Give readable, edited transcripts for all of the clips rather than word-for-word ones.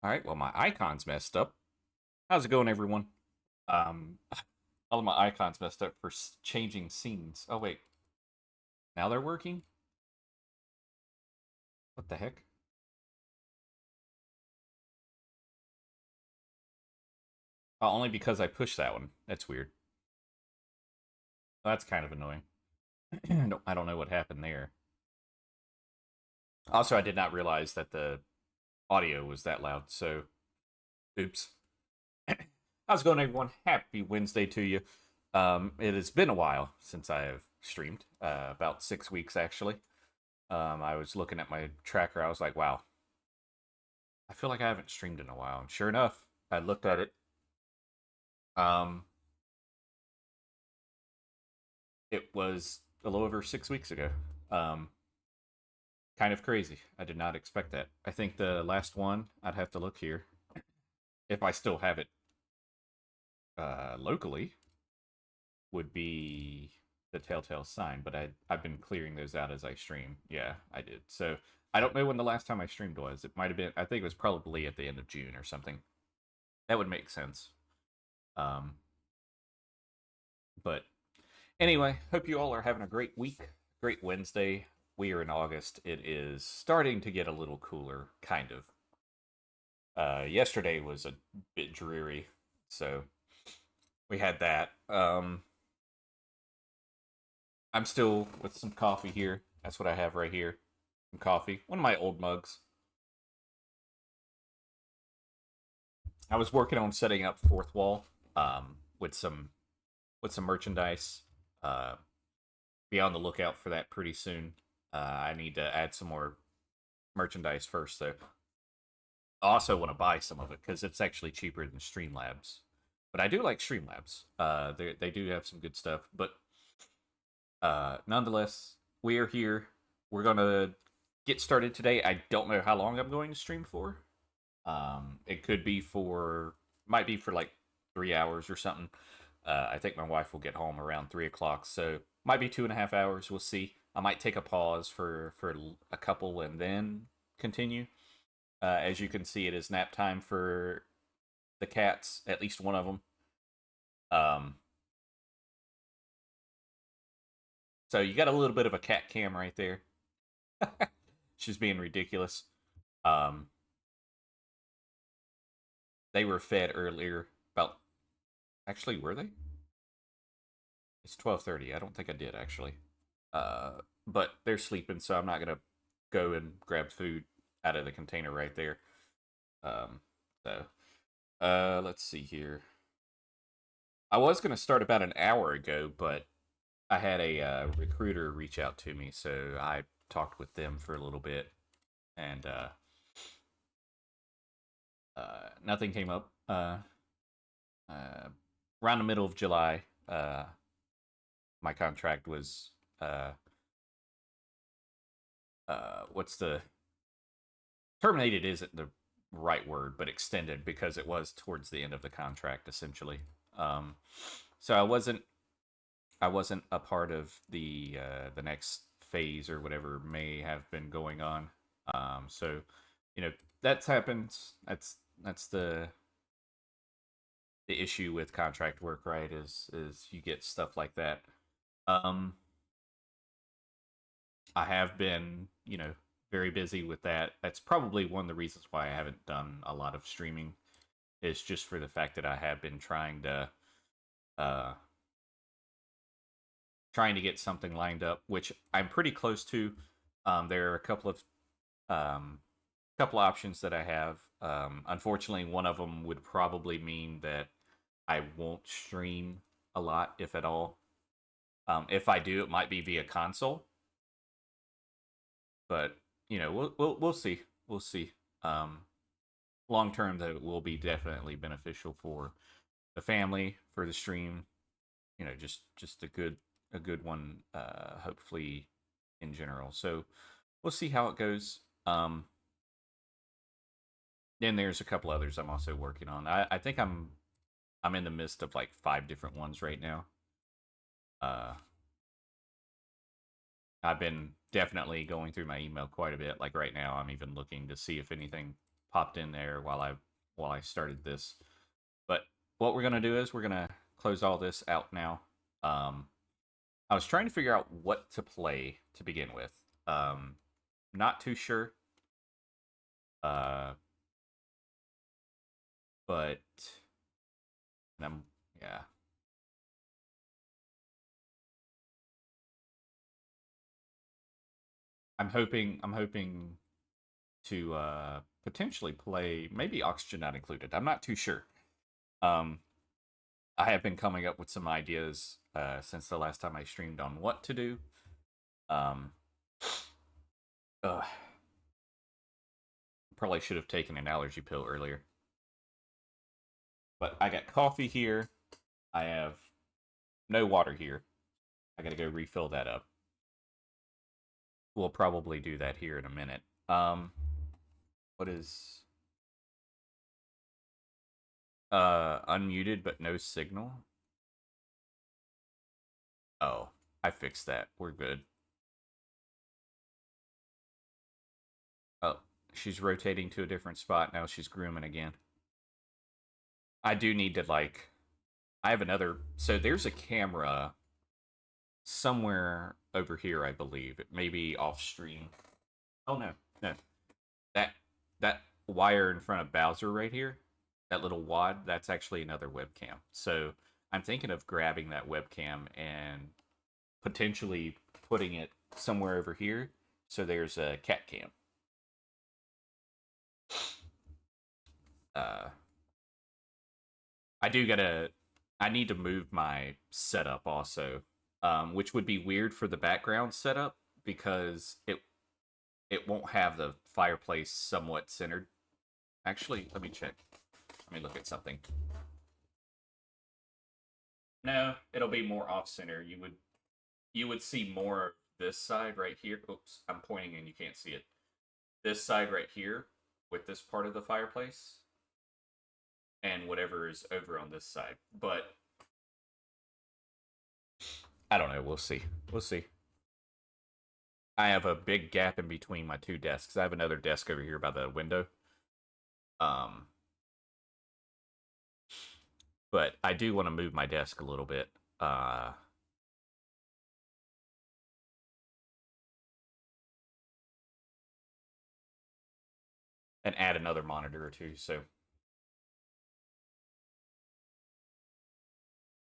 All right, well, my icon's messed up. How's it going, everyone? Um, all of my icons messed up for changing scenes. Oh, wait. Now they're working? What the heck? Oh, only because I pushed that one. That's weird. That's kind of annoying. I don't know what happened there. Also, I did not realize that the audio was that loud, so oops. How's it going, everyone? Happy Wednesday to you. It has been a while since I have streamed, about 6 weeks actually. I was looking at my tracker. I was like, wow, I feel like I haven't streamed in a while. And sure enough, I looked at it. Um, it was a little over 6 weeks ago. Um, Kind of crazy. I did not expect that. I think the last one, I'd have to look here if I still have it locally, would be the Telltale Sign. But I've been clearing those out as I stream. Yeah, I did. So I don't know when the last time I streamed was. It might have been. I think it was probably at the end of June or something. That would make sense. Um, but anyway, hope you all are having a great week, great Wednesday. We are in August. It is starting to get a little cooler, kind of. Yesterday was a bit dreary, so we had that. I'm still with some coffee here. That's what I have right here. Some coffee. One of my old mugs. I was working on setting up fourth wall with some merchandise. Uh, be on the lookout for that pretty soon. I need to add some more merchandise first, though. I also want to buy some of it because it's actually cheaper than Streamlabs. But I do like Streamlabs. They do have some good stuff. But nonetheless, we are here. We're gonna get started today. I don't know how long I'm going to stream for. It could be for, might be for like 3 hours or something. I think my wife will get home around 3 o'clock, so might be 2.5 hours. We'll see. I might take a pause for a couple and then continue. As you can see, it is nap time for the cats, at least one of them. Um, so you got a little bit of a cat cam right there. She's being ridiculous. Um, they were fed earlier. About, actually, were they? It's 12:30. I don't think I did actually. But they're sleeping, so I'm not gonna go and grab food out of the container right there. Um, so let's see here. I was gonna start about an hour ago, but I had a recruiter reach out to me, so I talked with them for a little bit, and nothing came up. Uh, Around the middle of July, my contract was what's the terminated isn't the right word, but extended because it was towards the end of the contract essentially. Um, so I wasn't a part of the next phase or whatever may have been going on. So you know that's happened. That's the issue with contract work, right? Is you get stuff like that. Um, I have been, very busy with that. That's probably one of the reasons why I haven't done a lot of streaming. Is just for the fact that I have been uh, trying to get something lined up, which I'm pretty close to. There are a um, couple options that I have. Unfortunately, one of them would probably mean that I won't stream a lot, if at all. If I do, it might be via console, but we'll see. We'll see. Um, Long term, that will be definitely beneficial for the family, for the stream. Just a good one. Hopefully, in general. So we'll see how it goes. Then there's a couple others I'm also working on. I think I'm in the midst of like 5 different ones right now. Uh, I've been definitely going through my email quite a bit. Like right now, I'm even looking to see if anything. popped in there while I started this. But what we're gonna do is we're gonna close all this out now. Um, I was trying to figure out what to play to begin with. Not too sure. Uh, but I'm yeah. I'm hoping to potentially play maybe Oxygen Not Included. I'm not too sure. Um, I have been coming up with some ideas since the last time I streamed on what to do. Um, uh, Probably should have taken an allergy pill earlier. But I got coffee here. I have no water here. I gotta go refill that up. We'll probably do that here in a minute. What is unmuted but no signal? Oh, I fixed that. We're good. Oh, she's rotating to a different spot now. She's grooming again. I do need to like. I have another. So there's a camera somewhere over here, I believe. It may be off stream. Oh no, no. That that wire in front of Bowser right here, that little wad, that's actually another webcam. So I'm thinking of grabbing that webcam and potentially putting it somewhere over here. So there's a cat cam. Uh, I do gotta. I need to move my setup also, which would be weird for the background setup because it won't have the fireplace somewhat centered. Actually, let me check. Let me look at something. No, it'll be more off center. You would see more of this side right here. Oops, I'm pointing and you can't see it. This side right here with this part of the fireplace and whatever is over on this side. But I don't know. We'll see. We'll see. I have a big gap in between my two desks. I have another desk over here by the window. Um, but I do want to move my desk a little bit. And add another monitor or two. So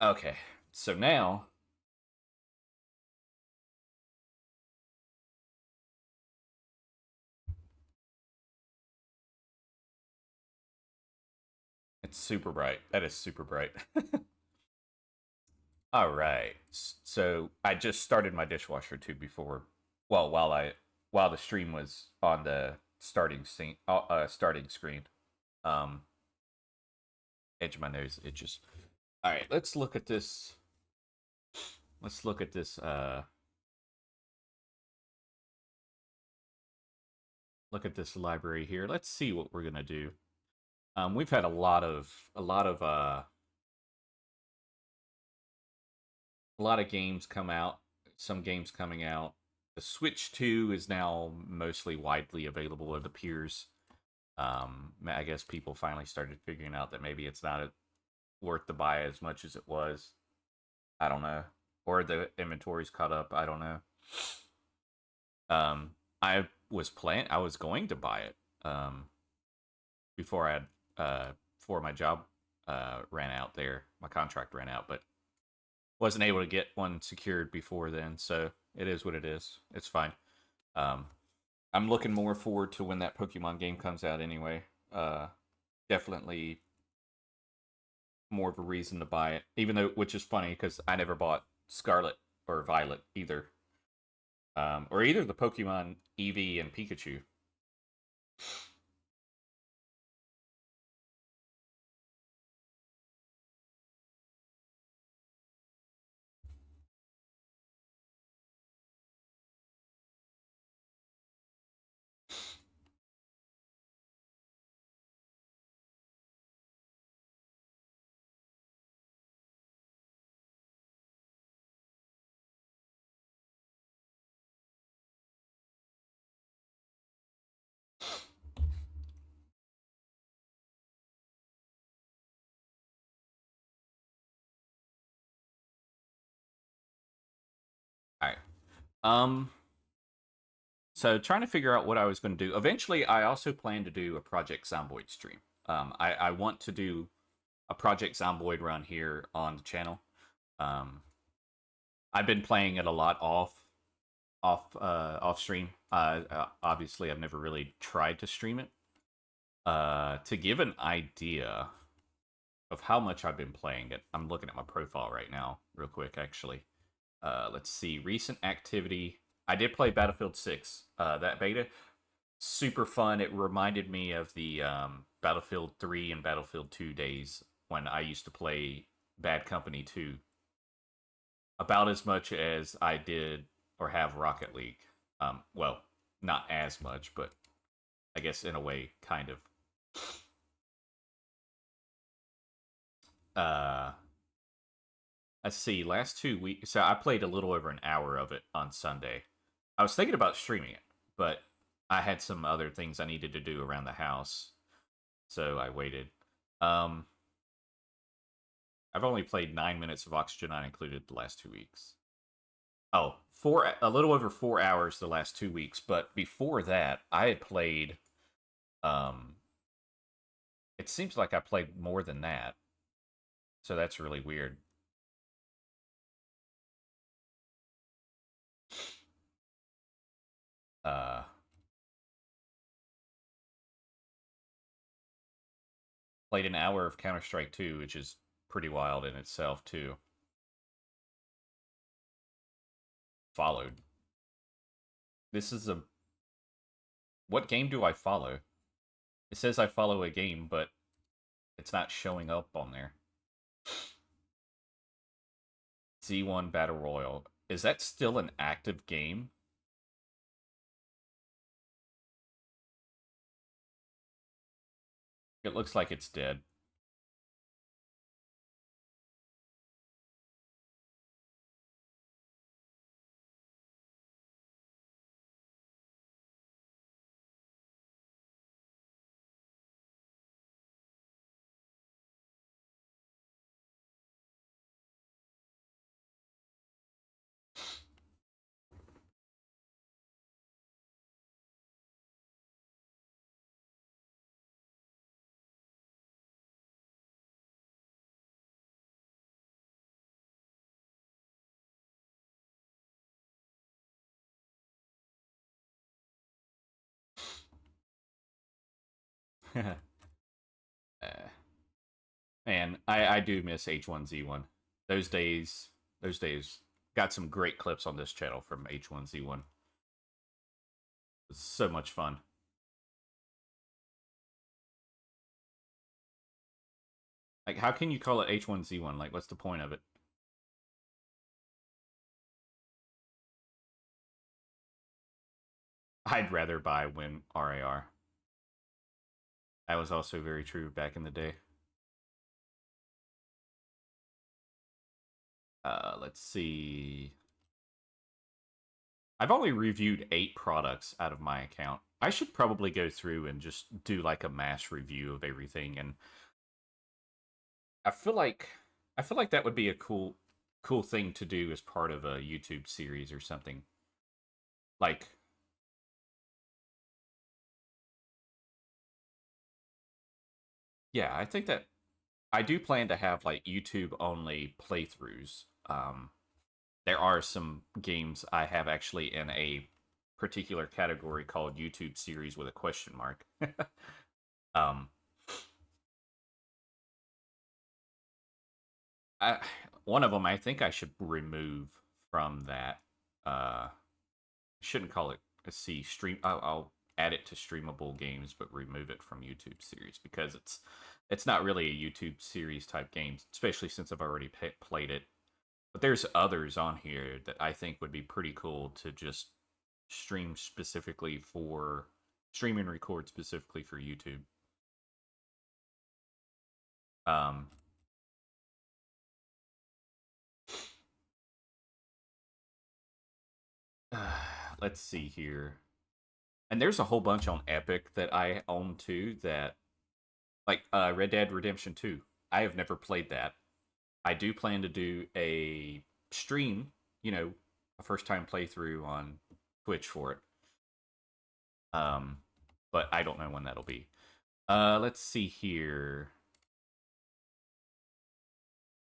okay. So now it's super bright. That is super bright. All right. So I just started my dishwasher too before. Well, while the stream was on the starting screen. Um, edge of my nose itches. All right. Let's look at this. Let's look at this. Look at this library here. Let's see what we're gonna do. We've had a lot of games come out. Some games coming out. The Switch 2 is now mostly widely available, it appears. I guess people finally started figuring out that maybe it's not worth to buy as much as it was. I don't know. Or the inventory's caught up. I don't know. I was going to buy it before before my job ran out there. My contract ran out, but wasn't able to get one secured before then. So it is what it is. It's fine. Um, I'm looking more forward to when that Pokemon game comes out anyway. Definitely more of a reason to buy it, even though, which is funny because I never bought Scarlet or Violet either, or either the Pokemon Eevee and Pikachu. Um, so trying to figure out what I was going to do. Eventually, I also plan to do a Project Zomboid stream. I want to do a Project Zomboid run here on the channel. Um, I've been playing it a lot off stream. Obviously, I've never really tried to stream it. To give an idea of how much I've been playing it, I'm looking at my profile right now, real quick, actually. Let's see, recent activity. I did play Battlefield 6, that beta. Super fun. It reminded me of the Battlefield 3 and Battlefield 2 days when I used to play Bad Company 2 about as much as I did or have Rocket League. Well, not as much, but I guess in a way, kind of. Uh, let's see, last 2 weeks. So I played a little over an hour of it on Sunday. I was thinking about streaming it, but I had some other things I needed to do around the house, so I waited. Um, I've only played 9 minutes of Oxygen Not Included the last 2 weeks. Oh, a little over 4 hours the last 2 weeks. But before that, I had played. Um, it seems like I played more than that, so that's really weird. Uh, played an hour of Counter Strike 2, which is pretty wild in itself too. Followed. This is a what game do I follow? It says I follow a game, but it's not showing up on there. Z1 Battle Royale. Is that still an active game? It looks like it's dead. uh, Man, I do miss H1Z1. Those days, those days got some great clips on this channel from H1Z1. It's so much fun. Like, how can you call it H1Z1? Like, what's the point of it? I'd rather buy Win RAR. That was also very true back in the day. Let's see. I've only reviewed 8 products out of my account. I should probably go through and just do like a mass review of everything, and I feel like that would be a cool thing to do as part of a YouTube series or something. Like, yeah, I think that I do plan to have like YouTube only playthroughs. There are some games I have actually in a particular category called YouTube series with a question mark. um, I, one of them I think I should remove from that. Shouldn't call it a C stream. I'll add it to streamable games, but remove it from YouTube series because it's not really a YouTube series type game, especially since I've already played it. But there's others on here that I think would be pretty cool to just stream specifically for stream and record specifically for YouTube. Um, let's see here, and there's a whole bunch on Epic that I own too. That like Red Dead Redemption 2. I have never played that. I do plan to do a stream, you know, a first time playthrough on Twitch for it. Um, but I don't know when that'll be. Let's see here.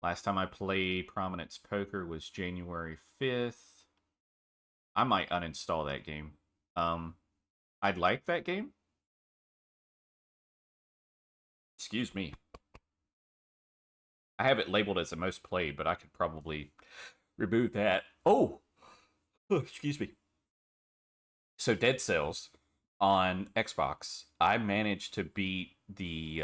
Last time I played Prominence Poker was January 5th. I might uninstall that game. I'd like that game. Excuse me. I have it labeled as the most played, but I could probably remove that. Oh, excuse me. So Dead Cells on Xbox, I managed to beat the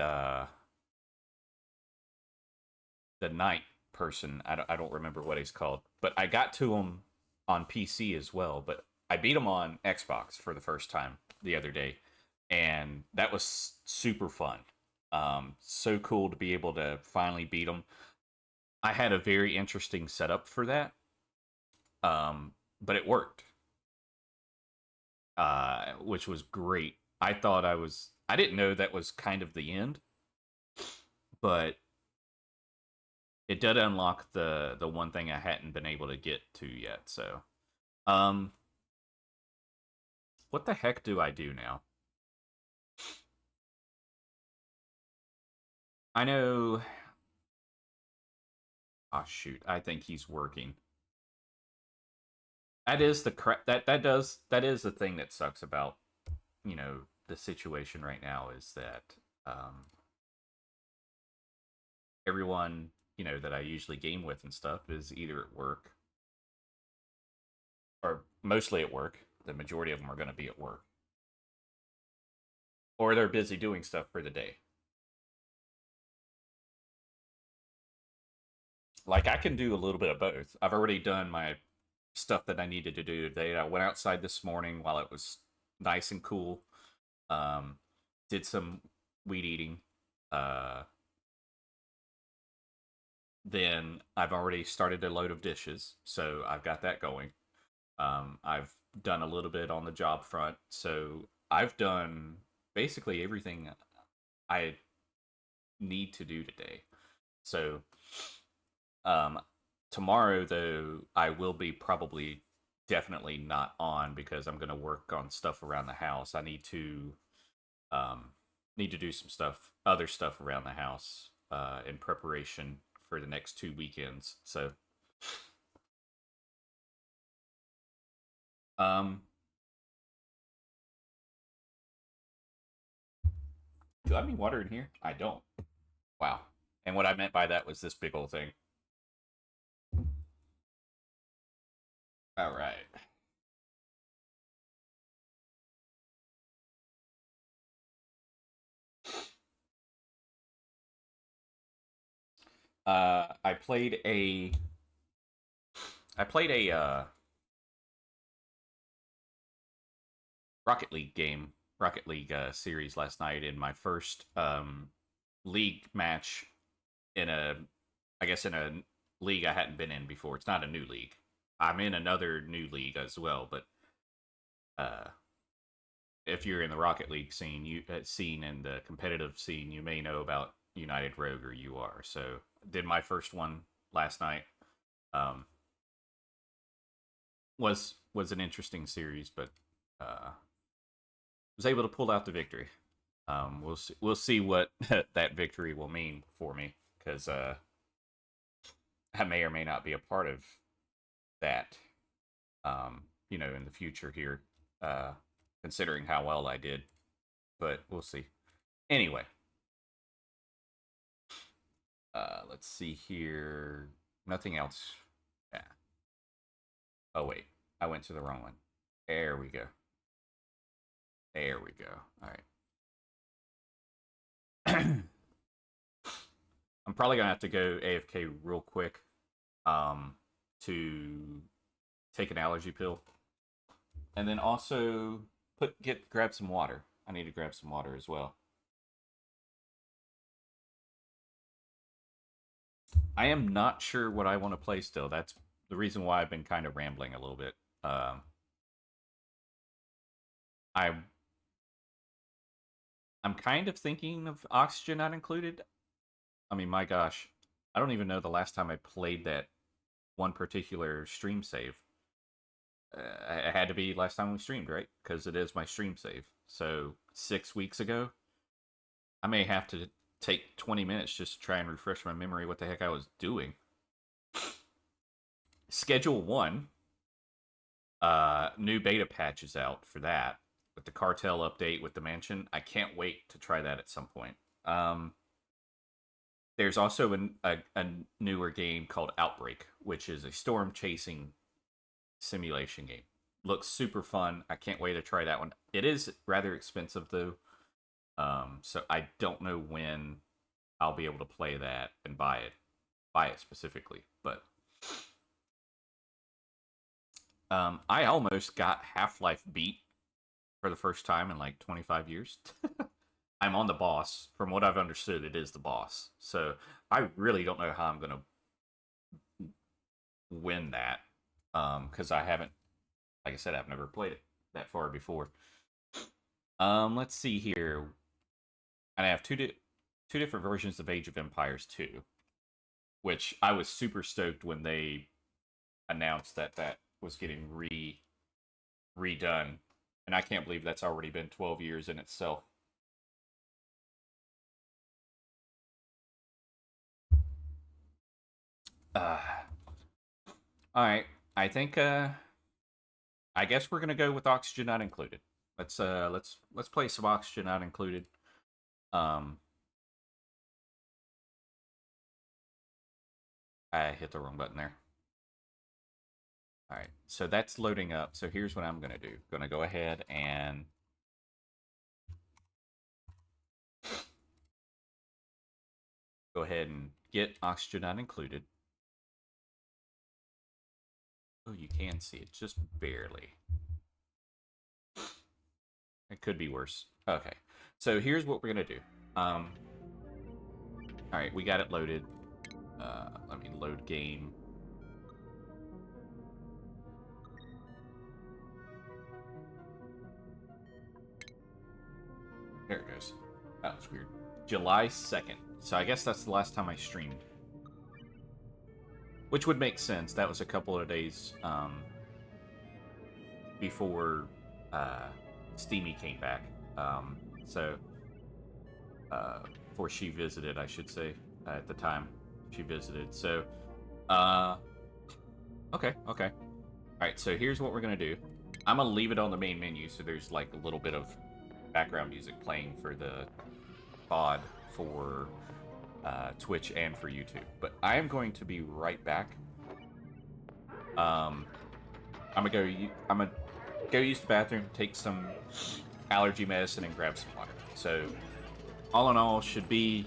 knight person. I don't remember what he's called, but I got to him on PC as well. But I beat him on Xbox for the first time the other day, and that was super fun. So cool to be able to finally beat him. I had a very interesting setup for that, but it worked, which was great. I didn't know that was kind of the end, but it did unlock the one thing I hadn't been able to get to yet. So, um, what the heck do I do now? I know. Oh shoot! I think he's working. That is that is the thing that sucks about the situation right now is that everyone that I usually game with and stuff is either at work or mostly at work. The majority of them are going to be at work, or they're busy doing stuff for the day. Like I can do a little bit of both. I've already done my stuff that I needed to do today. I went outside this morning while it was nice and cool. Um, did some weed eating. Uh, then I've already started a load of dishes, so I've got that going. I've done a little bit on the job front, so I've done basically everything I need to do today. So, um, tomorrow though, I will be probably definitely not on because I'm going to work on stuff around the house. I um, need to do some stuff, other stuff around the house, in preparation for the next 2 weekends. So, um, do I have any water in here? I don't. Wow. And what I meant by that was this big old thing. All right. I played a Rocket League game, Rocket League series last night in my first league match in I guess in a league I hadn't been in before. It's not a new league. I'm in another new league as well, but uh, if you're in the Rocket League scene, scene and the competitive scene, you may know about United Rogue or UR. So did my first one last night. Um, was an interesting series, but was able to pull out the victory. We'll see what that victory will mean for me because I may or may not be a part of that. In the future here, considering how well I did, but we'll see. Anyway, let's see here. Nothing else. Yeah. Oh wait, I went to the wrong one. There we go. There we go. All right. I'm probably gonna have to go AFK real quick, to take an allergy pill, and then also grab some water. I need to grab some water as well. I am not sure what I want to play still. That's the reason why I've been kind of rambling a little bit. I I'm kind of thinking of Oxygen Not Included. I mean, my gosh, I don't even know the last time I played that one particular stream save. it had to be last time we streamed, right? Because it is my stream save. So 6 weeks ago, I may have to take 20 minutes just to try and refresh my memory what the heck I was doing. Schedule 1, new beta patch is out for that with the cartel update with the mansion. I can't wait to try that at some point. There's also a newer game called Outbreak, which is a storm chasing simulation game. Looks super fun. I can't wait to try that one. It is rather expensive though, so I don't know when I'll be able to play that and buy it specifically. But I almost got Half-Life beat for the first time in like 25 years. I'm on the boss. From what I've understood, it is the boss. So I really don't know how I'm gonna win that, because I haven't, like I said, I've never played it that far before. Let's see here. And I have two different versions of Age of Empires 2, which I was super stoked when they announced that was getting redone, and I can't believe that's already been 12 years in itself. Uh, all right, I think I guess we're gonna go with Oxygen Not Included. Let's play some Oxygen Not Included. Um, I hit the wrong button there. All right, so that's loading up. So here's what I'm gonna do. Gonna go ahead and get Oxygen Not Included. Oh, you can see it, just barely. It could be worse. Okay, so here's what we're gonna do. All right, we got it loaded. Let me load game. There it goes. That was weird. July 2nd. So I guess that's the last time I streamed. Which would make sense. That was a couple of days before Steamy came back. So before she visited, I should say, at the time she visited. So, okay. All right, so here's what we're going to do. I'm going to leave it on the main menu so there's like a little bit of background music playing for the VOD for Twitch and for YouTube. But I am going to be right back. I'm gonna go use the bathroom, take some allergy medicine, and grab some water. So, all in all, should be,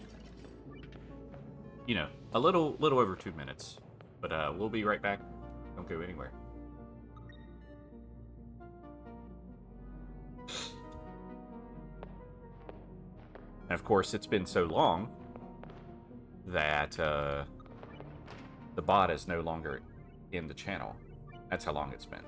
a little over 2 minutes. But we'll be right back. Don't go anywhere. And of course, it's been so long that the bot is no longer in the channel. That's how long it's been.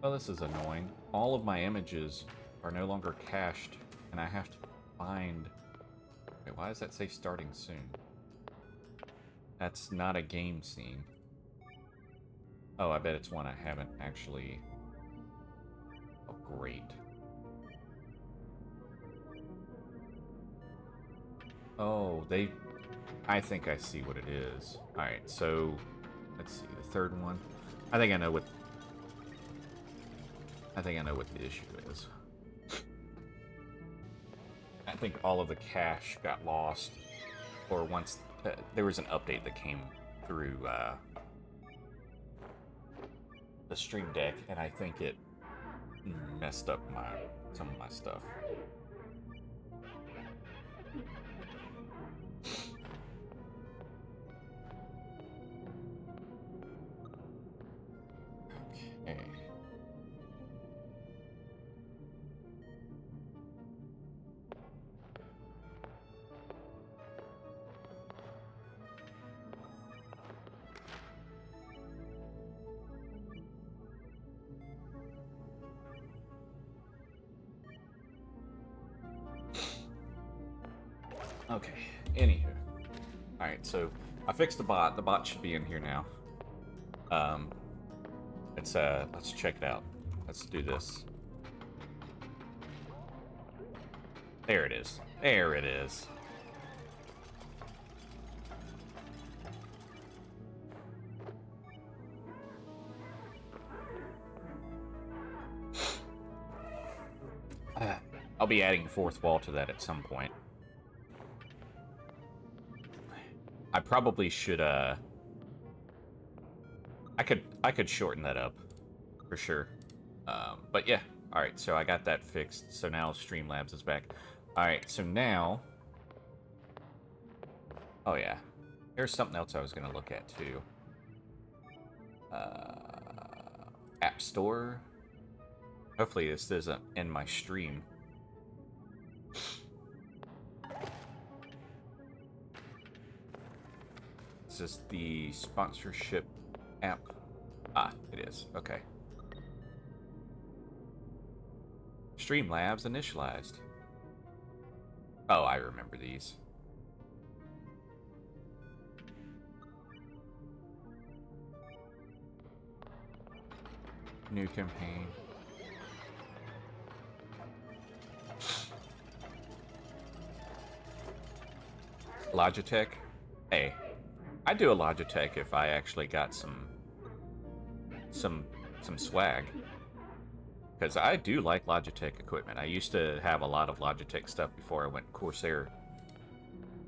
Oh, this is annoying. All of my images are no longer cached, and I have to find... Wait, why does that say starting soon? That's not a game scene. Oh, I bet it's one I haven't actually... Oh, great. Oh, they... I think I see what it is. Alright, so... Let's see, the third one. I think I know what... I think I know what the issue is. I think all of the cache got lost. Or once... there was an update that came through, the Stream Deck, and I think it messed up some of my stuff. Okay. Okay, anywho. Alright, so I fixed the bot. The bot should be in here now. Let's check it out. Let's do this. There it is. There it is. I'll be adding fourth wall to that at some point. I probably should, I could shorten that up, for sure. But yeah, alright, so I got that fixed, so now Streamlabs is back. Alright, so now... Oh yeah, there's something else I was gonna look at, too. App Store. Hopefully this doesn't end my stream. Is this the sponsorship app? Ah, it is. Okay. Streamlabs initialized. Oh, I remember these. New campaign. Logitech. Hey, I'd do a Logitech if I actually got some swag. Because I do like Logitech equipment. I used to have a lot of Logitech stuff before I went Corsair.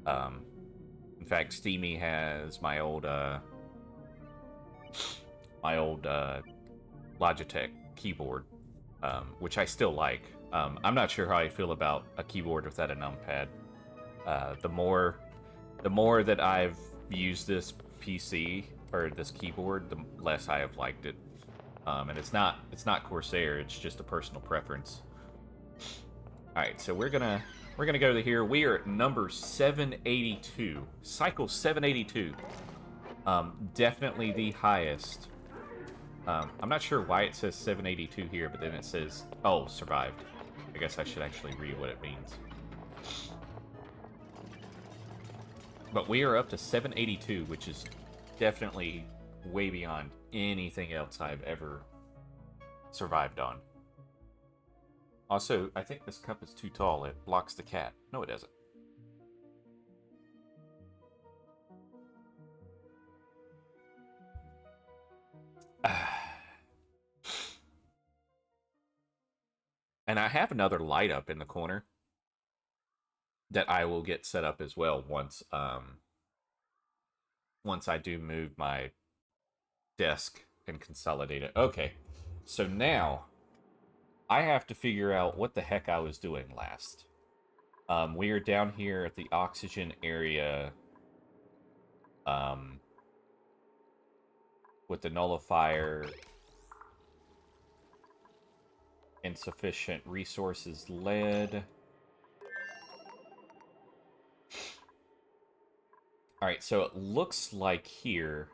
In fact, Steamy has my old Logitech keyboard, which I still like. I'm not sure how I feel about a keyboard without a numpad. The more that I've used this PC or this keyboard, the less I have liked it. And it's not Corsair. It's just a personal preference. All right, so we're gonna go to here. We are at number 782, cycle 782. Definitely the highest. I'm not sure why it says 782 here, but then it says, oh, survived. I guess I should actually read what it means. But we are up to 782, which is definitely way beyond anything else I've ever survived on. Also, I think this cup is too tall. It blocks the cat. No, it doesn't. And I have another light up in the corner that I will get set up as well once I do move my desk and consolidate it. Okay, so now I have to figure out what the heck I was doing last. We are down here at the oxygen area with the nullifier, insufficient resources lead. Alright, so it looks like here...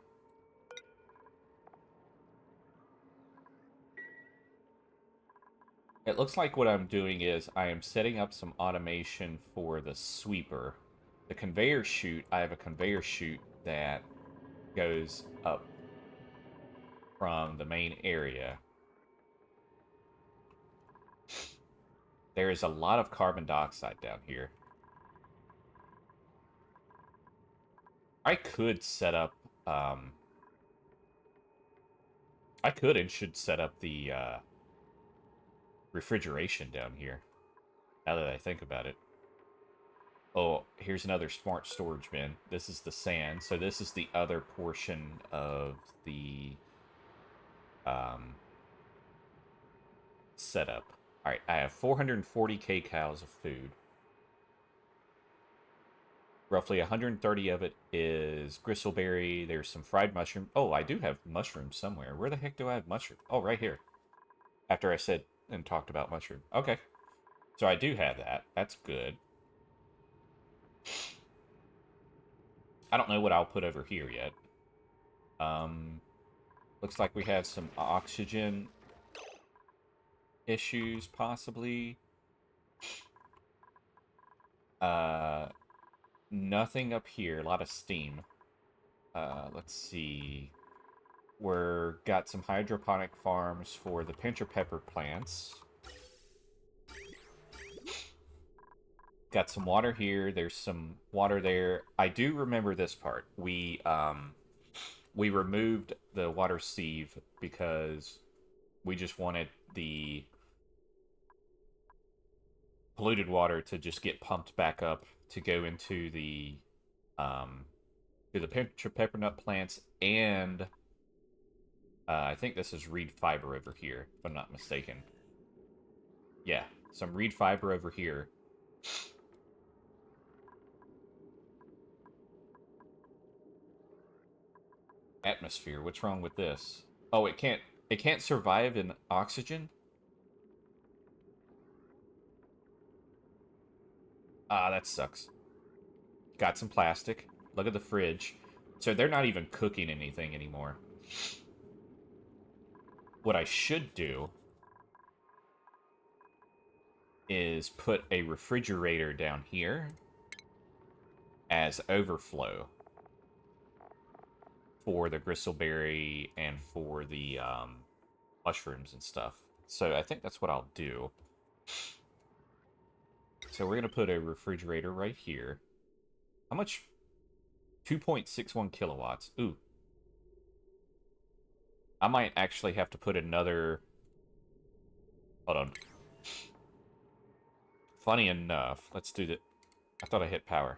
It looks like what I'm doing is I am setting up some automation for the sweeper. The conveyor chute, I have a conveyor chute that goes up from the main area. There is a lot of carbon dioxide down here. I could set up, I could and should set up the refrigeration down here, now that I think about it. Oh, here's another smart storage bin. This is the sand, so this is the other portion of the setup. Alright, I have 440 kcals of food. Roughly 130 of it is gristleberry. There's some fried mushroom. Oh, I do have mushrooms somewhere. Where the heck do I have mushroom? Oh, right here. After I said and talked about mushroom. Okay. So I do have that. That's good. I don't know what I'll put over here yet. Looks like we have some oxygen issues, possibly. Nothing up here. A lot of steam. Let's see. We're got some hydroponic farms for the pincher pepper plants. Got some water here. There's some water there. I do remember this part. We removed the water sieve because we just wanted the polluted water to just get pumped back up to go into the pincher peppernut plants, and I think this is reed fiber over here, if I'm not mistaken. Yeah, some reed fiber over here. Atmosphere. What's wrong with this? Oh, it can't survive in oxygen? Ah, that sucks. Got some plastic. Look at the fridge. So they're not even cooking anything anymore. What I should do is put a refrigerator down here as overflow for the gristleberry and for the mushrooms and stuff. So I think that's what I'll do. So we're going to put a refrigerator right here. How much? 2.61 kilowatts. Ooh. I might actually have to put another... Hold on. Funny enough, let's do that. I thought I hit power.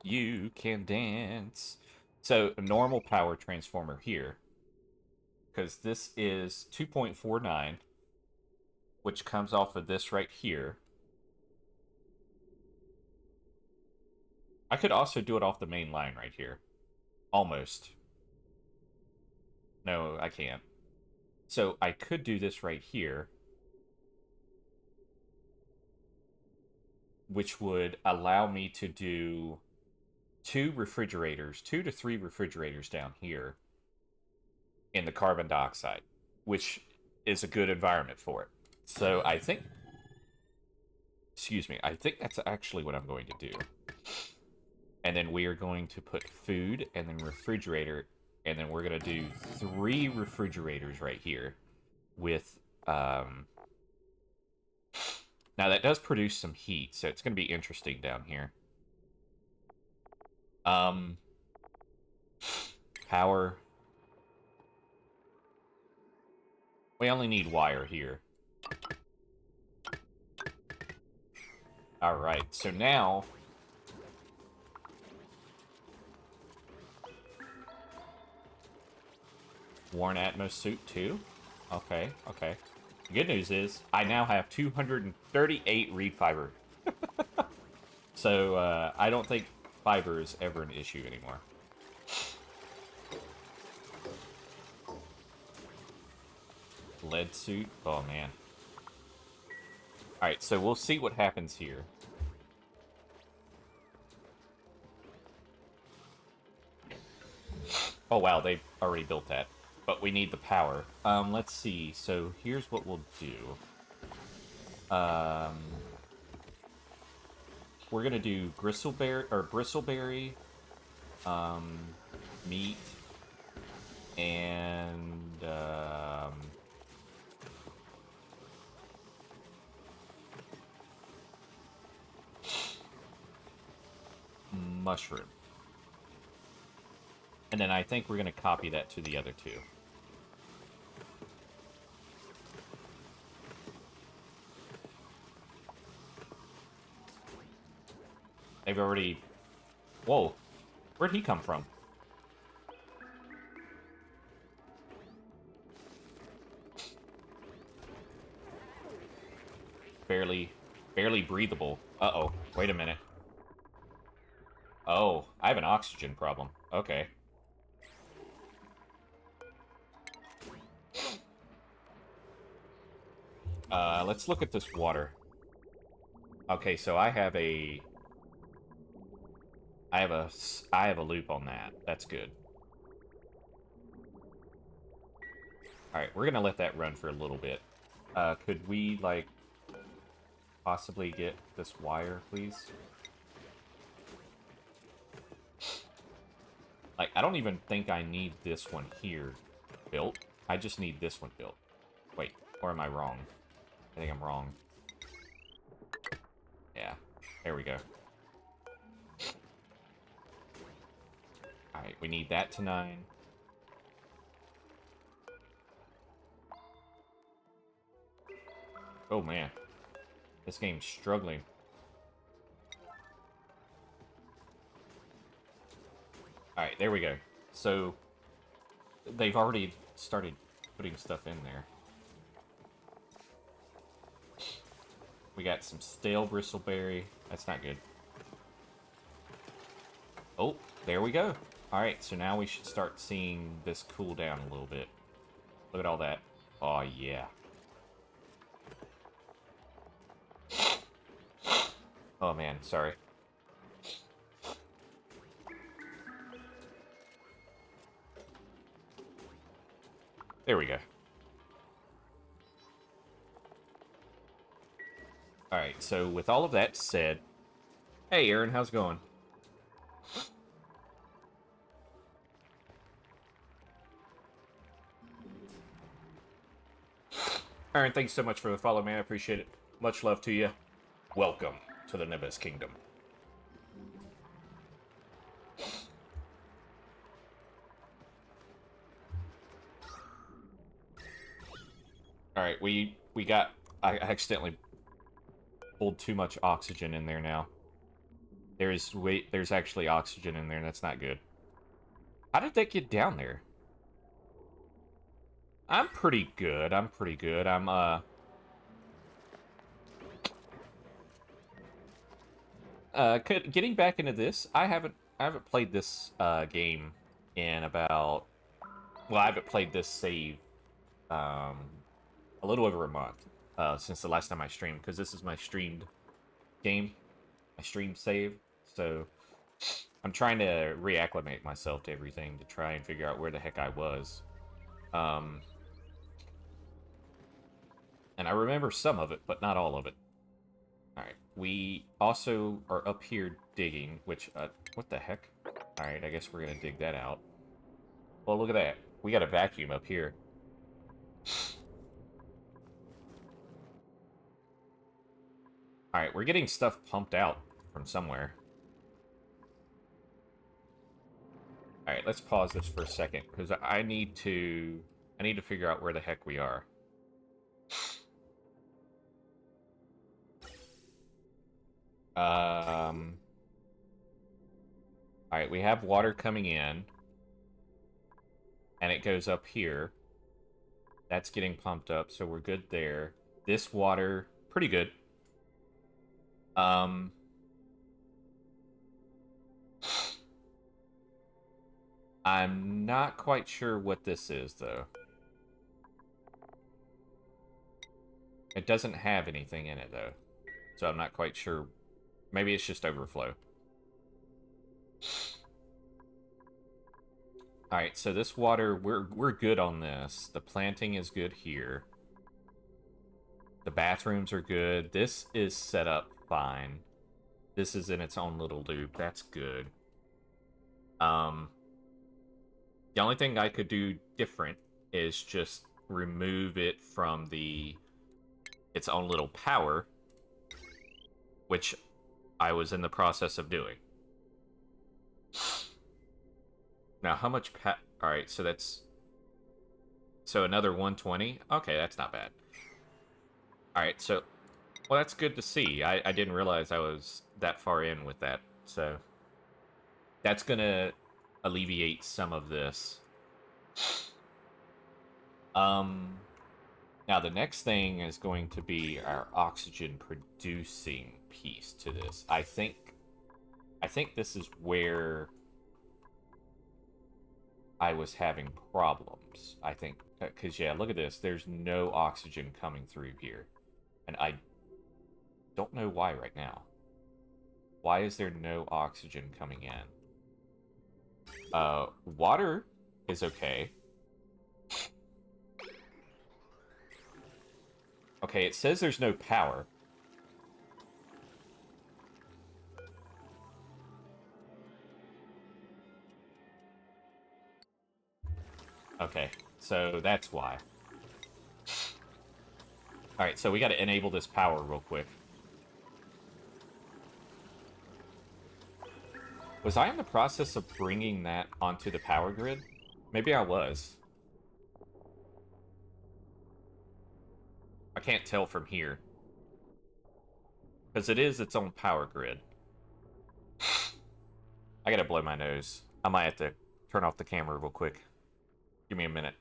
You can dance. So, a normal power transformer here. Because this is 2.49, which comes off of this right here. I could also do it off the main line right here. Almost. No, I can't. So I could do this right here, which would allow me to do 2 to 3 refrigerators down here in the carbon dioxide, which is a good environment for it. So I think, excuse me, I think that's actually what I'm going to do. And then we are going to put food and then refrigerator, and then we're going to do 3 refrigerators right here with, now that does produce some heat, so it's going to be interesting down here. Power. We only need wire here. Alright, so now... Worn Atmos suit too? Okay, okay. The good news is, I now have 238 reed fiber. So, I don't think fiber is ever an issue anymore. Lead suit? Oh, man. Alright, so we'll see what happens here. Oh, wow, they already built that. But we need the power. Let's see. So here's what we'll do. We're gonna do bristleberry, meat, and mushroom. And then I think we're gonna copy that to the other two. They've already... Whoa. Where'd he come from? Barely breathable. Uh-oh. Wait a minute. Oh, I have an oxygen problem. Okay. Let's look at this water. Okay, so I have a loop on that. That's good. Alright, we're gonna let that run for a little bit. Could we, like, possibly get this wire, please? Like, I don't even think I need this one here built. I just need this one built. Wait, or am I wrong? I think I'm wrong. Yeah, there we go. Alright, we need that to 9. Oh, man. This game's struggling. Alright, there we go. So, they've already started putting stuff in there. We got some stale bristleberry. That's not good. Oh, there we go. Alright, so now we should start seeing this cool down a little bit. Look at all that. Oh, yeah. Oh, man, sorry. There we go. Alright, so with all of that said... Hey, Aaron, how's it going? Aaron, thanks so much for the follow, man. I appreciate it. Much love to you. Welcome to the Nimbus Kingdom. Alright, we got... I accidentally pulled too much oxygen in there now. There's actually oxygen in there, and that's not good. How did that get down there? I'm pretty good. I'm getting back into this. I haven't played this game in about... Well, I haven't played this save a little over a month since the last time I streamed, because this is my streamed game, my stream save. So I'm trying to reacclimate myself to everything to try and figure out where the heck I was. And I remember some of it, but not all of it. Alright, we also are up here digging, which, what the heck? Alright, I guess we're gonna dig that out. Well, look at that. We got a vacuum up here. Alright, we're getting stuff pumped out from somewhere. Alright, let's pause this for a second, because I need to figure out where the heck we are. Alright, we have water coming in. And it goes up here. That's getting pumped up, so we're good there. This water, pretty good. I'm not quite sure what this is, though. It doesn't have anything in it, though. So I'm not quite sure. Maybe it's just overflow. All right, so this water, we're good on this. The planting is good here. The bathrooms are good. This is set up fine. This is in its own little loop. That's good. Um, the only thing I could do different is just remove it from its own little power, which I was in the process of doing. Now, how much all right, so that's another 120. Okay, that's not bad. All right, so well, that's good to see. I didn't realize I was that far in with that. So that's gonna alleviate some of this. Um, Now the next thing is going to be our oxygen producing piece to this. I think this is where I was having problems. I think because yeah, look at this. There's no oxygen coming through here, and I don't know why right now. Why is there no oxygen coming in? Water is okay. Okay, it says there's no power. Okay, so that's why. Alright, so we gotta enable this power real quick. Was I in the process of bringing that onto the power grid? Maybe I was. I can't tell from here. Because it is its own power grid. I gotta blow my nose. I might have to turn off the camera real quick. Give me a minute.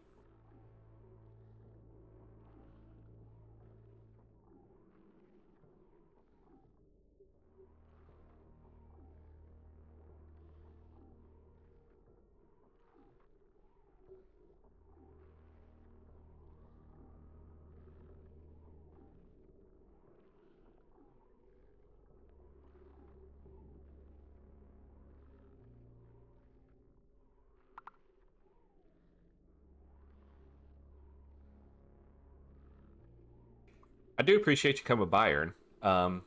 I do appreciate you coming by, Aaron. Um,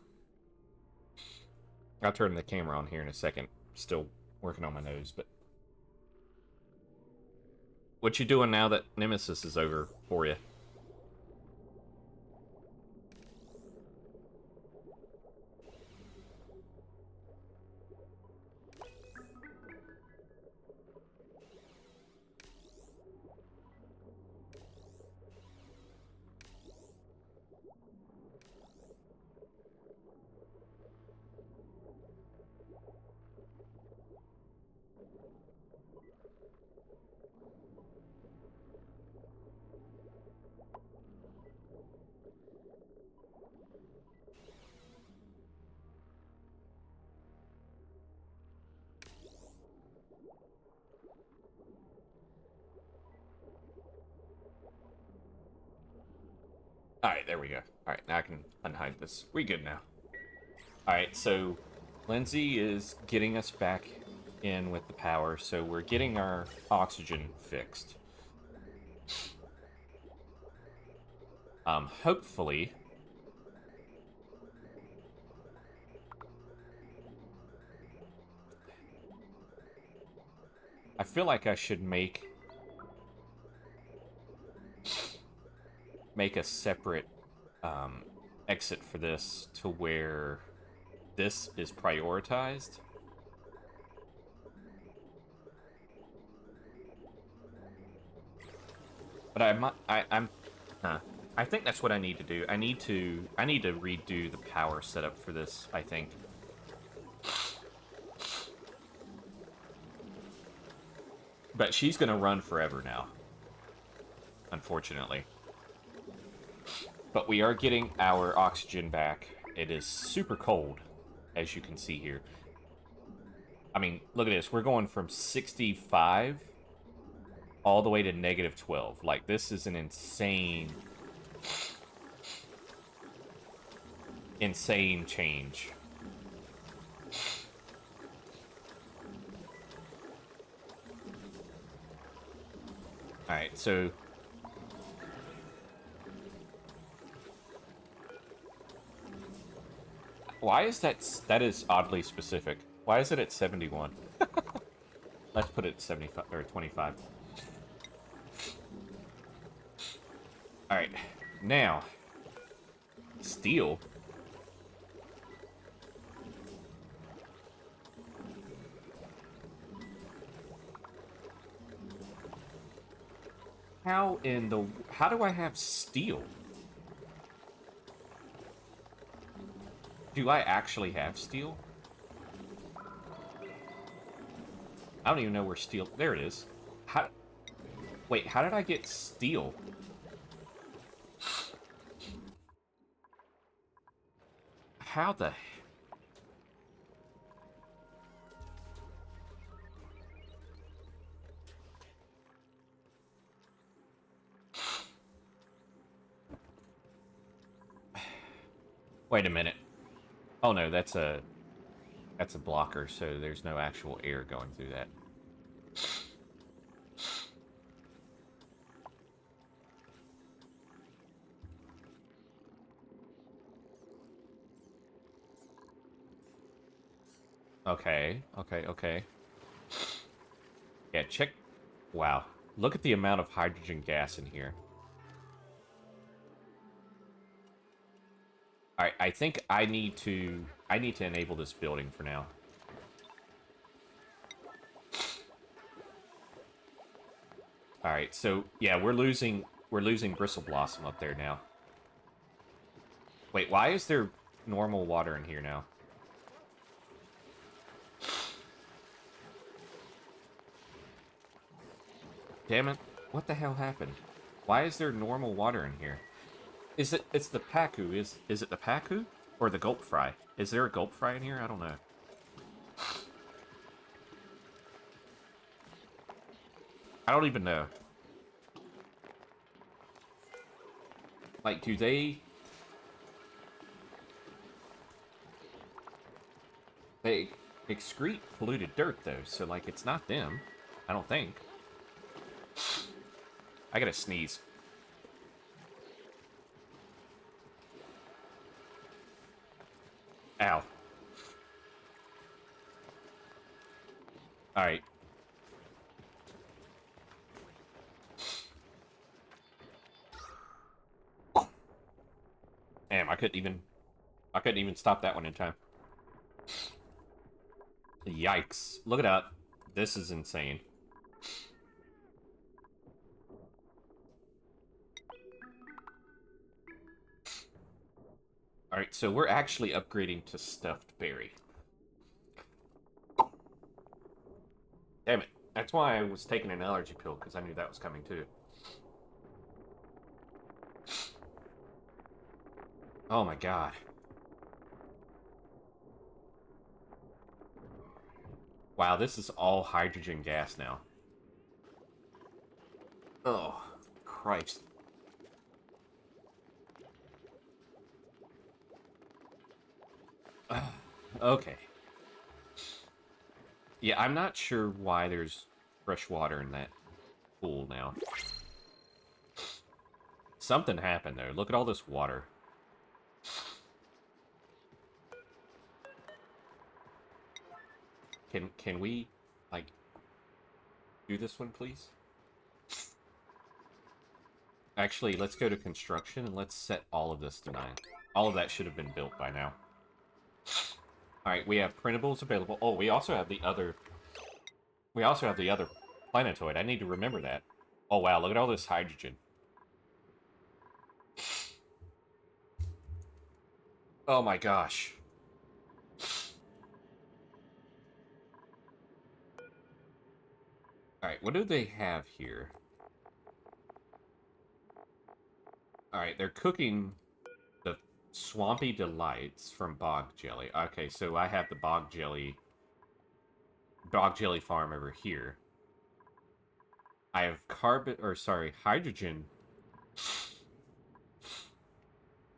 I'll turn the camera on here in a second. Still working on my nose, but... What you doing now that Nemesis is over for you? Alright, there we go. Alright, now I can unhide this. We good now. Alright, so Lindsay is getting us back in with the power, so we're getting our oxygen fixed. Hopefully... I feel like I should make a separate exit for this to where this is prioritized. But I think that's what I need to do. I need to redo the power setup for this, I think. But she's gonna run forever now, unfortunately. But we are getting our oxygen back. It is super cold, as you can see here. I mean, look at this. We're going from 65 all the way to negative 12. Like, this is an insane change. Alright, so... Why is that... That is oddly specific. Why is it at 71? Let's put it at 75, or 25. Alright, now... Steel? How in the... How do I have steel? Do I actually have steel? I don't even know where steel... There it is. How... Wait, how did I get steel? How the... Wait a minute. Oh no, that's a blocker, so there's no actual air going through that. Okay, okay, okay. Yeah, check. Wow. Look at the amount of hydrogen gas in here. Alright, I think I need to enable this building for now. Alright, so yeah, we're losing Bristle Blossom up there now. Wait, why is there normal water in here now? Damn it. What the hell happened? Why is there normal water in here? It's the Paku. Is it the Paku? Or the Gulp Fry? Is there a Gulp Fry in here? I don't know. I don't even know. Like, do they... They excrete polluted dirt, though, so, like, it's not them. I don't think. I gotta sneeze. Ow. Alright. Damn, I couldn't even stop that one in time. Yikes. Look at that. This is insane. Alright, so we're actually upgrading to Stuffed Berry. Damn it. That's why I was taking an allergy pill, because I knew that was coming too. Oh my god. Wow, this is all hydrogen gas now. Oh, Christ. Okay. Yeah, I'm not sure why there's fresh water in that pool now. Something happened there. Look at all this water. Can we, like, do this one, please? Actually, let's go to construction and let's set all of this to 9. All of that should have been built by now. Alright, we have printables available. Oh, we also have the other... We also have the other planetoid. I need to remember that. Oh, wow, look at all this hydrogen. Oh my gosh. Alright, what do they have here? Alright, they're cooking the Swampy Delights from Bog Jelly. Okay, so I have the Bog Jelly farm over here. I have hydrogen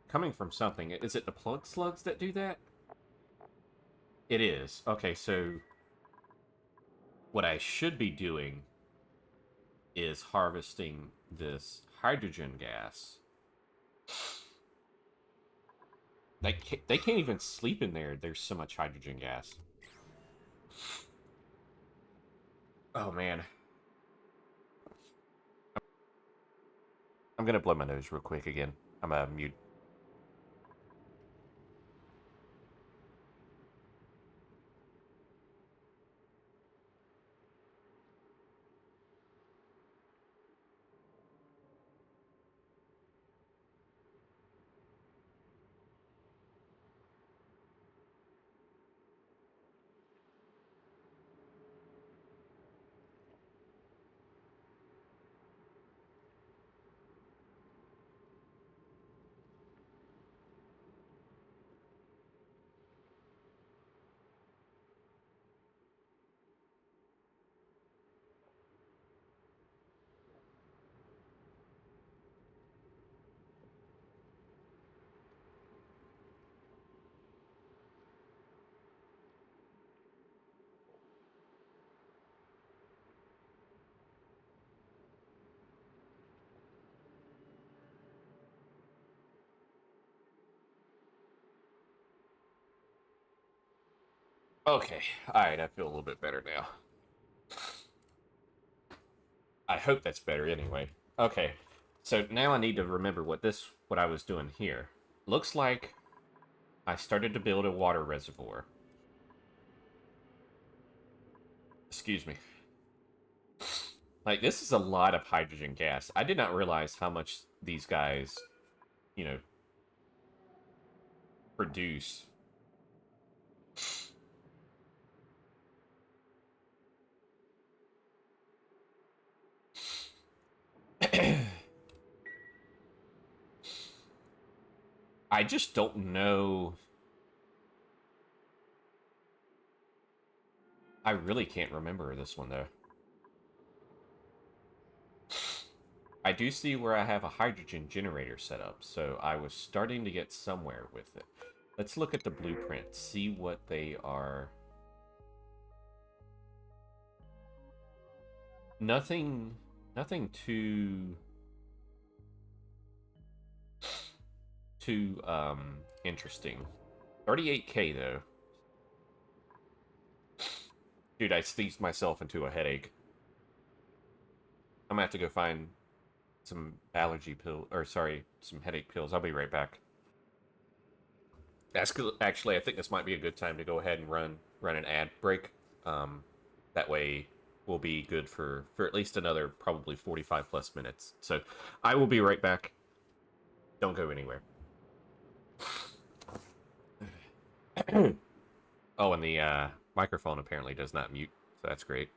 coming from something. Is it the plug slugs that do that? It is. Okay, so what I should be doing is harvesting this hydrogen gas. They can't even sleep in there. There's so much hydrogen gas. Oh man, I'm gonna blow my nose real quick again. I'm gonna mute. Okay, all right. I feel a little bit better now. I hope that's better anyway. Okay, so now I need to remember what I was doing here. Looks like I started to build a water reservoir. Excuse me. Like, this is a lot of hydrogen gas. I did not realize how much these guys, you know, produce. I just don't know. I really can't remember this one, though. I do see where I have a hydrogen generator set up, so I was starting to get somewhere with it. Let's look at the blueprint, see what they are. Nothing, nothing too interesting. 38K though. Dude, I sneezed myself into a headache. I'm gonna have to go find some allergy pill, or sorry, some headache pills. I'll be right back. Actually, I think this might be a good time to go ahead and run an ad break. Um, that way, we'll be good for at least another probably 45 plus minutes. So, I will be right back. Don't go anywhere. Oh, and the microphone apparently does not mute, so that's great.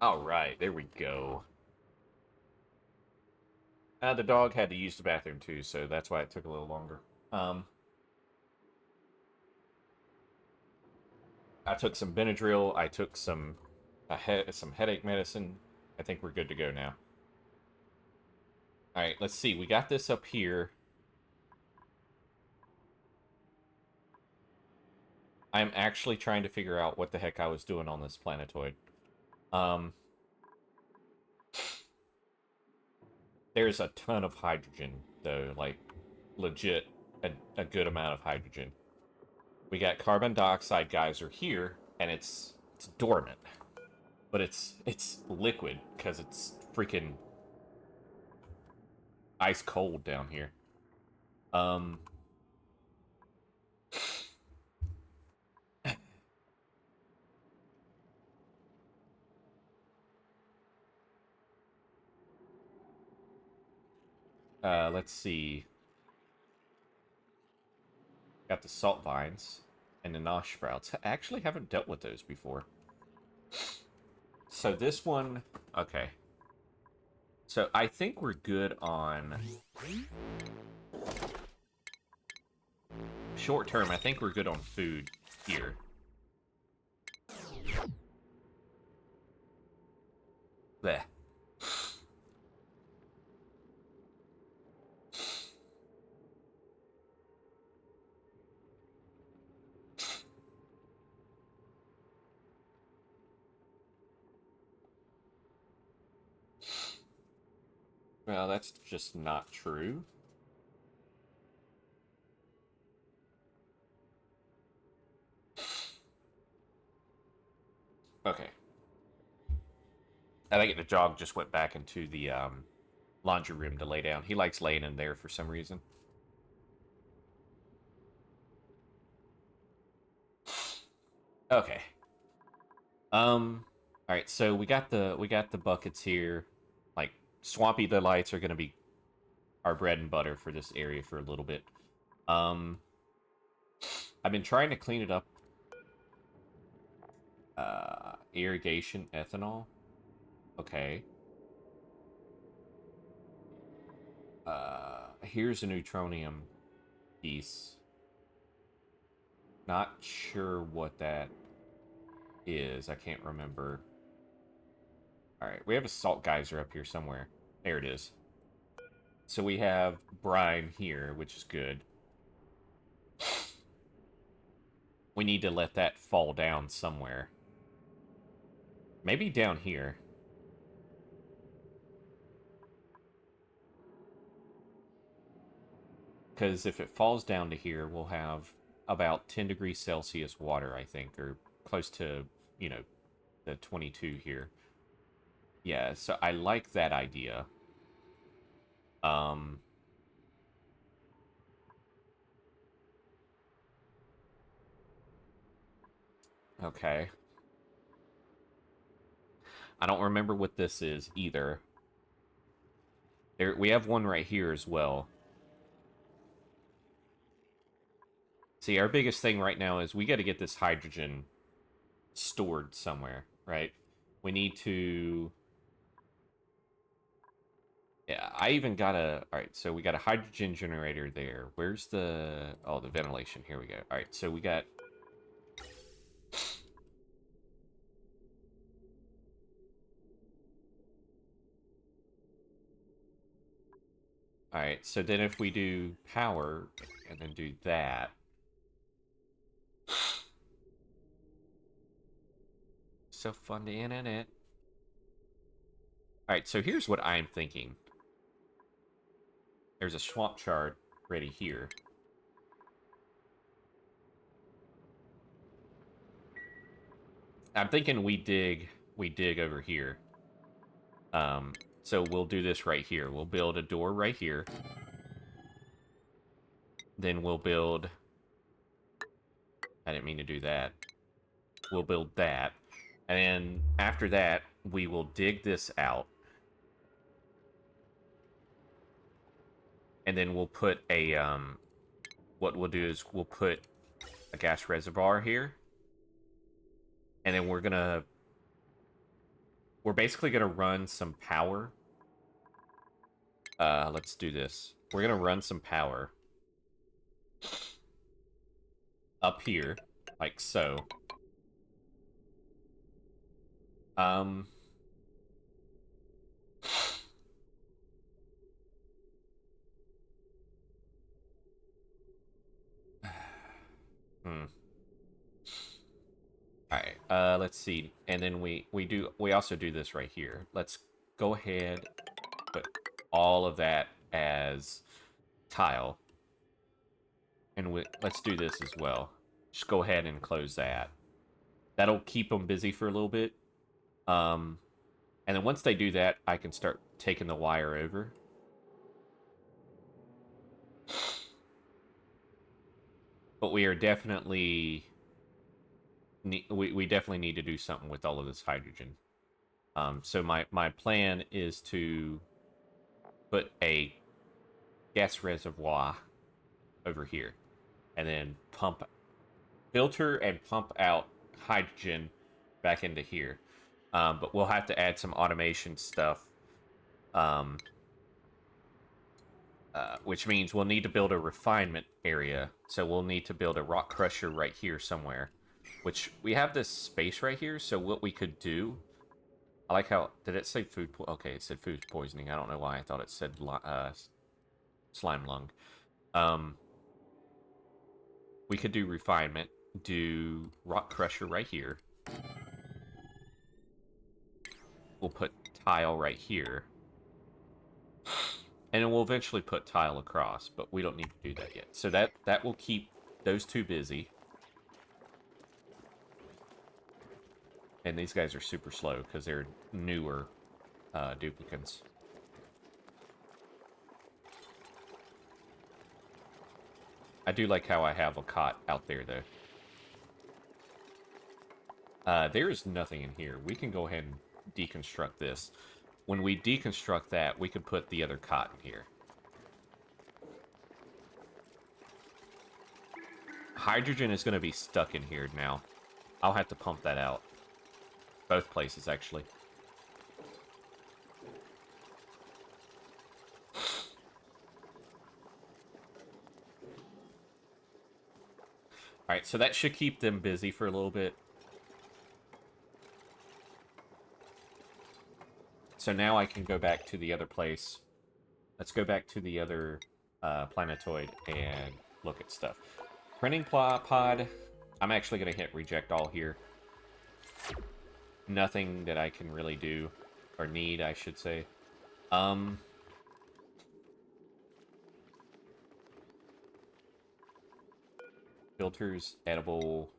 Alright, there we go. The dog had to use the bathroom too, so that's why it took a little longer. I took some Benadryl. I took some headache medicine. I think we're good to go now. All right, let's see. We got this up here. I'm actually trying to figure out what the heck I was doing on this planetoid. There's a ton of hydrogen, though. Like, legit, a good amount of hydrogen. We got carbon dioxide geyser here, and it's dormant. But it's liquid, because it's freaking ice cold down here. Let's see. Got the salt vines and the nosh sprouts. I actually haven't dealt with those before. So this one, okay. So I think we're good on short term. I think we're good on food here. Blech. Well, that's just not true. Okay. I think the dog just went back into the laundry room to lay down. He likes laying in there for some reason. Okay. All right. So we got the buckets here. Like swampy delights are gonna be our bread and butter for this area for a little bit. I've been trying to clean it up. Irrigation ethanol. Okay. Here's a neutronium piece. Not sure what that is. I can't remember. Alright, we have a salt geyser up here somewhere. There it is. So we have brine here, which is good. We need to let that fall down somewhere. Maybe down here. Because if it falls down to here, we'll have about 10 degrees Celsius water, I think, or close to, you know, the 22 here. Yeah, so I like that idea. Okay. I don't remember what this is either. We have one right here as well. See, our biggest thing right now is we got to get this hydrogen stored somewhere, right? We need to... Yeah, I even got a... Alright, so we got a hydrogen generator there. Where's the... Oh, the ventilation. Here we go. Alright, so we got... Alright, so then if we do power, and then do that... So fun, the internet. Alright, so here's what I'm thinking. There's a swamp chard ready here. I'm thinking we dig over here. So we'll do this right here. We'll build a door right here. Then we'll build... I didn't mean to do that. We'll build that. And then after that, we will dig this out. And then we'll put a... what we'll do is we'll put a gas reservoir here. And then we're gonna... we're basically going to run some power. Let's do this. We're going to run some power up here, like so. Um... hmm. Alright, let's see. And then we also do this right here. Let's go ahead, put all of that as tile. And let's do this as well. Just go ahead and close that. That'll keep them busy for a little bit. And then once they do that, I can start taking the wire over. But we are definitely... We definitely need to do something with all of this hydrogen. So my plan is to put a gas reservoir over here. And then filter and pump out hydrogen back into here. But we'll have to add some automation stuff. Which means we'll need to build a refinement area. So we'll need to build a rock crusher right here somewhere. Which, we have this space right here, so what we could do... I like how... Did it say food... Okay, it said food poisoning. I don't know why I thought it said slime lung. We could do refinement. Do rock crusher right here. We'll put tile right here. And then we'll eventually put tile across, but we don't need to do that yet. So that will keep those two busy. And these guys are super slow because they're newer duplicants. I do like how I have a cot out there, though. There is nothing in here. We can go ahead and deconstruct this. When we deconstruct that, we can put the other cot in here. Hydrogen is going to be stuck in here now. I'll have to pump that out. Both places, actually. Alright, so that should keep them busy for a little bit. So now I can go back to the other place. Let's go back to the other planetoid and look at stuff. Printing pod. I'm actually going to hit reject all here. Nothing that I can really do. Or need, I should say. Filters, edible.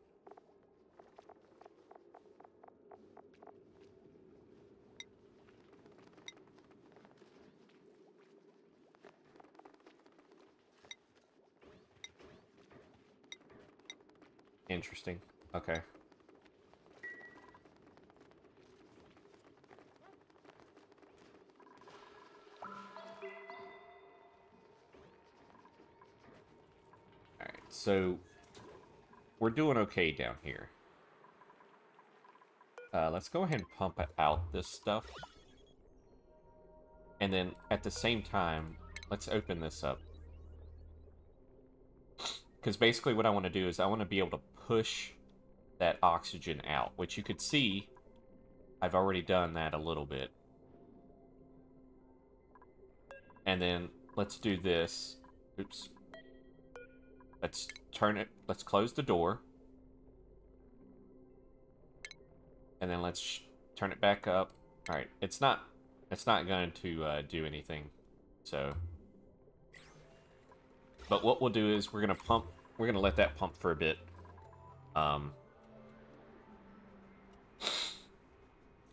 Interesting. Okay. Alright, so we're doing okay down here. Let's go ahead and pump out this stuff. And then, at the same time, let's open this up. Because basically what I want to do is I want to be able to push that oxygen out. Which you could see, I've already done that a little bit. And then, let's do this. Oops. Let's turn it, let's close the door. And then let's turn it back up. Alright, it's not going to do anything. So, but what we'll do is we're gonna let that pump for a bit. Alright,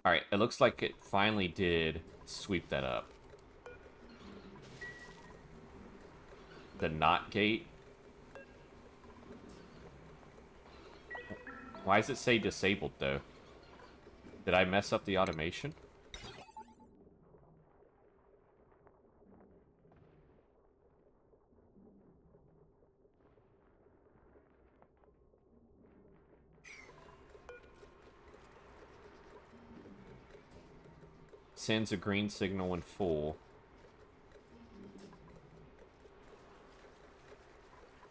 it looks like it finally did sweep that up. The NOT gate. Why does it say disabled, though? Did I mess up the automation? sends a green signal when full.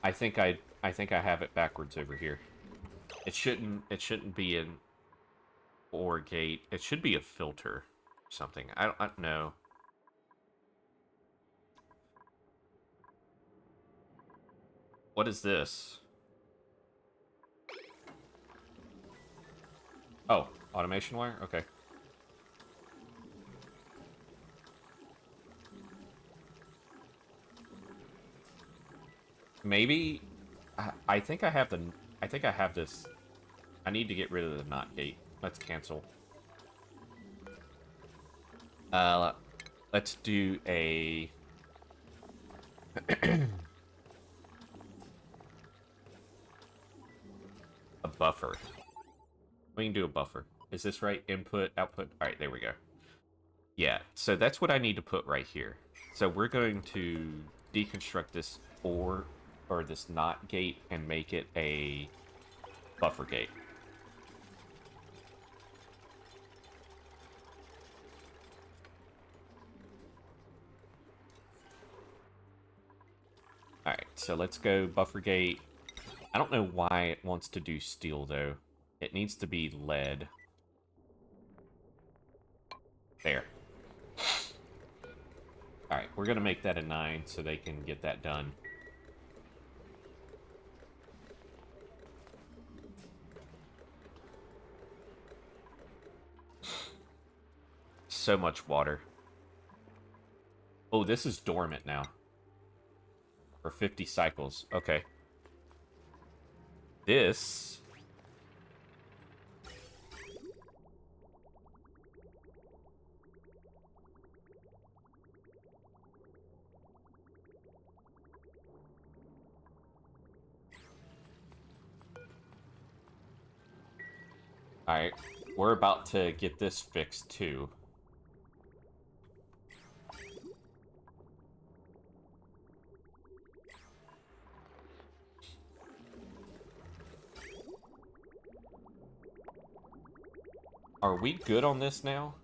I think I have it backwards over here. It shouldn't be an OR gate. It should be a filter or something. I don't know. What is this? Oh, automation wire? Okay. Maybe I think I have this. I need to get rid of the not gate. Let's cancel. Let's do a a buffer. We can do a buffer. Is this right? Input, output. All right, there we go. Yeah, so that's what I need to put right here. So we're going to deconstruct this or this not gate and make it a buffer gate. Alright, so let's go buffer gate. I don't know why it wants to do steel, though. It needs to be lead. There. Alright, we're going to make that a 9 so they can get that done. So much water. Oh, this is dormant now. For 50 cycles. Okay. This... Alright, we're about to get this fixed too. Are we good on this now?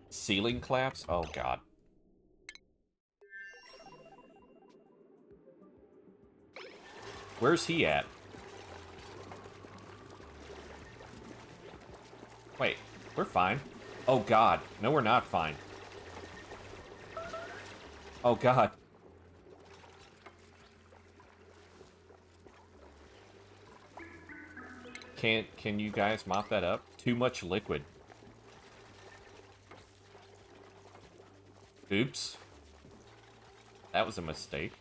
Ceiling collapse? Oh god. Where's he at? Wait, we're fine. Oh god. No, we're not fine. Oh god. Can you guys mop that up? Too much liquid. Oops. That was a mistake.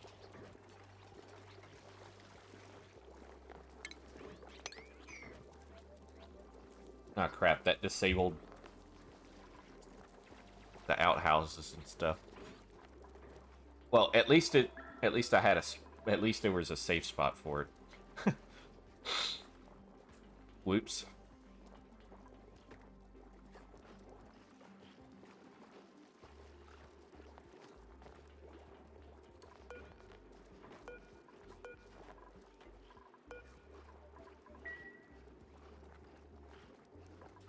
Ah, crap, that disabled the outhouses and stuff. Well, at least I had at least there was a safe spot for it. Whoops.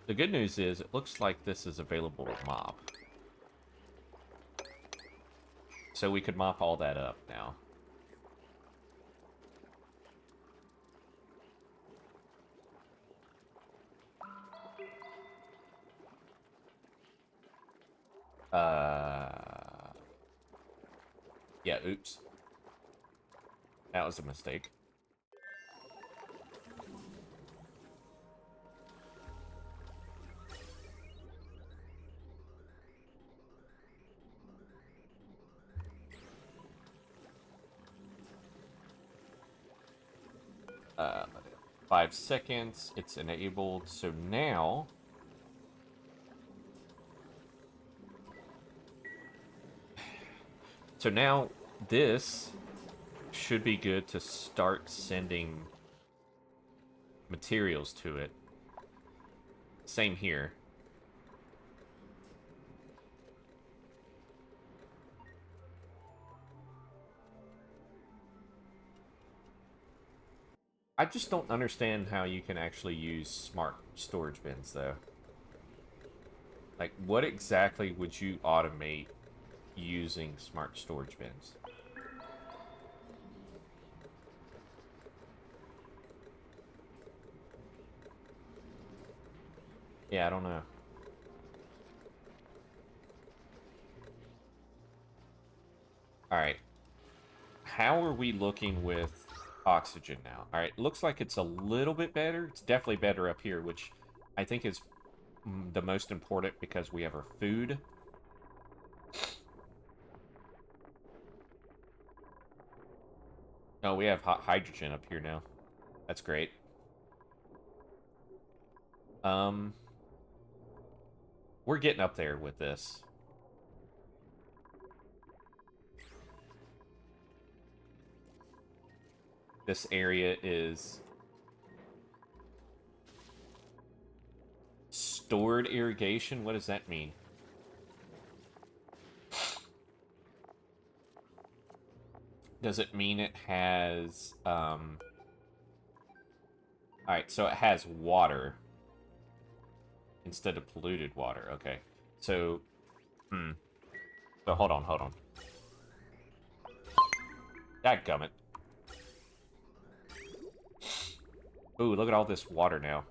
The good news is, it looks like this is available to mop. So we could mop all that up now. Yeah, oops. That was a mistake. Uh, 5 seconds, it's enabled, so now... So now, this should be good to start sending materials to it. Same here. I just don't understand how you can actually use smart storage bins, though. Like, what exactly would you automate using smart storage bins? Yeah, I don't know. Alright. How are we looking with oxygen now? Alright, looks like it's a little bit better. It's definitely better up here, which I think is the most important because we have our food. Oh, we have hydrogen up here now. That's great. Um, we're getting up there with this. This area is stored irrigation. What does that mean? Does it mean it has, Alright, so it has water instead of polluted water. Okay. So, So hold on, hold on. Dadgummit. Ooh, look at all this water now.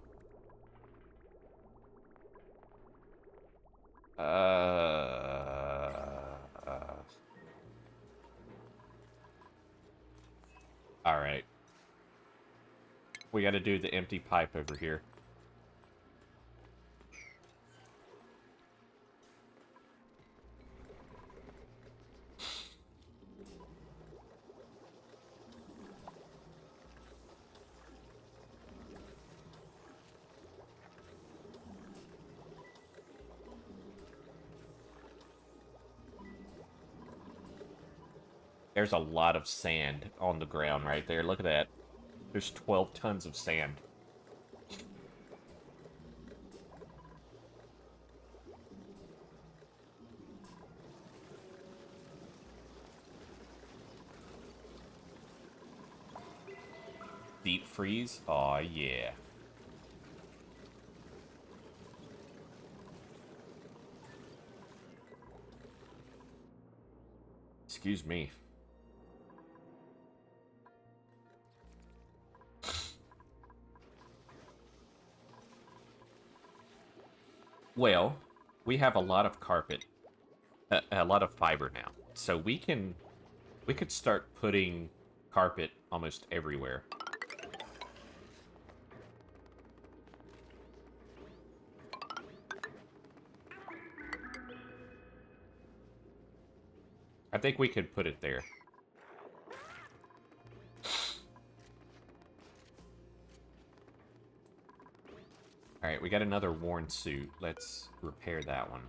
Alright. We gotta do the empty pipe over here. There's a lot of sand on the ground right there. Look at that. There's 12 tons of sand. Deep freeze? Aw, yeah. Excuse me. Well, we have a lot of carpet, a lot of fiber now. So we could start putting carpet almost everywhere. I think we could put it there. Alright, we got another worn suit. Let's repair that one.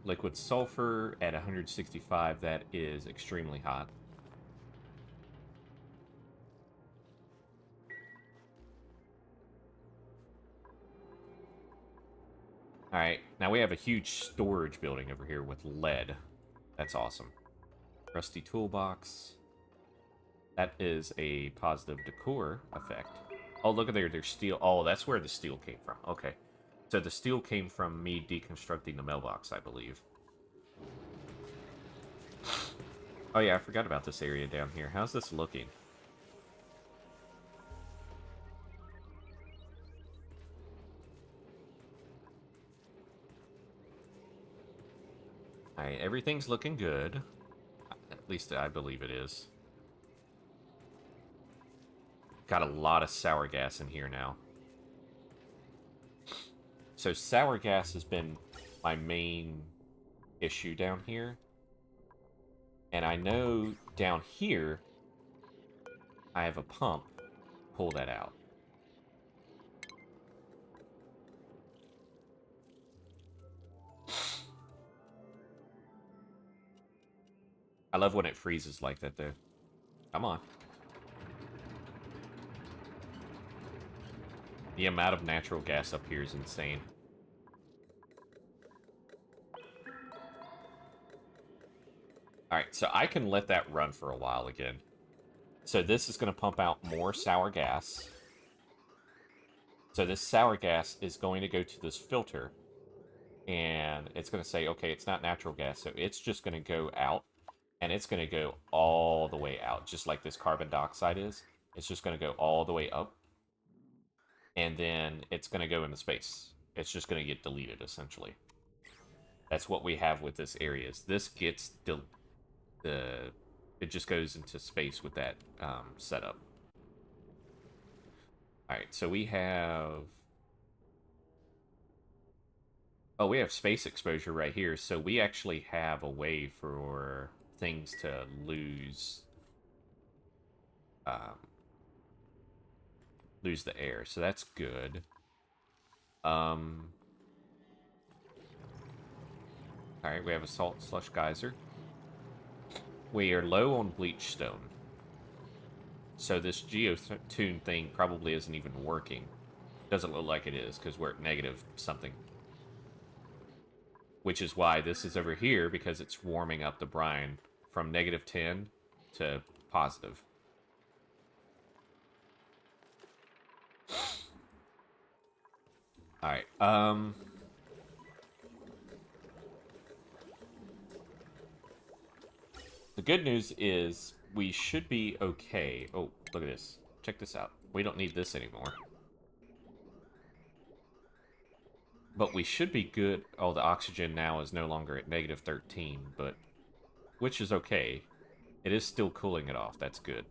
Liquid sulfur at 165, that is extremely hot. Alright, now we have a huge storage building over here with lead. That's awesome. Rusty toolbox. That is a positive decor effect. Oh, look at there, there's steel. Oh, that's where the steel came from. Okay. So the steel came from me deconstructing the mailbox, I believe. Oh yeah, I forgot about this area down here. How's this looking? Alright, everything's looking good. At least I believe it is. Got a lot of sour gas in here now. So sour gas has been my main issue down here. And I know down here, I have a pump. Pull that out. I love when it freezes like that, though. Come on. The amount of natural gas up here is insane. Alright, so I can let that run for a while again. So this is going to pump out more sour gas. So this sour gas is going to go to this filter. And it's going to say, okay, it's not natural gas. So it's just going to go out. And it's going to go all the way out. Just like this carbon dioxide is. It's just going to go all the way up. And then it's going to go into space. It's just going to get deleted, essentially. That's what we have with this area. This gets it just goes into space with that setup. Alright, so we have... Oh, we have space exposure right here, so we actually have a way for things to lose... lose the air, so that's good. Alright, we have a salt slush geyser. We are low on bleach stone. So this geotune thing probably isn't even working. Doesn't look like it is, because we're at negative something. Which is why this is over here, because it's warming up the brine from negative 10 to positive. Alright, the good news is we should be okay. Oh, look at this. Check this out. We don't need this anymore. But we should be good. Oh, the oxygen now is no longer at negative 13, but... Which is okay. It is still cooling it off. That's good.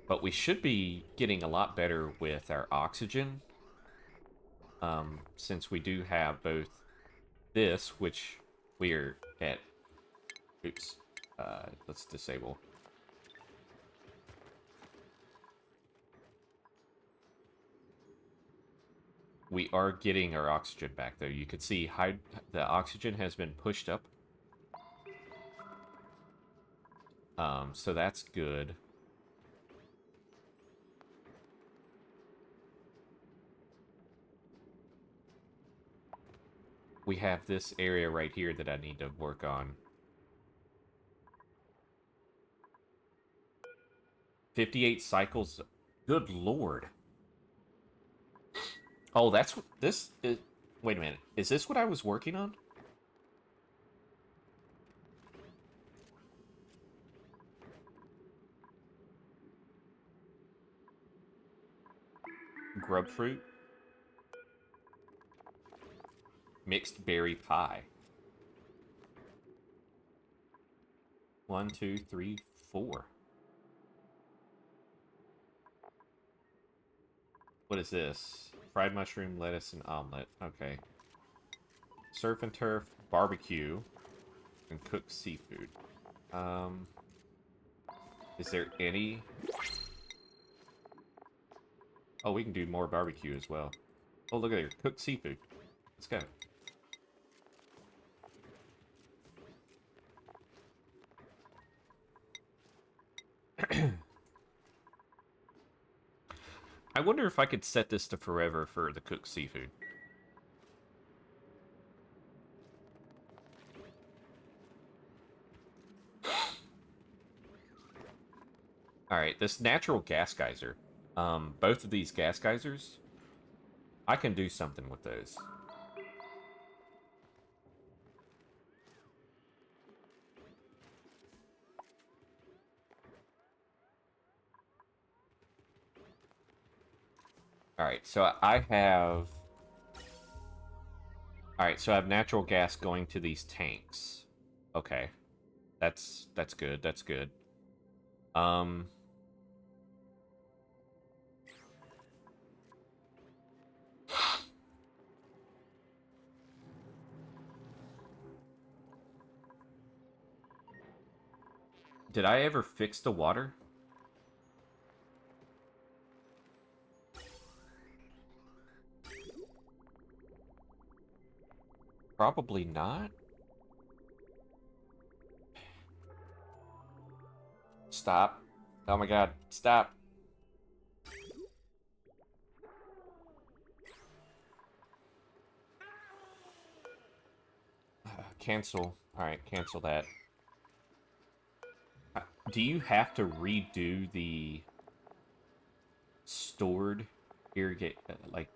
But we should be getting a lot better with our oxygen. Since we do have both this, which we're at... Oops. Let's disable. We are getting our oxygen back, though. You can see the oxygen has been pushed up. So that's good. We have this area right here that I need to work on. 58 cycles. Good lord. Oh, that's what this is. Wait a minute. Is this what I was working on? Grub fruit. Mixed berry pie. 1, 2, 3, 4. What is this? Fried mushroom, lettuce, and omelet. Okay. Surf and turf, barbecue, and cooked seafood. Is there any... Oh, we can do more barbecue as well. Oh, look at there. Cooked seafood. Let's go. I wonder if I could set this to forever for the cooked seafood. Alright, this natural gas geyser. Both of these gas geysers, I can do something with those. Alright, so I have... Alright, so I have natural gas going to these tanks. Okay. That's good, that's good. Did I ever fix the water? Probably not. Stop. Oh my god, stop. Cancel. Alright, cancel that. Do you have to redo the stored irrigate, like,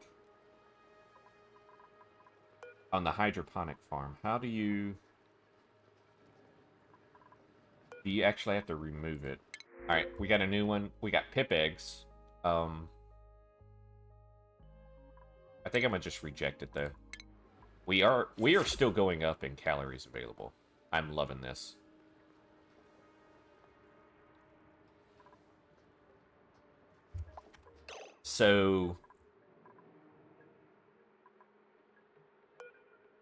on the hydroponic farm? How do you... Do you actually have to remove it? Alright, we got a new one. We got pip eggs. I think I'm gonna just reject it, though. We are still going up in calories available. I'm loving this. So,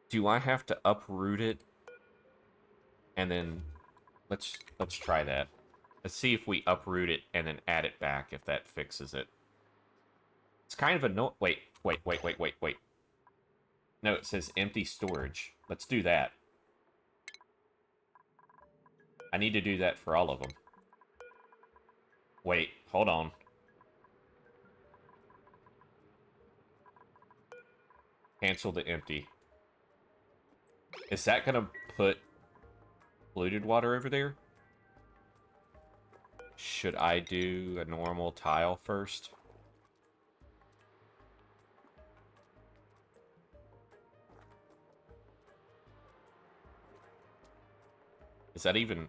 do I have to uproot it? And then let's try that. Let's see if we uproot it and then add it back, if that fixes it. It's kind of a no. Wait. No, it says empty storage. Let's do that. I need to do that for all of them. Wait, hold on. Cancel the empty. Is that gonna put polluted water over there? Should I do a normal tile first? Is that even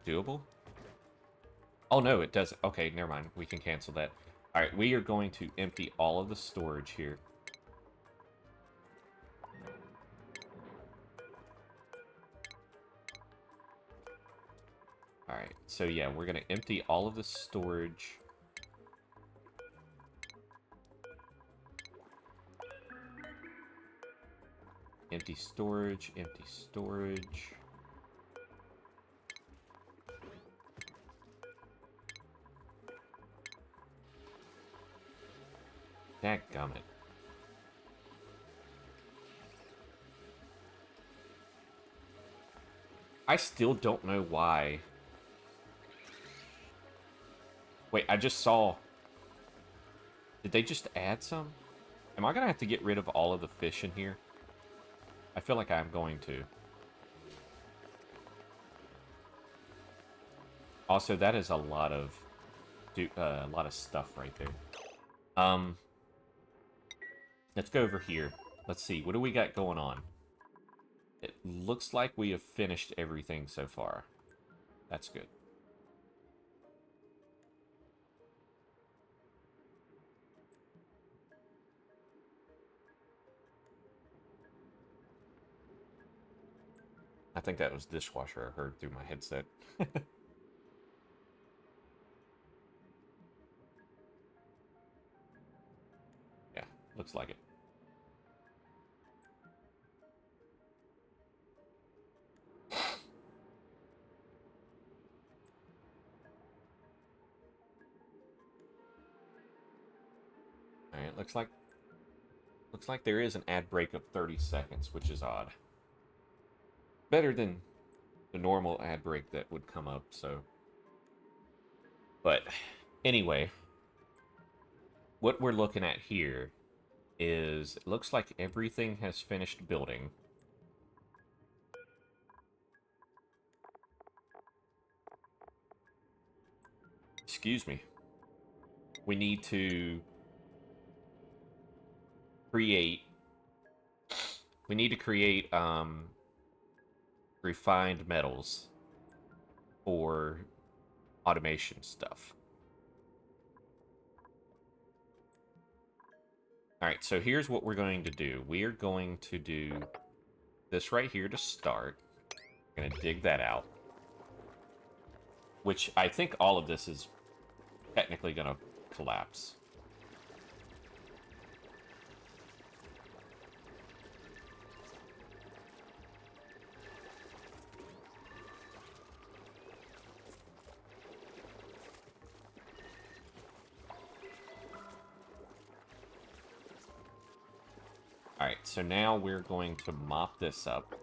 doable? Oh no, it doesn't. Okay, never mind. We can cancel that. Alright, we are going to empty all of the storage here. Alright, so yeah, we're going to empty all of the storage. Empty storage, empty storage. Dadgummit. I still don't know why. Wait, I just saw... Did they just add some? Am I gonna have to get rid of all of the fish in here? I feel like I'm going to. Also, that is a lot of... a lot of stuff right there. Let's go over here. Let's see, what do we got going on? It looks like we have finished everything so far. That's good. I think that was dishwasher I heard through my headset. Yeah, looks like it. Alright, looks like there is an ad break of 30 seconds, which is odd. Better than the normal ad break that would come up, so. But anyway, what we're looking at here is it looks like everything has finished building. Excuse me. We need to create refined metals for automation stuff. Alright, so here's what we're going to do. We are going to do this right here to start. We're going to dig that out. Which I think all of this is technically going to collapse. Alright, so now we're going to mop this up.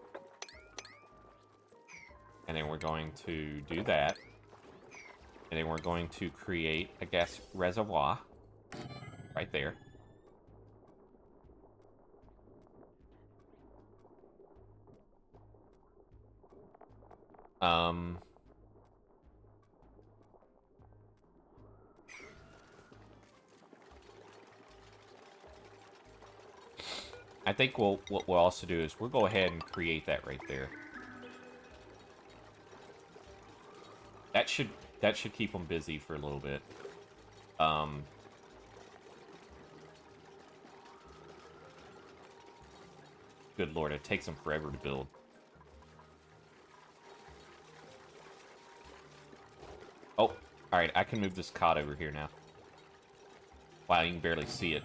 And then we're going to do that. And then we're going to create a gas reservoir right there. I think what we'll also do is we'll go ahead and create that right there. That should keep them busy for a little bit. Good lord, it takes them forever to build. Oh, alright, I can move this cot over here now. Wow, you can barely see it.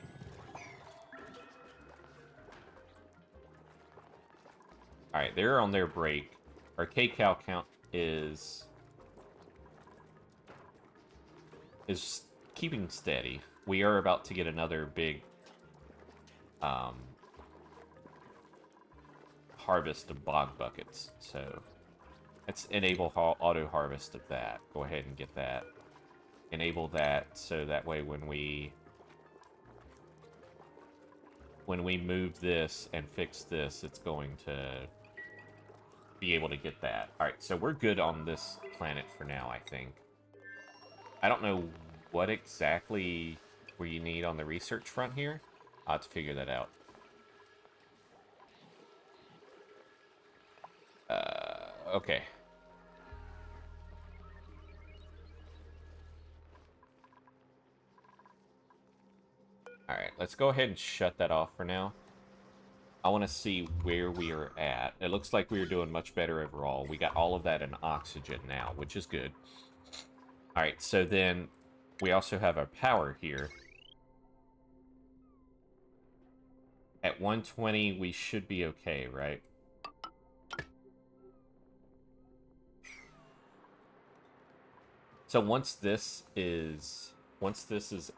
Alright, they're on their break. Our K-Cow count is keeping steady. We are about to get another big harvest of bog buckets, so let's enable auto harvest of that. Go ahead and get that. Enable that so that way when we move this and fix this, it's going to be able to get that. Alright, so we're good on this planet for now, I think. I don't know what exactly we need on the research front here. I'll have to figure that out. Okay. Alright, let's go ahead and shut that off for now. I want to see where we are at. It looks like we are doing much better overall. We got all of that in oxygen now, which is good. Alright, so then we also have our power here. At 120, we should be okay, right? So once this is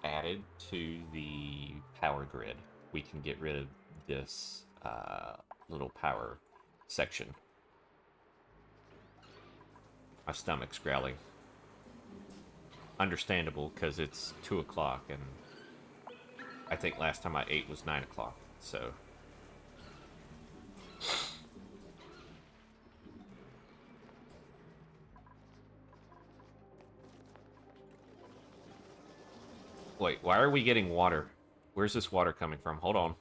added to the power grid, we can get rid of this little power section. My stomach's growling. Understandable, because it's 2 o'clock, and I think last time I ate was 9 o'clock, so... Wait, why are we getting water? Where's this water coming from? Hold on.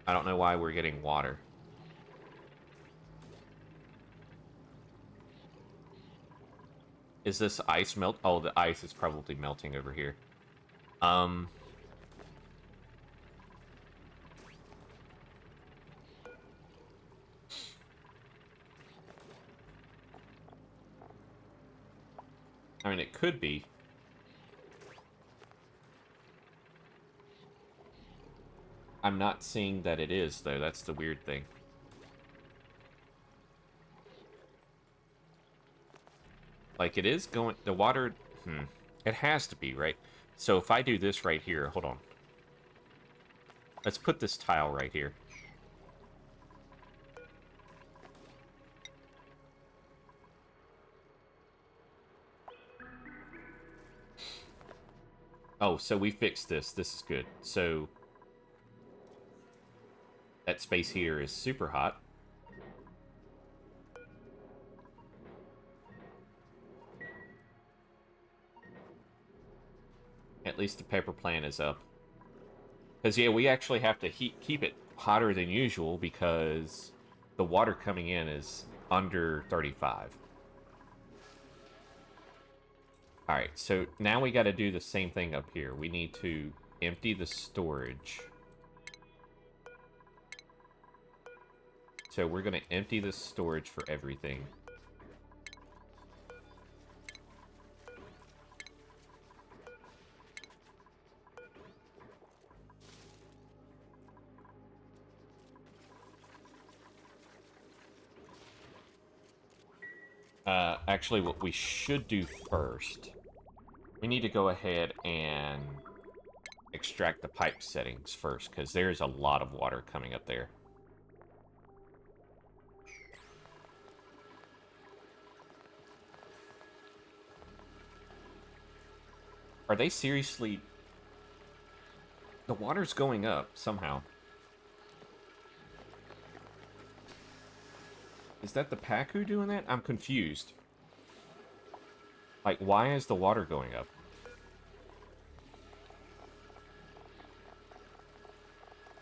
I don't know why we're getting water. Is this ice melt? Oh, the ice is probably melting over here. I mean, it could be. I'm not seeing that it is, though. That's the weird thing. Like, it is going... The water... It has to be, right? So if I do this right here... Hold on. Let's put this tile right here. Oh, so we fixed this. This is good. So... That space heater is super hot. At least the pepper plant is up. Because, yeah, we actually have to keep it hotter than usual because the water coming in is under 35. Alright, so now we got to do the same thing up here. We need to empty the storage. So we're going to empty the storage for everything. Actually, what we should do first, we need to go ahead and extract the pipe settings first, because there's a lot of water coming up there. Are they seriously... The water's going up, somehow. Is that the Pacu doing that? I'm confused. Like, why is the water going up?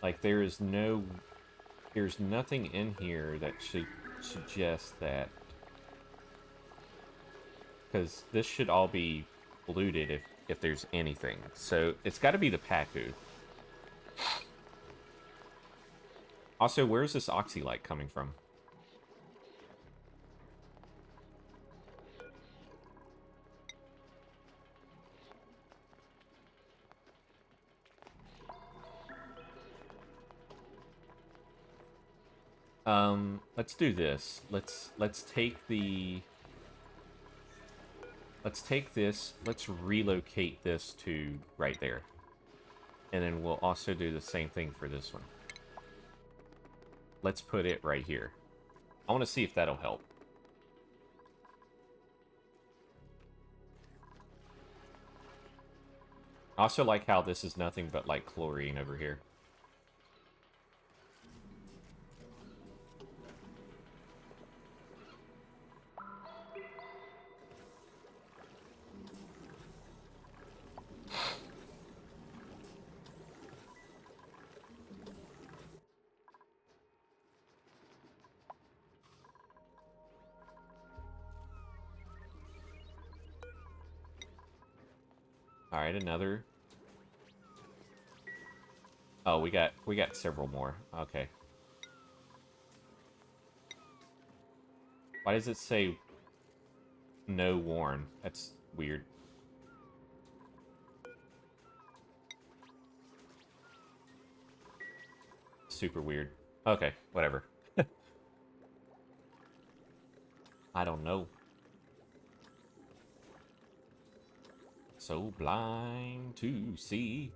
Like, there's nothing in here that should suggest that. Because this should all be polluted if there's anything. So, it's got to be the Pacu. Also, where's this oxylight coming from? Let's do this. Let's take this, let's relocate this to right there. And then we'll also do the same thing for this one. Let's put it right here. I want to see if that'll help. I also like how this is nothing but like chlorine over here. All right, another. Oh, we got several more. Okay. Why does it say no warn? That's weird. Super weird. Okay, whatever. I don't know. So blind to see.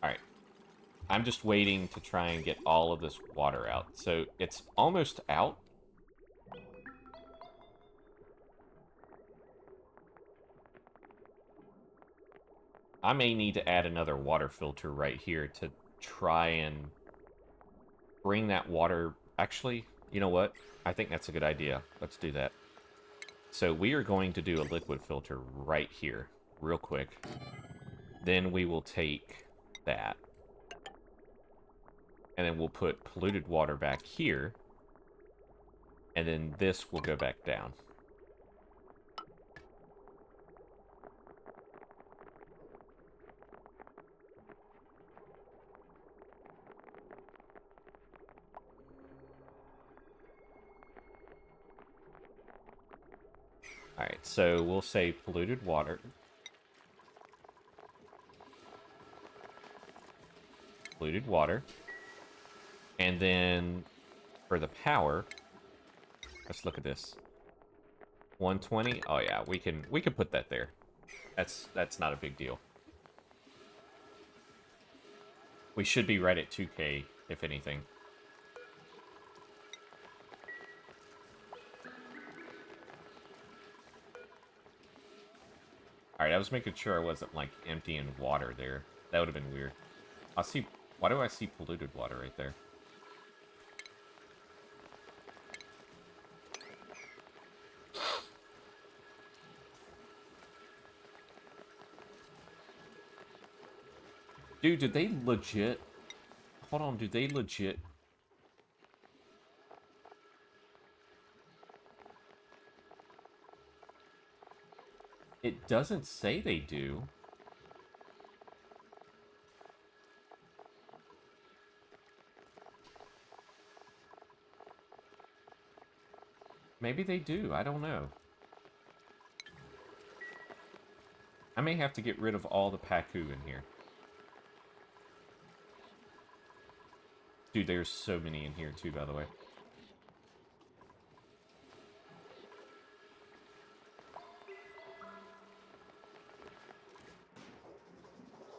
Alright. I'm just waiting to try and get all of this water out. So it's almost out. I may need to add another water filter right here to try and bring that water... Actually, you know what? I think that's a good idea. Let's do that. So we are going to do a liquid filter right here, real quick. Then we will take that. And then we'll put polluted water back here. And then this will go back down. Alright, so we'll say polluted water. Polluted water. And then for the power, let's look at this. 120. Oh yeah, we can put that there. That's not a big deal. We should be right at 2K, if anything. Alright, I was making sure I wasn't, like, emptying water there. That would have been weird. I'll see... Why do I see polluted water right there? Dude, did they legit... Hold on, did they legit... It doesn't say they do. Maybe they do, I don't know. I may have to get rid of all the Pacu in here. Dude, there's so many in here too, by the way.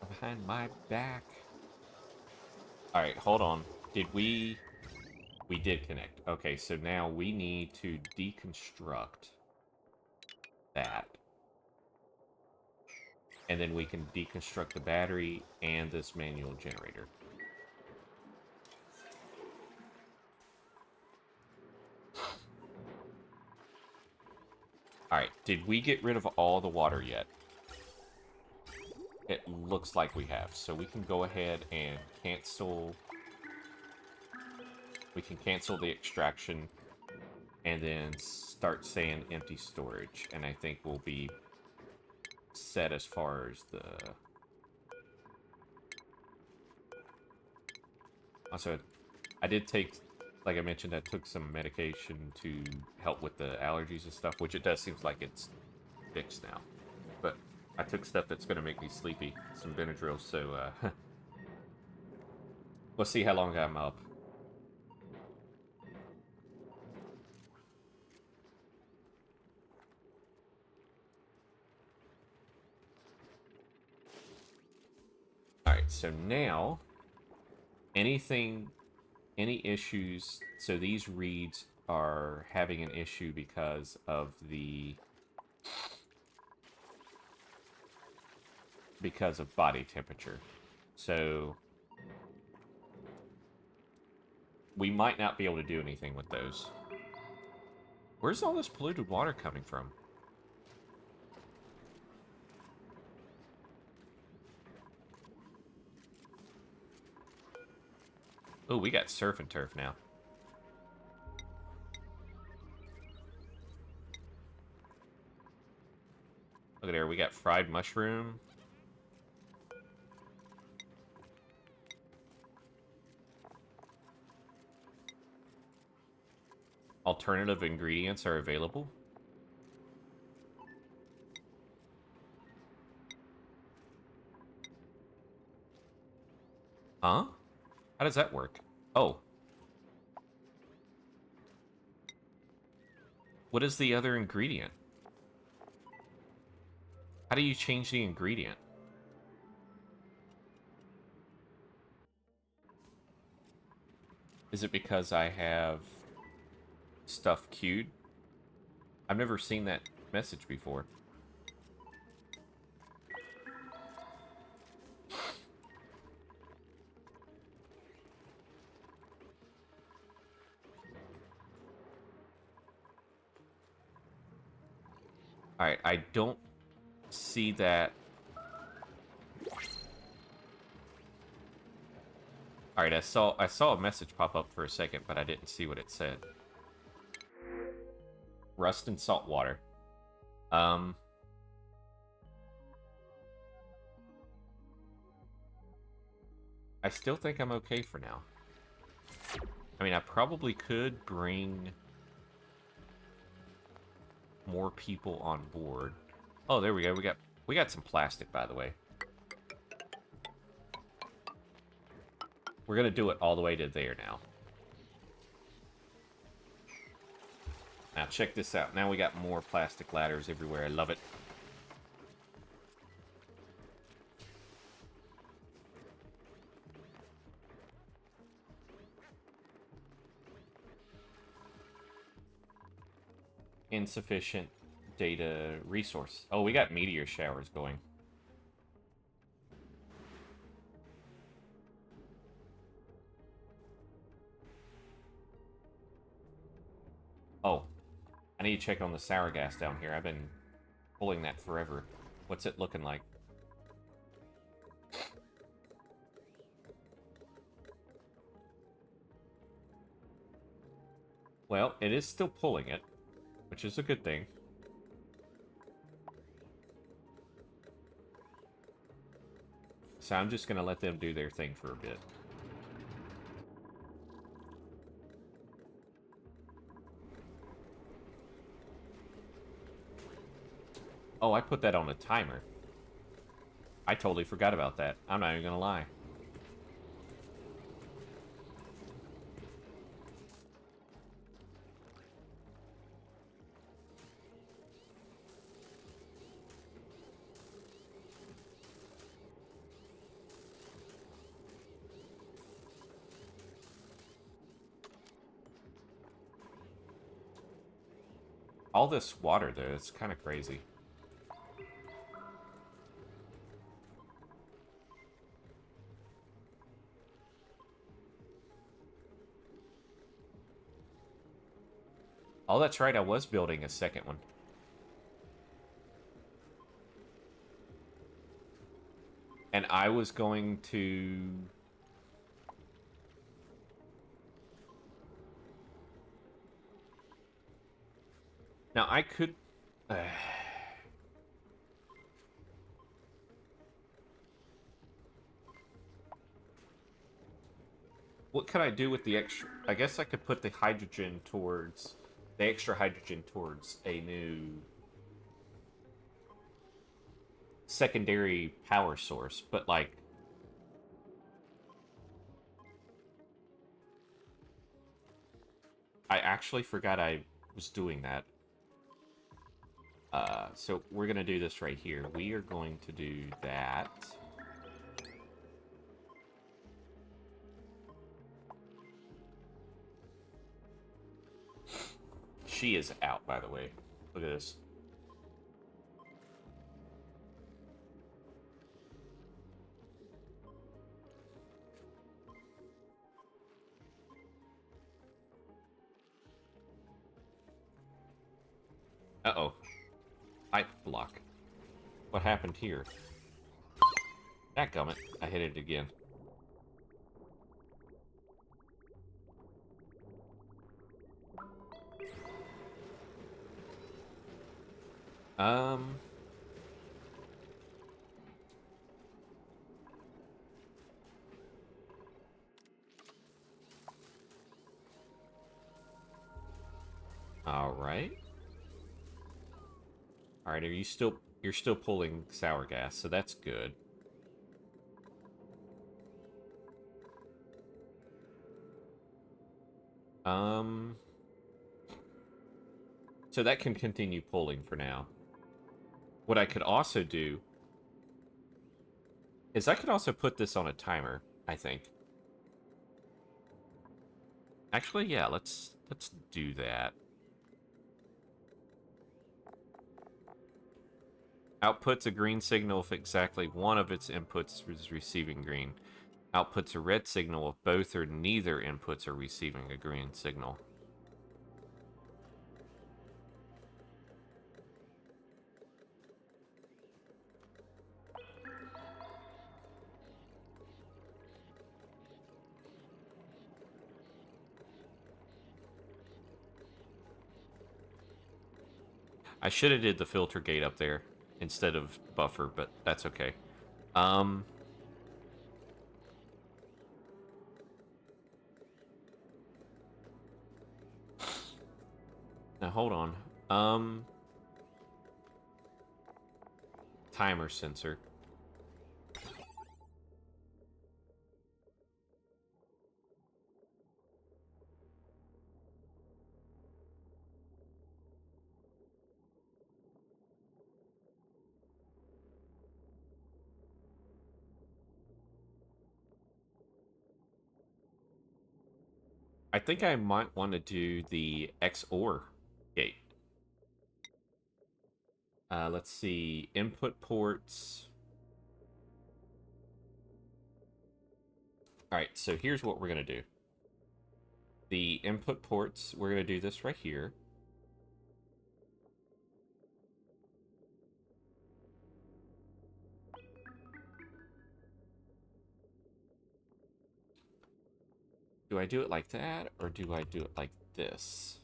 Behind my back. Alright, hold on. Did we... We did connect. Okay, so now we need to deconstruct that. And then we can deconstruct the battery and this manual generator. Alright, did we get rid of all the water yet? It looks like we have. So we can go ahead and cancel... We can cancel the extraction and then start saying empty storage. And I think we'll be set as far as the... Also, I did take, like I mentioned, I took some medication to help with the allergies and stuff, which it does seem like it's fixed now. But I took stuff that's going to make me sleepy, some Benadryl, so we'll see how long I'm up. Alright, so now, any issues, so these reads are having an issue because of body temperature. So we might not be able to do anything with those. Where's all this polluted water coming from? Oh, we got surf and turf now. Look at there, we got fried mushroom. Alternative ingredients are available. Huh? How does that work? Oh. What is the other ingredient? How do you change the ingredient? Is it because I have stuff queued? I've never seen that message before. Alright, I don't see that. Alright, I saw a message pop up for a second, but I didn't see what it said. Rust and salt water. I still think I'm okay for now. I mean, I probably could bring more people on board. Oh, there we go. We got some plastic, by the way. We're gonna do it all the way to there now. Now check this out. Now we got more plastic ladders everywhere. I love it. Insufficient data resource. Oh, we got meteor showers going. Oh, I need to check on the sour gas down here. I've been pulling that forever. What's it looking like? Well, it is still pulling it, which is a good thing. So I'm just going to let them do their thing for a bit. Oh, I put that on a timer. I totally forgot about that. I'm not even going to lie. All this water, though, it's kind of crazy. Oh, that's right, I was building a second one. And I was going to... Now, I could... What could I do with the extra... I guess I could put the hydrogen towards... The extra hydrogen towards a new... secondary power source, but, like... I actually forgot I was doing that. So we're going to do this right here. We are going to do that. She is out, by the way. Look at this. Uh-oh. Pipe block. What happened here? Dadgummit. I hit it again. Um... Alright. Alright, are you still... You're still pulling sour gas, so that's good. So that can continue pulling for now. What I could also do is I could also put this on a timer, I think. Actually, yeah, let's do that. Outputs a green signal if exactly one of its inputs is receiving green. Outputs a red signal if both or neither inputs are receiving a green signal. I should have did the filter gate up there instead of buffer, but that's okay. Now hold on. Timer sensor. I think I might want to do the XOR gate. Let's see. Input ports. Alright, so here's what we're going to do. The input ports, we're going to do this right here. Do I do it like that, or do I do it like this?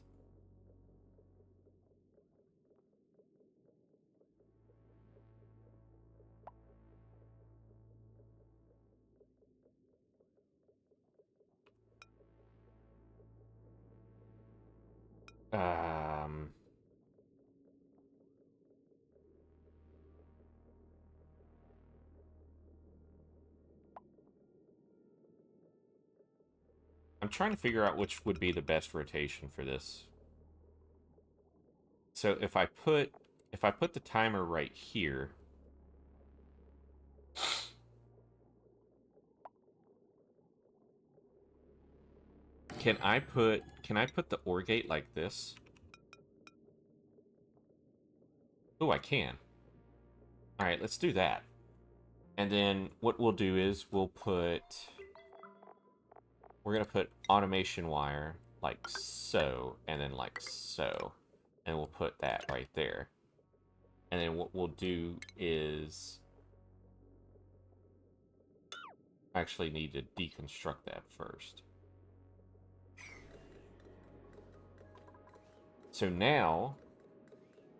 Um... I'm trying to figure out which would be the best rotation for this. So if I put the timer right here, can I put the OR gate like this? Oh, I can. All right, let's do that. And then what we'll do is we're gonna put automation wire like so, and then like so, and we'll put that right there. And then what we'll do is actually need to deconstruct that first. So now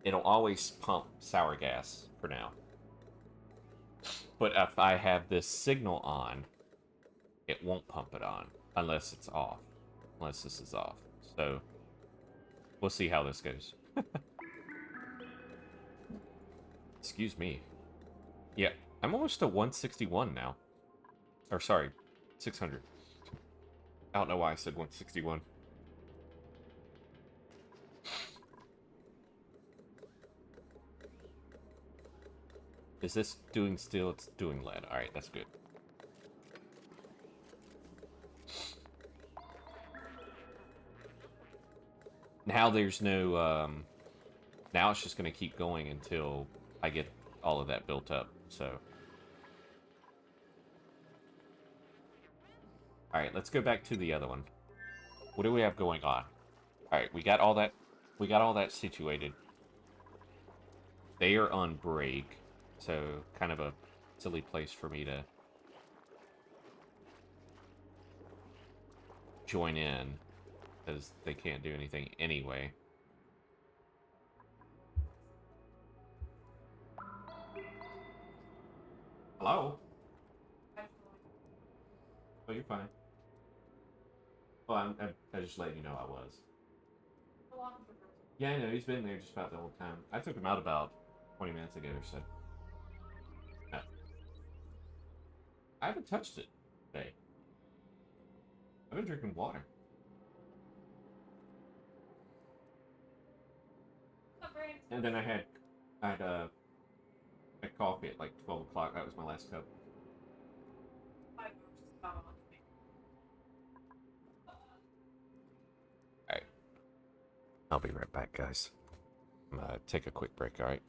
it'll always pump sour gas for now. But if I have this signal on, it won't pump it on unless it's off. Unless this is off. So we'll see how this goes. Excuse me. Yeah, I'm almost to 161 now. Or sorry, 600. I don't know why I said 161. Is this doing steel? It's doing lead. Alright, that's good. Now there's no, now it's just going to keep going until I get all of that built up, so. Alright, let's go back to the other one. What do we have going on? Alright, we got all that situated. They are on break, so kind of a silly place for me to join in, because they can't do anything anyway. Hello? Oh, you're fine. Well, I just letting you know I was. Yeah, I know. He's been there just about the whole time. I took him out about 20 minutes ago or so. No, I haven't touched it today. I've been drinking water. And then I had coffee at like 12 o'clock. That was my last cup. Alright. I'll be right back, guys. I'm gonna take a quick break, alright?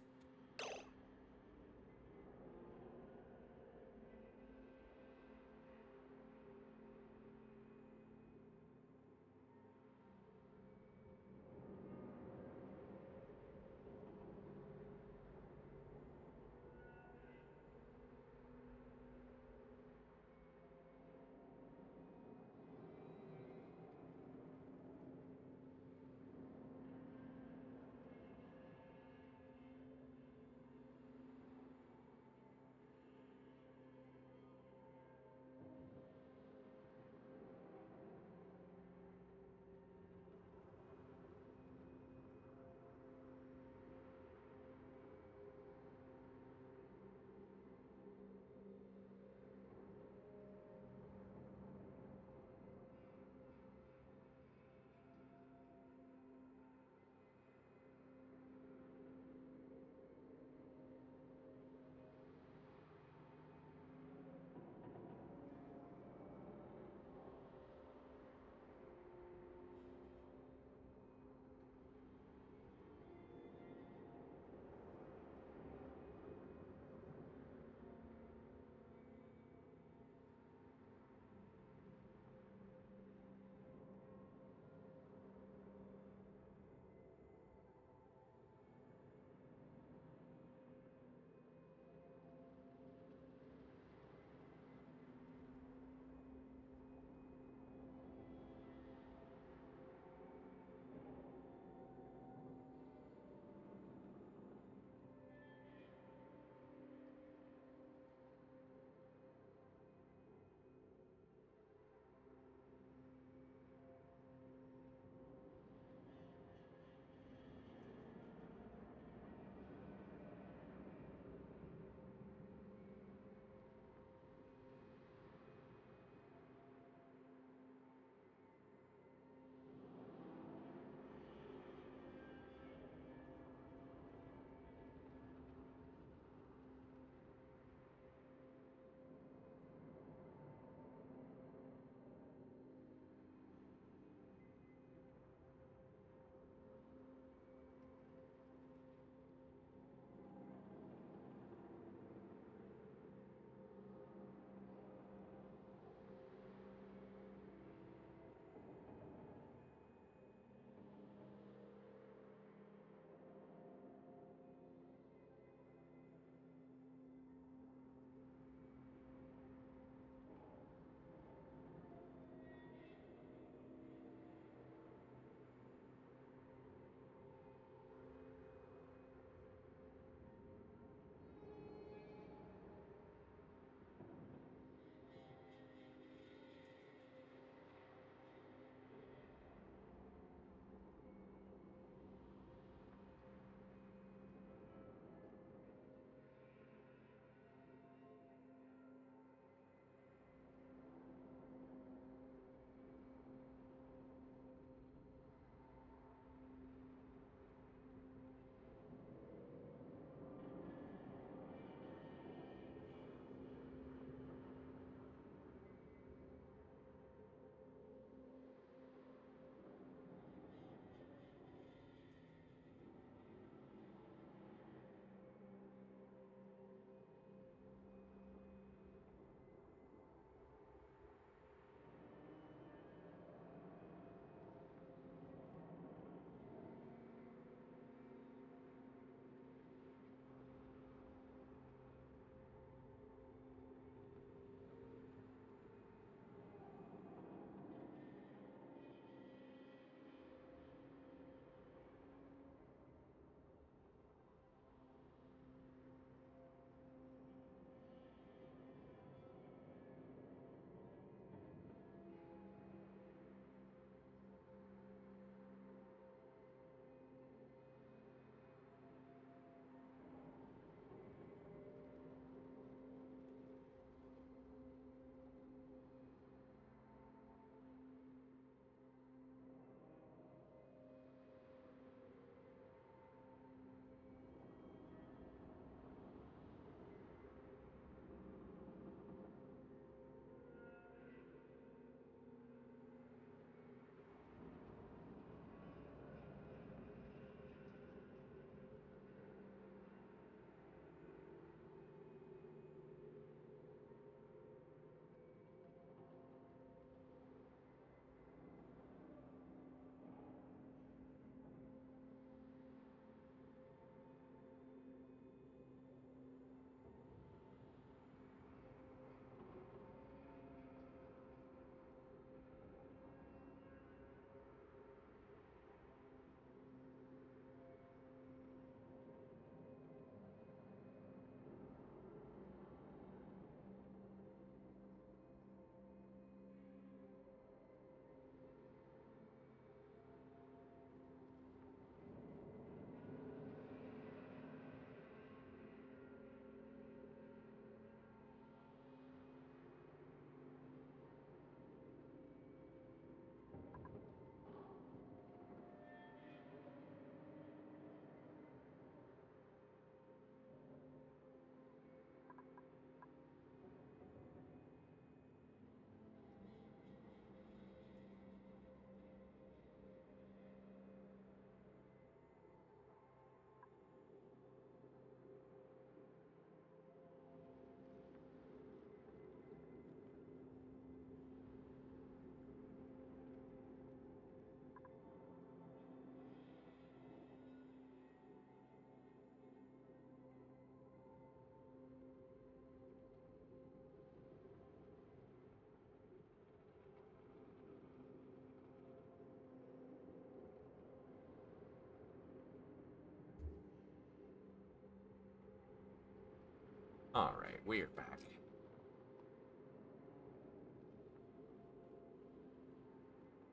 Alright, we're back.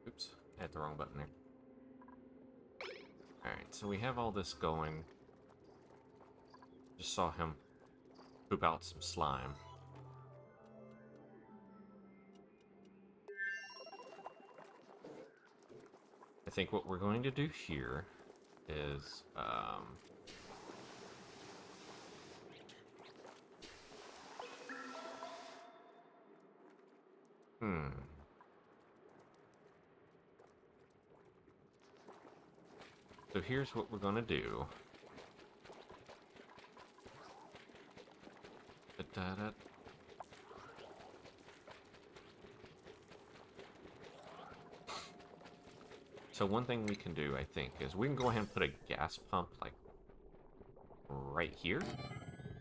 Oops, I hit the wrong button there. Alright, so we have all this going. Just saw him poop out some slime. I think what we're going to do here is, So here's what we're going to do. Da-da-da. So one thing we can do, I think, is we can go ahead and put a gas pump, like, right here.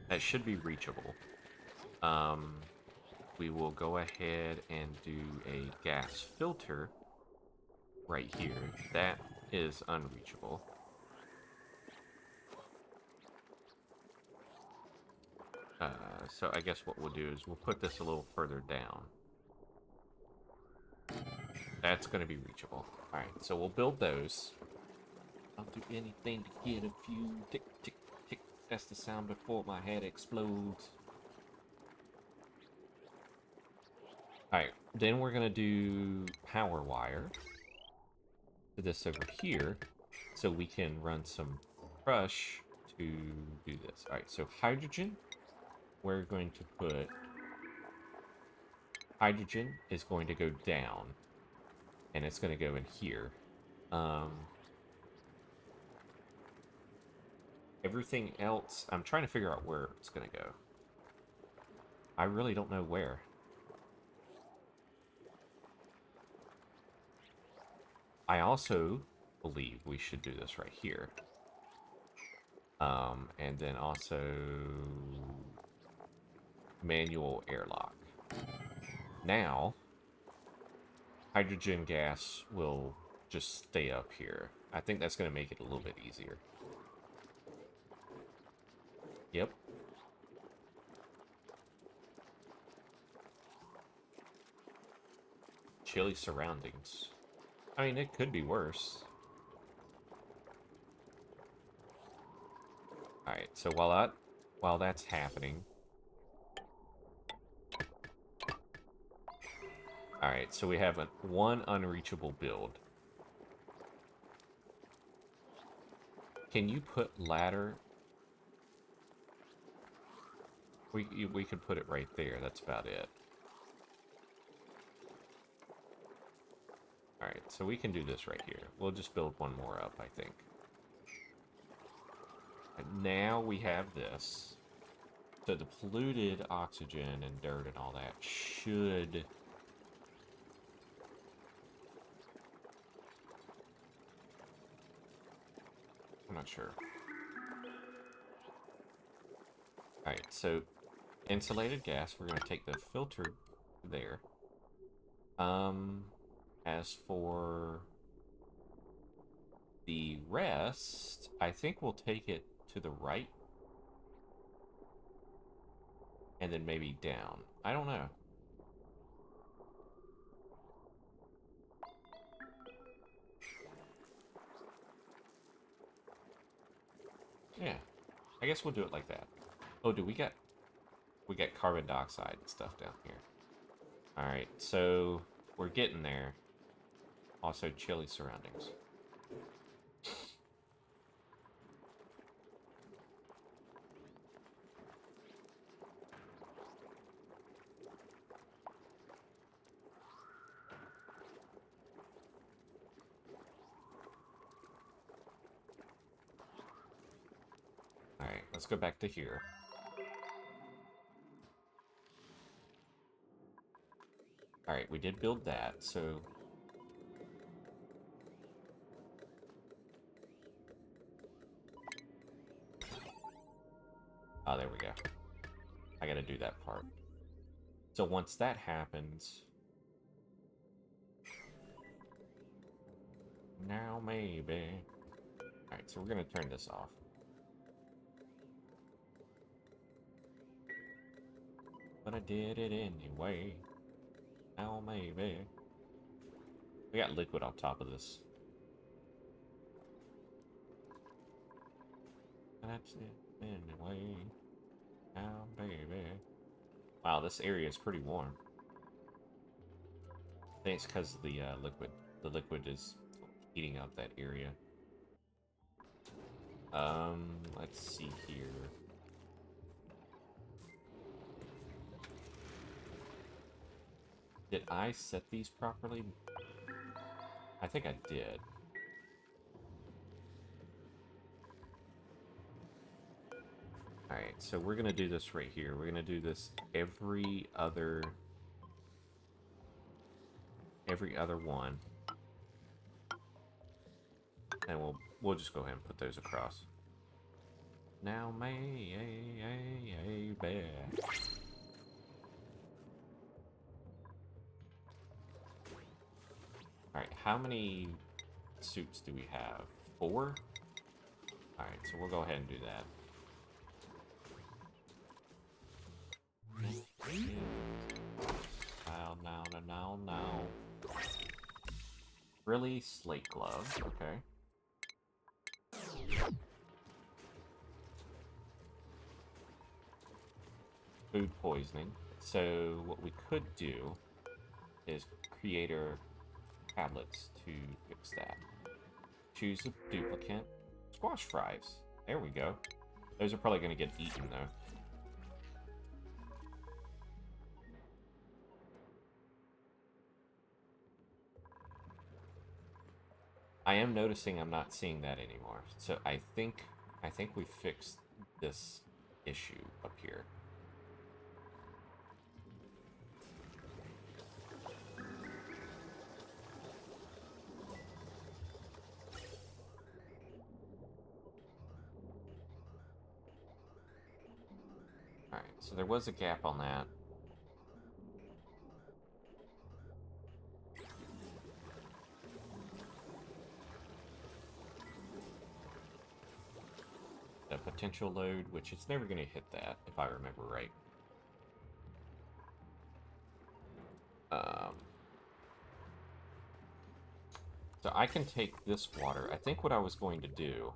That should be reachable. We will go ahead and do a gas filter right here. That is unreachable. So I guess what we'll do is we'll put this a little further down. That's going to be reachable. Alright, so we'll build those. I'll do anything to get a few tick, tick, tick. That's the sound before my head explodes. Alright, then we're going to do power wire to this over here so we can run some crush to do this. Alright, so hydrogen, we're going to put... Hydrogen is going to go down, and it's going to go in here. Everything else, I'm trying to figure out where it's going to go. I really don't know where. I also believe we should do this right here. And then also manual airlock. Now, hydrogen gas will just stay up here. I think that's going to make it a little bit easier. Yep. Chilly surroundings. I mean, it could be worse. Alright, so while that's happening... Alright, so we have one unreachable build. Can you put ladder? We could put it right there. That's about it. Alright, so we can do this right here. We'll just build one more up, I think. And now we have this. So the polluted oxygen and dirt and all that should... I'm not sure. Alright, so insulated gas, we're going to take the filter there. As for the rest, I think we'll take it to the right. And then maybe down. I don't know. Yeah. I guess we'll do it like that. Oh, we got carbon dioxide and stuff down here. Alright, so we're getting there. Also, chilly surroundings. Alright, let's go back to here. Alright, we did build that, so... Oh, there we go. I gotta do that part. So once that happens... Now maybe... Alright, so we're gonna turn this off. but I did it anyway. Now maybe. We got liquid on top of this. That's it anyway. Now baby. Wow, this area is pretty warm. I think it's because of the liquid. The liquid is heating up that area. Let's see here. Did I set these properly? I think I did. Alright, so we're gonna do this right here. We're gonna do this every other one. And we'll just go ahead and put those across. Now maybe. Alright, how many suits do we have? 4? Alright, so we'll go ahead and do that. Now. Really? Slate gloves, okay. Food poisoning. So what we could do is create our tablets to fix that. Choose a duplicate. Squash fries. There we go. Those are probably going to get eaten though. I am noticing I'm not seeing that anymore. So I think we fixed this issue up here. Alright, so there was a gap on that. The potential load, which it's never going to hit that, if I remember right. So I can take this water. I think what I was going to do...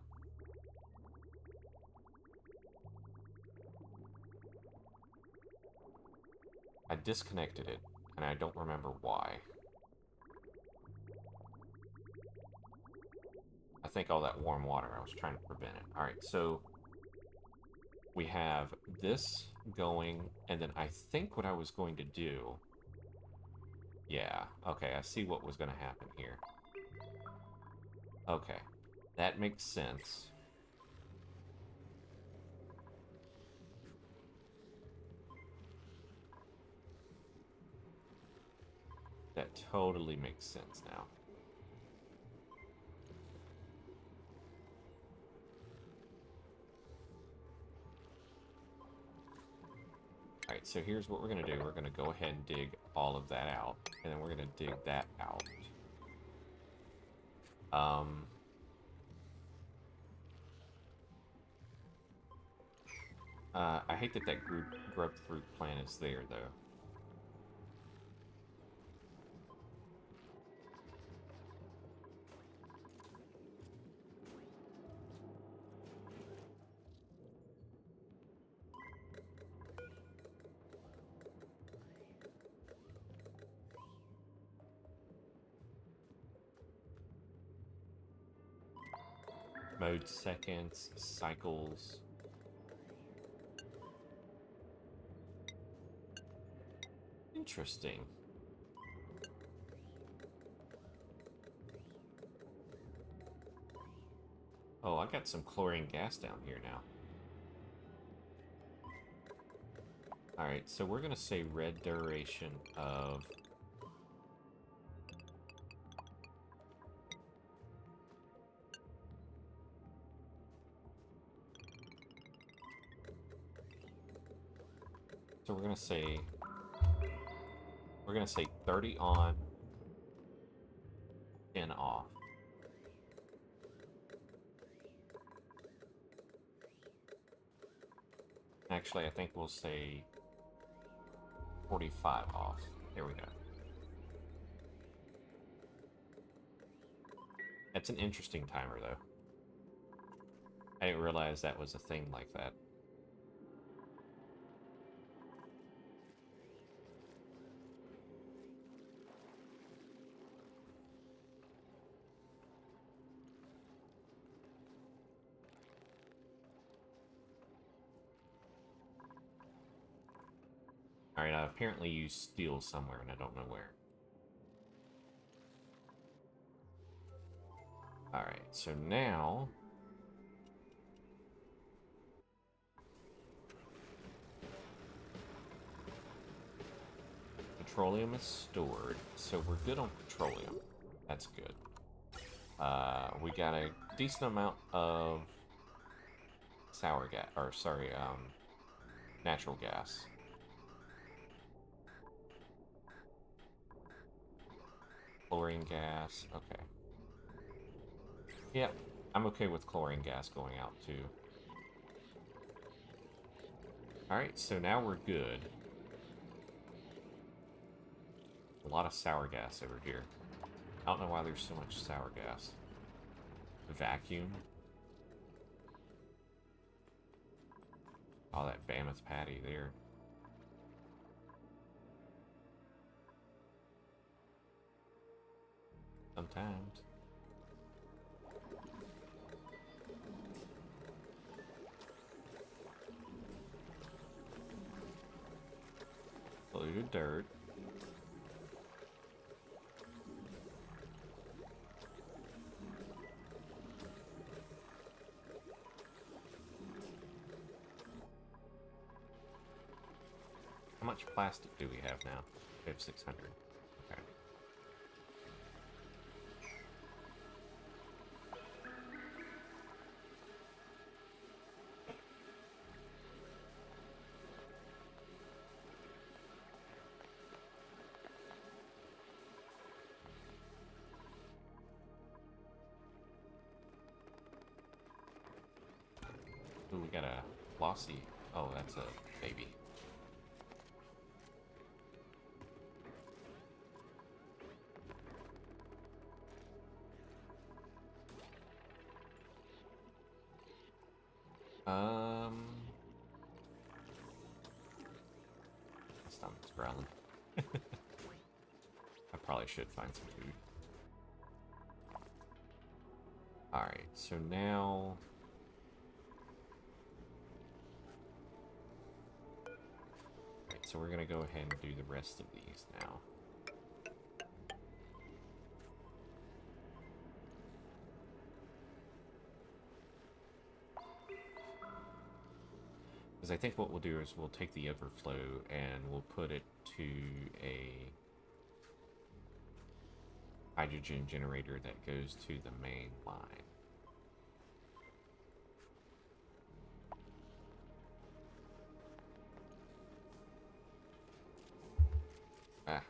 I disconnected it, and I don't remember why. I think all that warm water, I was trying to prevent it. Alright, so we have this going, and then I think what I was going to do... Yeah, okay, I see what was going to happen here. Okay, that makes sense. That totally makes sense now. Alright, so here's what we're going to do. We're going to go ahead and dig all of that out, and then we're going to dig that out. I hate that grubfruit plant is there, though. Mode seconds, cycles. Interesting. Oh, I got some chlorine gas down here now. Alright, so we're gonna say red duration of... So we're gonna say 30 on, 10 off. Actually, I think we'll say 45 off. There we go. That's an interesting timer, though. I didn't realize that was a thing like that. Alright, I apparently used steel somewhere, and I don't know where. Alright, so now... petroleum is stored, so we're good on petroleum. That's good. We got a decent amount of sour gas, or sorry, natural gas. Chlorine gas, okay. Yep, I'm okay with chlorine gas going out too. Alright, so now we're good. A lot of sour gas over here. I don't know why there's so much sour gas. Vacuum. Oh, that Mammoth patty there. Sometimes. Polluted dirt. How much plastic do we have now? We have 600. Okay. Ooh, we got a flossy. Oh, that's a baby. My stomach's growling. I probably should find some food. Alright, so now... Alright, so we're gonna go ahead and do the rest of these now. Because I think what we'll do is we'll take the overflow and we'll put it to a hydrogen generator that goes to the main line. Ah.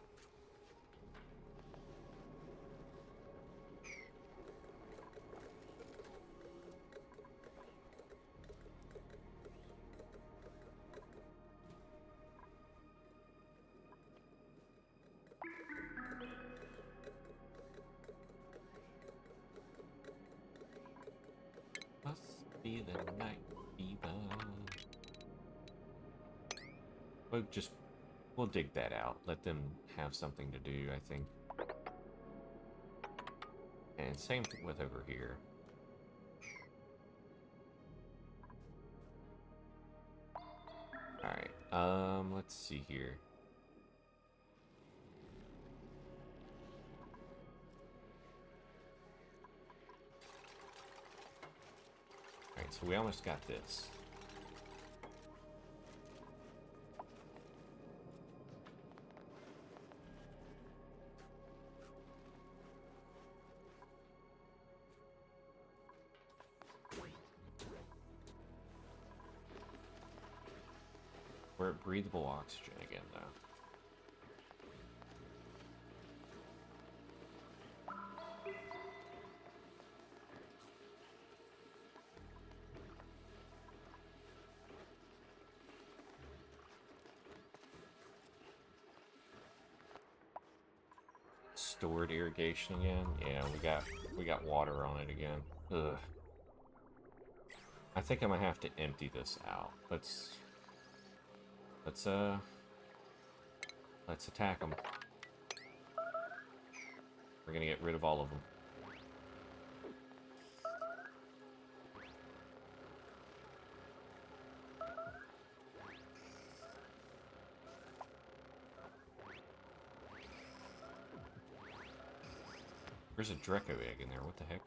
Must be the night fever. We'll dig that out. Let them have something to do, I think. And same with over here. Alright, let's see here. Alright, so we almost got this. We're at breathable oxygen again, though. the word irrigation again. Yeah, we got water on it again. Ugh. I think I'm gonna have to empty this out. Let's attack them. We're gonna get rid of all of them. There's a Dreco egg in there. What the heck?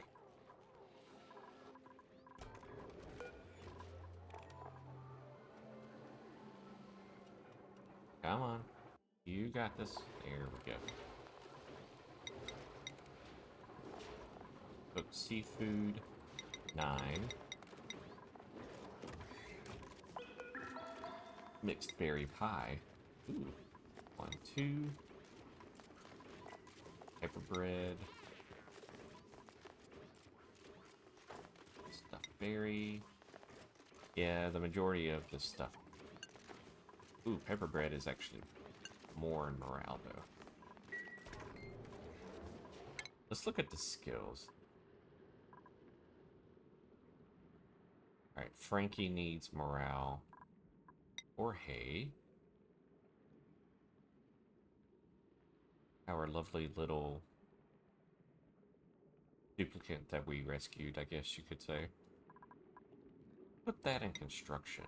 Come on. You got this. There we go. Cooked seafood. 9. Mixed berry pie. Ooh. 1, 2. Pepper bread. Stuffed berry. Yeah, the majority of this stuff. Ooh, pepper bread is actually more in morale, though. Let's look at the skills. Alright, Frankie needs morale. Or hay. Our lovely little duplicate that we rescued, I guess you could say. Put that in construction.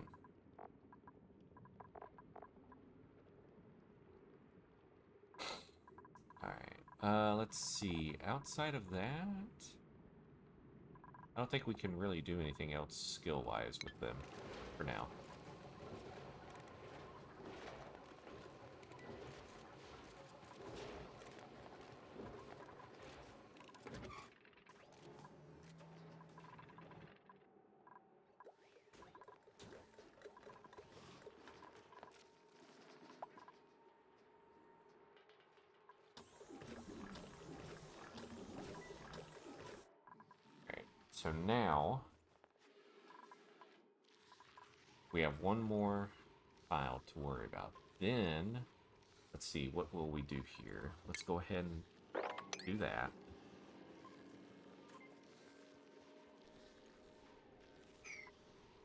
Alright, let's see. Outside of that, I don't think we can really do anything else skill-wise with them for now. So now, we have one more file to worry about. Then, let's see, what will we do here? Let's go ahead and do that.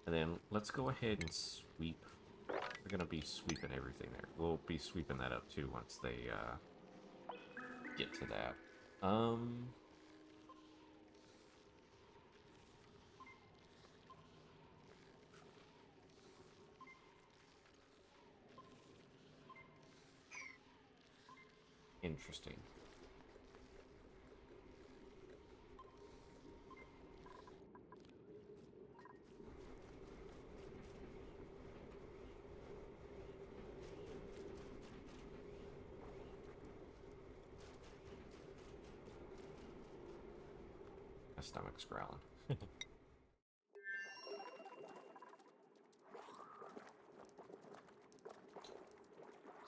And then, let's go ahead and sweep. We're going to be sweeping everything there. We'll be sweeping that up too once they get to that. Interesting. My stomach's growling.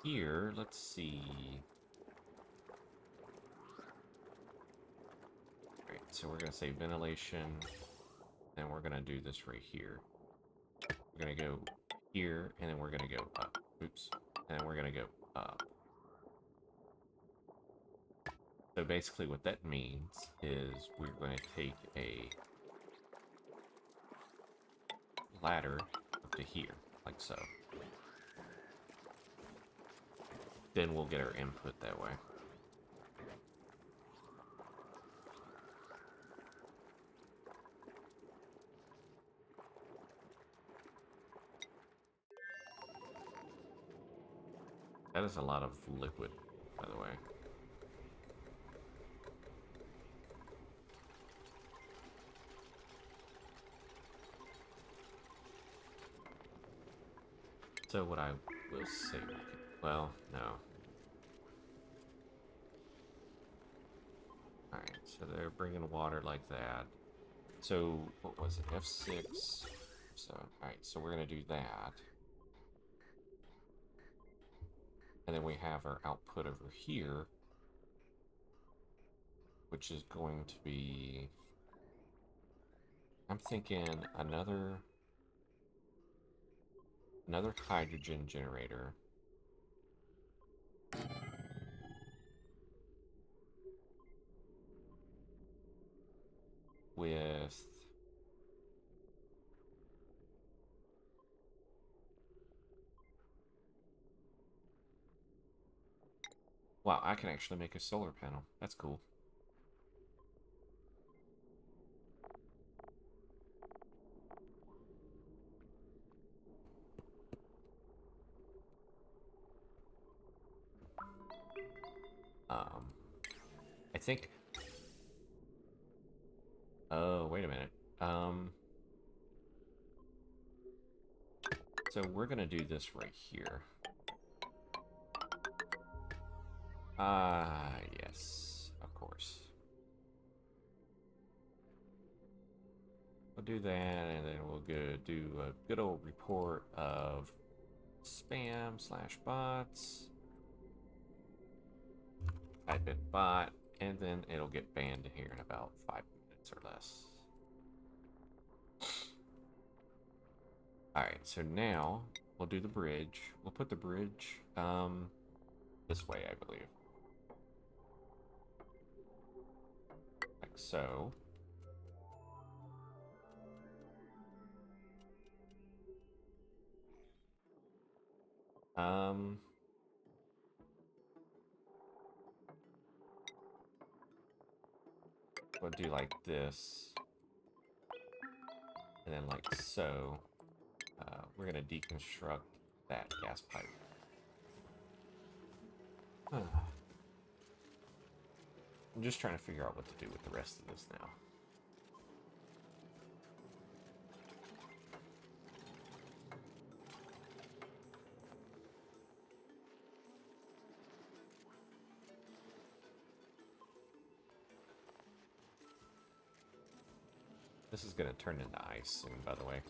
Here, let's see. Alright, so we're going to say ventilation, and we're going to do this right here. We're going to go here, and then we're going to go up. Oops. And then we're going to go up. So basically what that means is we're going to take a ladder up to here, like so. Then we'll get our input that way. That is a lot of liquid, by the way. So what I will say, well, no. Alright, so they're bringing water like that. So, what was it, F6? So, alright, so we're going to do that. And then we have our output over here, which is going to be, I'm thinking another hydrogen generator. with... Wow, I can actually make a solar panel. That's cool. I think... Oh, wait a minute. So we're gonna do this right here. Yes, of course. We'll do that, and then we'll go do a good old report of spam/bots. Type in bot, and then it'll get banned here in about 5 minutes or less. Alright, so now we'll do the bridge. We'll put the bridge this way, I believe. Like so. We'll do like this. And then like so. We're gonna deconstruct that gas pipe. I'm just trying to figure out what to do with the rest of this now. This is gonna turn into ice soon, by the way.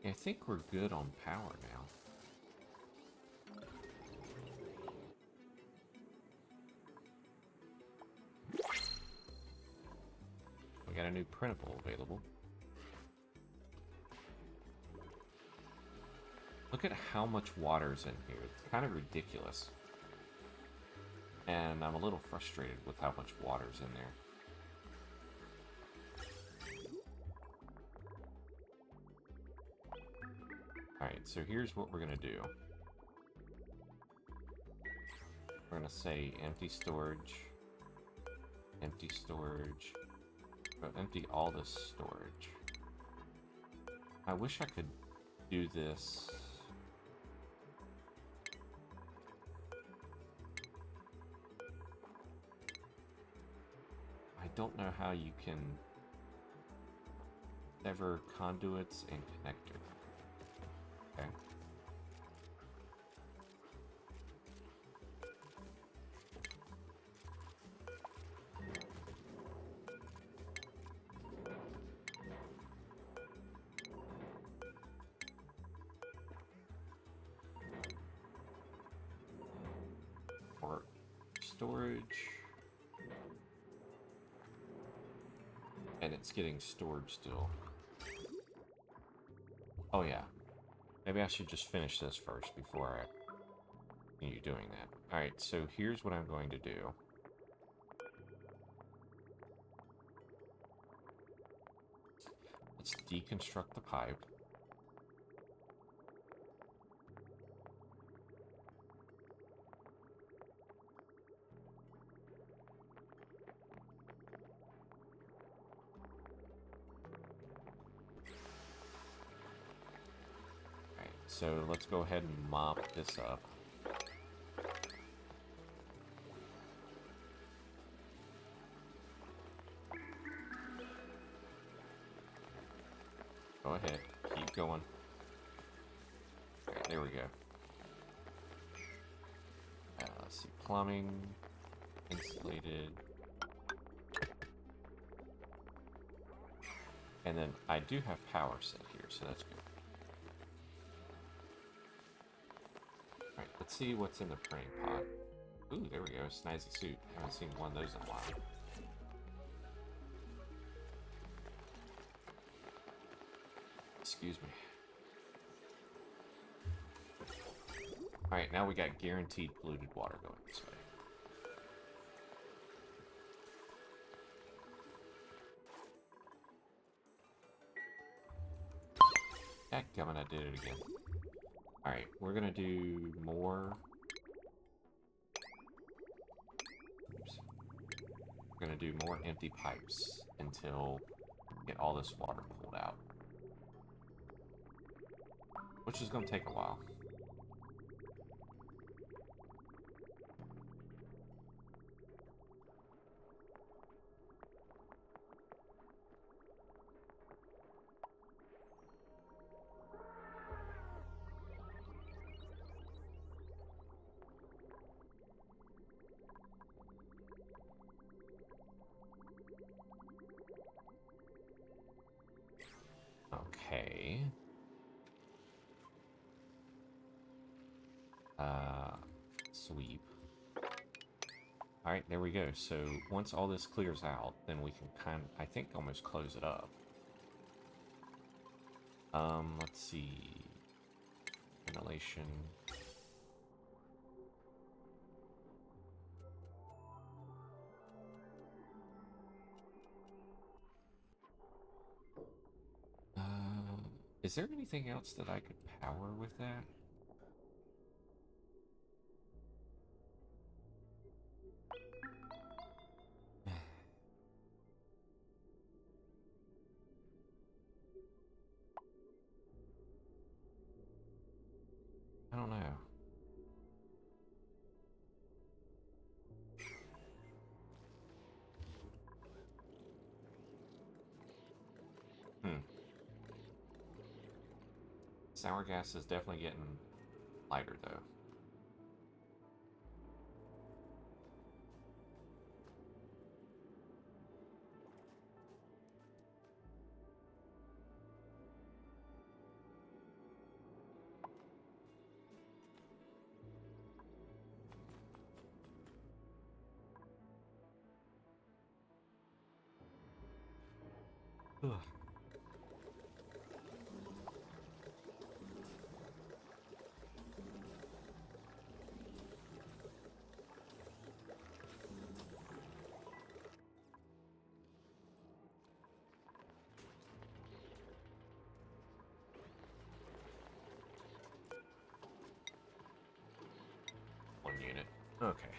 I think we're good on power now. We got a new printable available. Look at how much water's in here. It's kind of ridiculous. And I'm a little frustrated with how much water's in there. Alright, so here's what we're gonna do. We're gonna say empty storage. Empty storage. But empty all this storage. I wish I could do this. I don't know how you can sever conduits and connectors. Okay. Or storage. And it's getting stored still. Oh yeah. Maybe I should just finish this first before I continue doing that. Alright, so here's what I'm going to do. Let's deconstruct the pipe. So let's go ahead and mop this up. Go ahead, keep going. Alright, there we go. Let's see, plumbing, insulated. And then I do have power set here, so that's good. Alright, let's see what's in the printing pot. Ooh, there we go, snazzy suit. Haven't seen one of those in a while. Excuse me. Alright, now we got guaranteed polluted water going this way. Dadgummit, I did it again. Alright, we're gonna do more... Oops. We're gonna do more empty pipes until we get all this water pulled out. Which is gonna take a while. Okay. Sweep. Alright, there we go. So, once all this clears out, then we can I think, almost close it up. Let's see. Ventilation. Is there anything else that I could power with that? I don't know. Sour gas is definitely getting lighter, though. Ugh. One unit. Okay.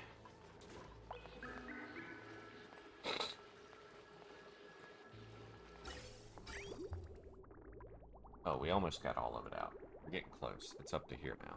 Oh, we almost got all of it out. We're getting close. It's up to here now.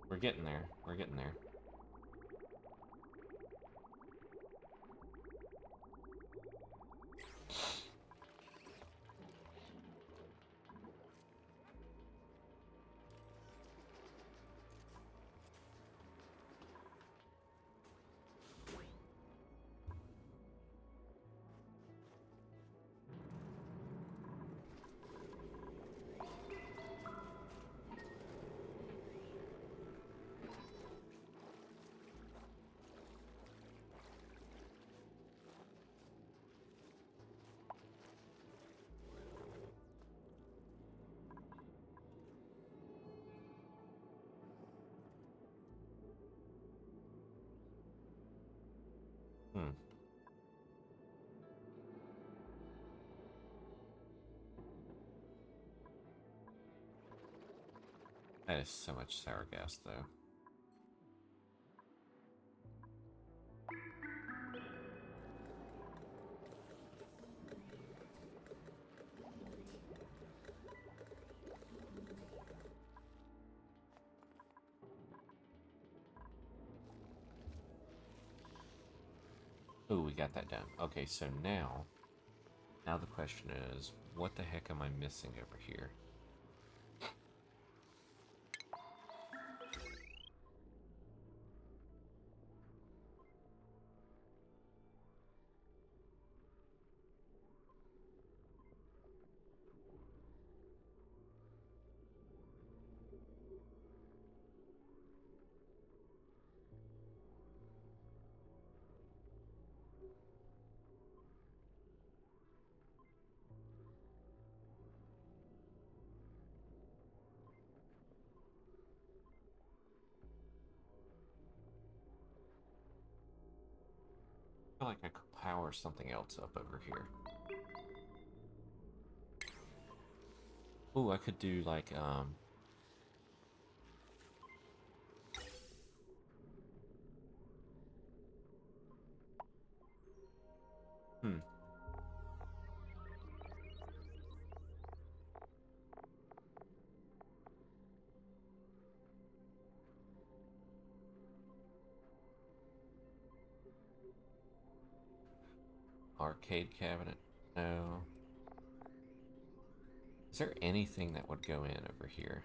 We're getting there. We're getting there. That is so much sour gas, though. Oh, we got that done. Okay, so now the question is, what the heck am I missing over here? I feel like I could power something else up over here. Ooh, I could do like, hmm. Arcade cabinet. No. Is there anything that would go in over here?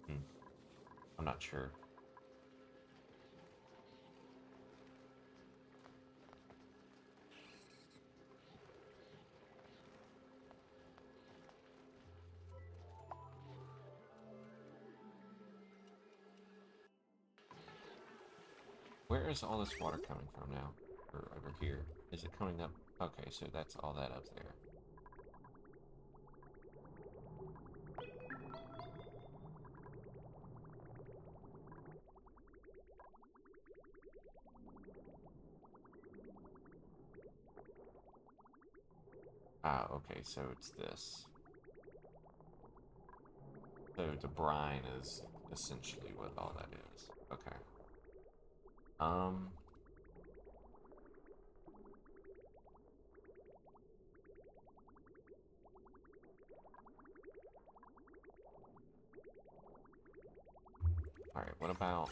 Hmm. I'm not sure. Where is all this water coming from now? Or over here? Is it coming up? Okay, so that's all that up there. Ah, okay, so it's this. So the brine is essentially what all that is. Okay. Um, alright, what about...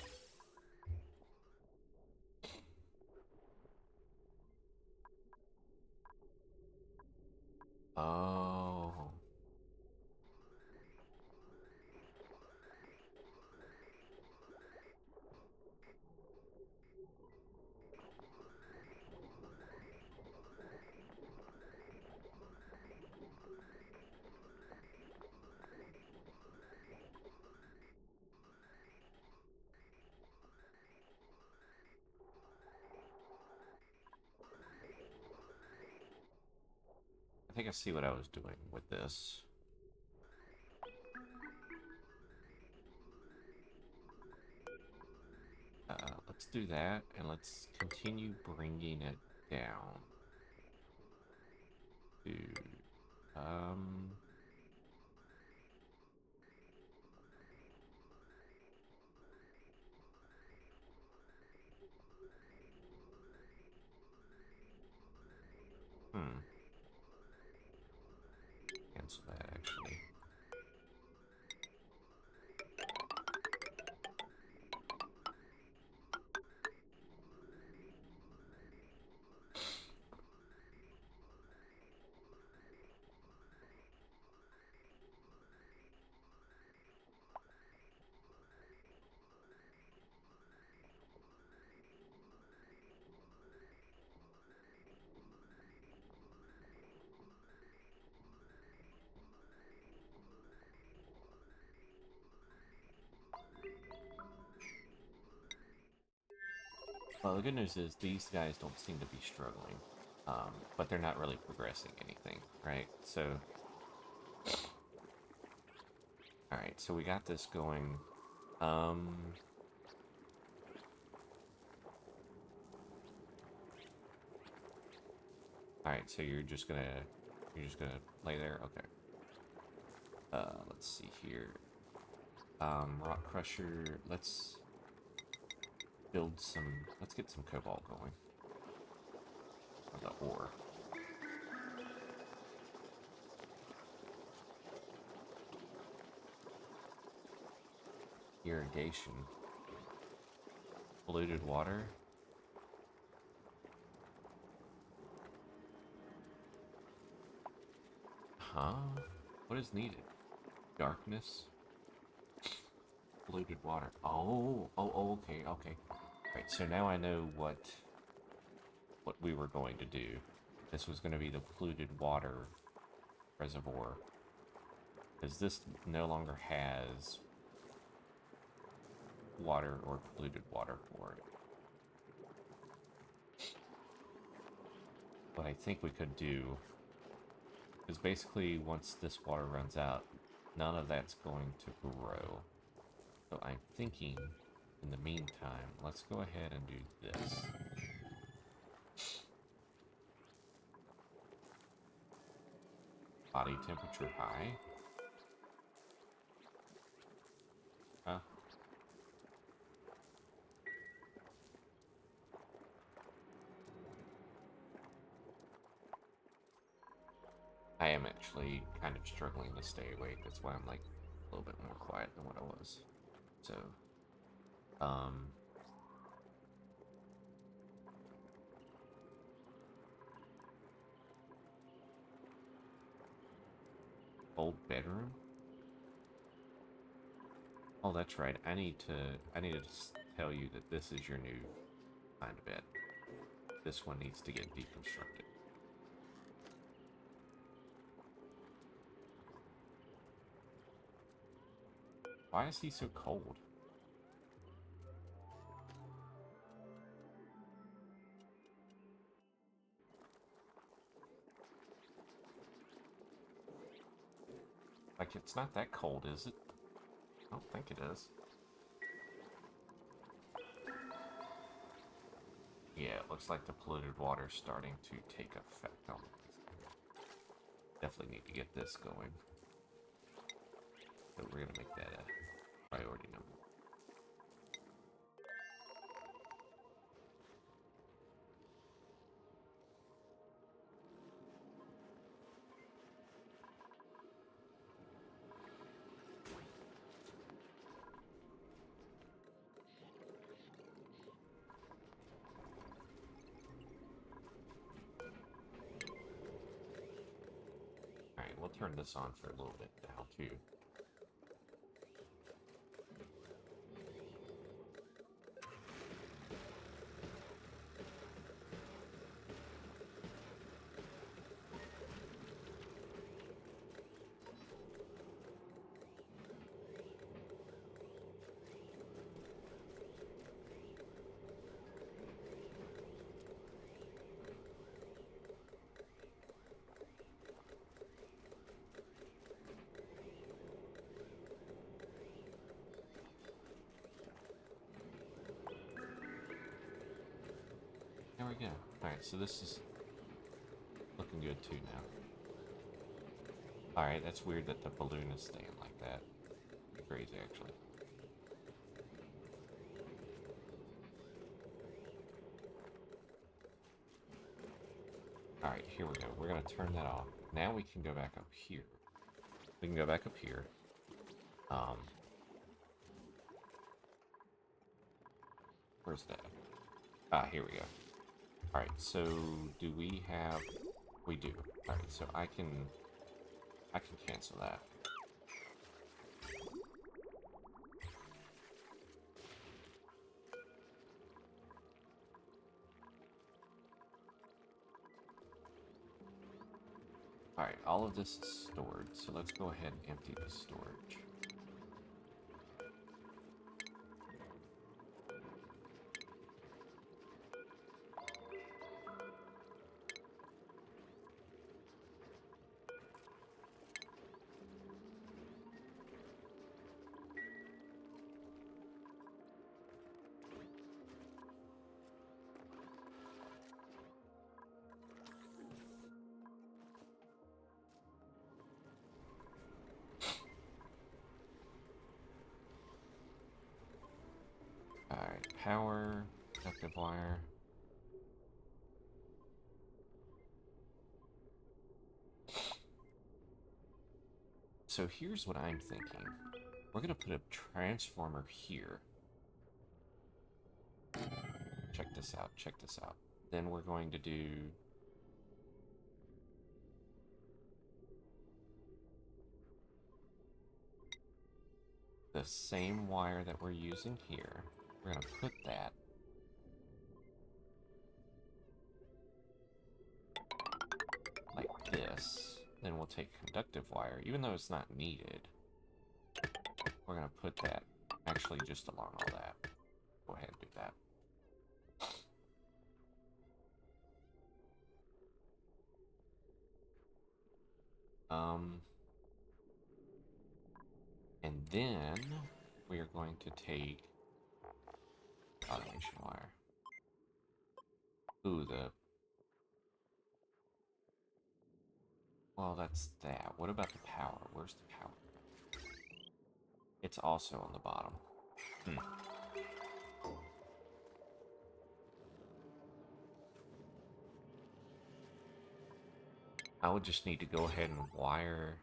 Oh... I think I see what I was doing with this. Let's do that, and let's continue bringing it down to, um... Hmm. Cancel that, actually. Well, the good news is these guys don't seem to be struggling, but they're not really progressing anything, right? So, all right, so we got this going. Um, all right, so you're just gonna lay there, okay? Let's see here. Rock crusher. Let's get some cobalt going. Or the ore. Irrigation. Polluted water. Huh? What is needed? Darkness. Polluted water. Oh, okay. Right, so now I know what we were going to do. This was going to be the polluted water reservoir. Because this no longer has water or polluted water for it. What I think we could do is basically once this water runs out, none of that's going to grow. So I'm thinking In the meantime, let's go ahead and do this. Body temperature high. Huh? I am actually kind of struggling to stay awake. That's why I'm like a little bit more quiet than what I was. So, old bedroom? Oh, that's right. I need to tell you that this is your new kind of bed. This one needs to get deconstructed. Why is he so cold? Like, it's not that cold, is it? I don't think it is. Yeah, it looks like the polluted water's starting to take effect on it. Definitely need to get this going. So we're gonna make that a priority number. Alright, we'll turn this on for a little bit now, too. There we go. Alright, so this is looking good, too, now. Alright, that's weird that the balloon is staying like that. Pretty crazy, actually. Alright, here we go. We're going to turn that off. Now we can go back up here. We can go back up here. Where's that? Ah, here we go. Alright, so do we have... We do. Alright, so I can cancel that. Alright, all of this is stored, so let's go ahead and empty the storage. Alright, power, conductive wire. So here's what I'm thinking. We're gonna put a transformer here. Check this out, check this out. Then we're going to do... the same wire that we're using here. We're gonna put that like this. Then we'll take conductive wire, even though it's not needed. We're gonna put that actually just along all that. Go ahead and do that. And then we are going to take automation wire. Ooh, well, that's that. What about the power? Where's the power? It's also on the bottom. I would just need to go ahead and wire.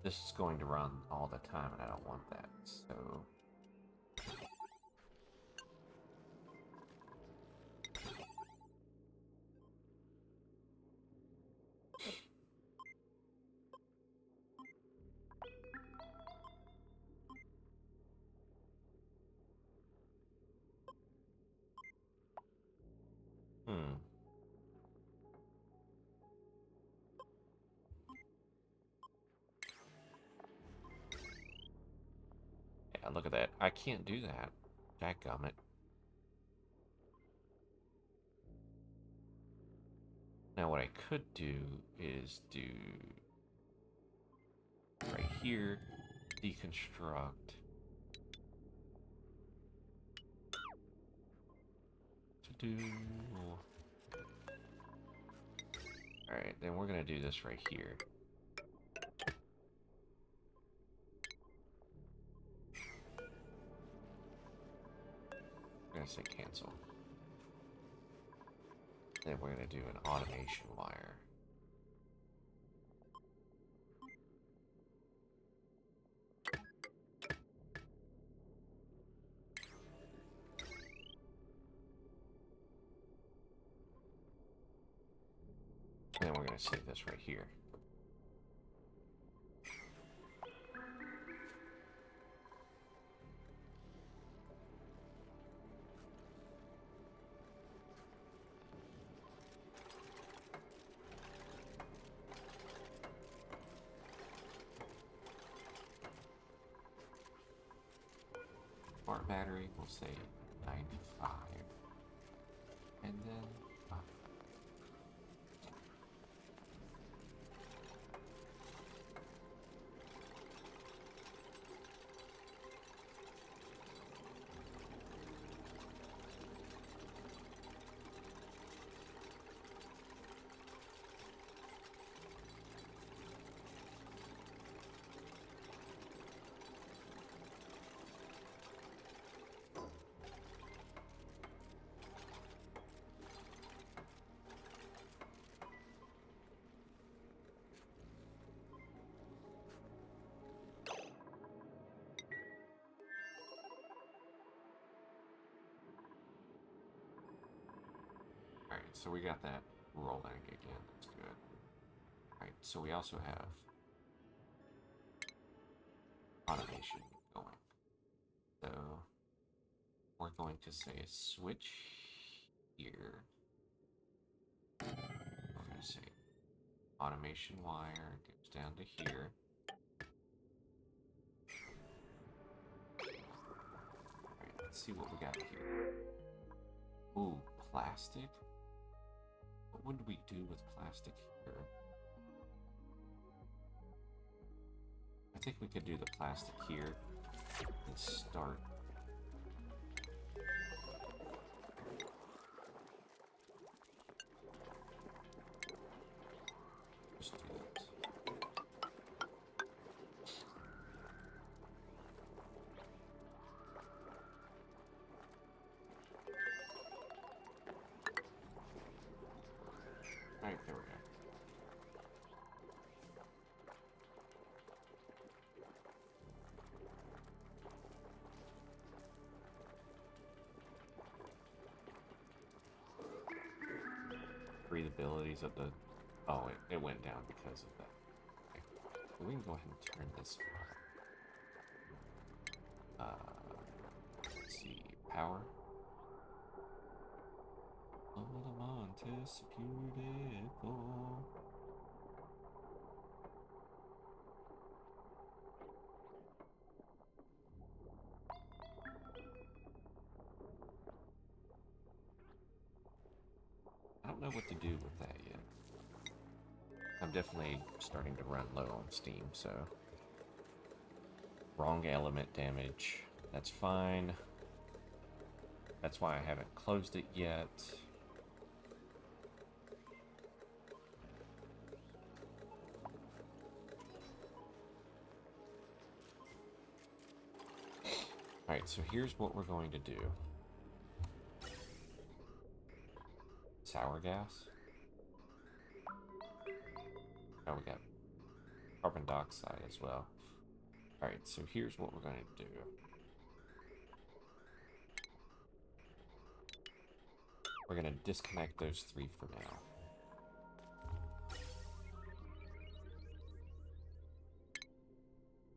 This is going to run all the time, and I don't want that, so... Yeah, look at that. I can't do that. Dadgummit. Now what I could do is do... right here, deconstruct. To do... Alright, then we're gonna do this right here. I'm gonna say cancel. Then we're gonna do an automation wire. And then we're gonna save this right here. Smart battery, we'll say 95. And then... Alright, so we got that rolling again. That's good. Alright, so we also have automation going. So we're going to say switch here. We're going to say automation wire goes down to here. Alright, let's see what we got here. Ooh, plastic? What would we do with plastic here? I think we could do the plastic here and start. Just do that. Alright, there we go. abilities of the... Oh, it went down because of that. Okay. So we can go ahead and turn this... let's see, power. Montes, beautiful. I don't know what to do with that yet. I'm definitely starting to run low on steam, so... Wrong element damage. That's fine. That's why I haven't closed it yet. Alright, so here's what we're going to do. Sour gas. Oh, we got carbon dioxide as well. Alright, so here's what we're going to do. We're going to disconnect those three for now.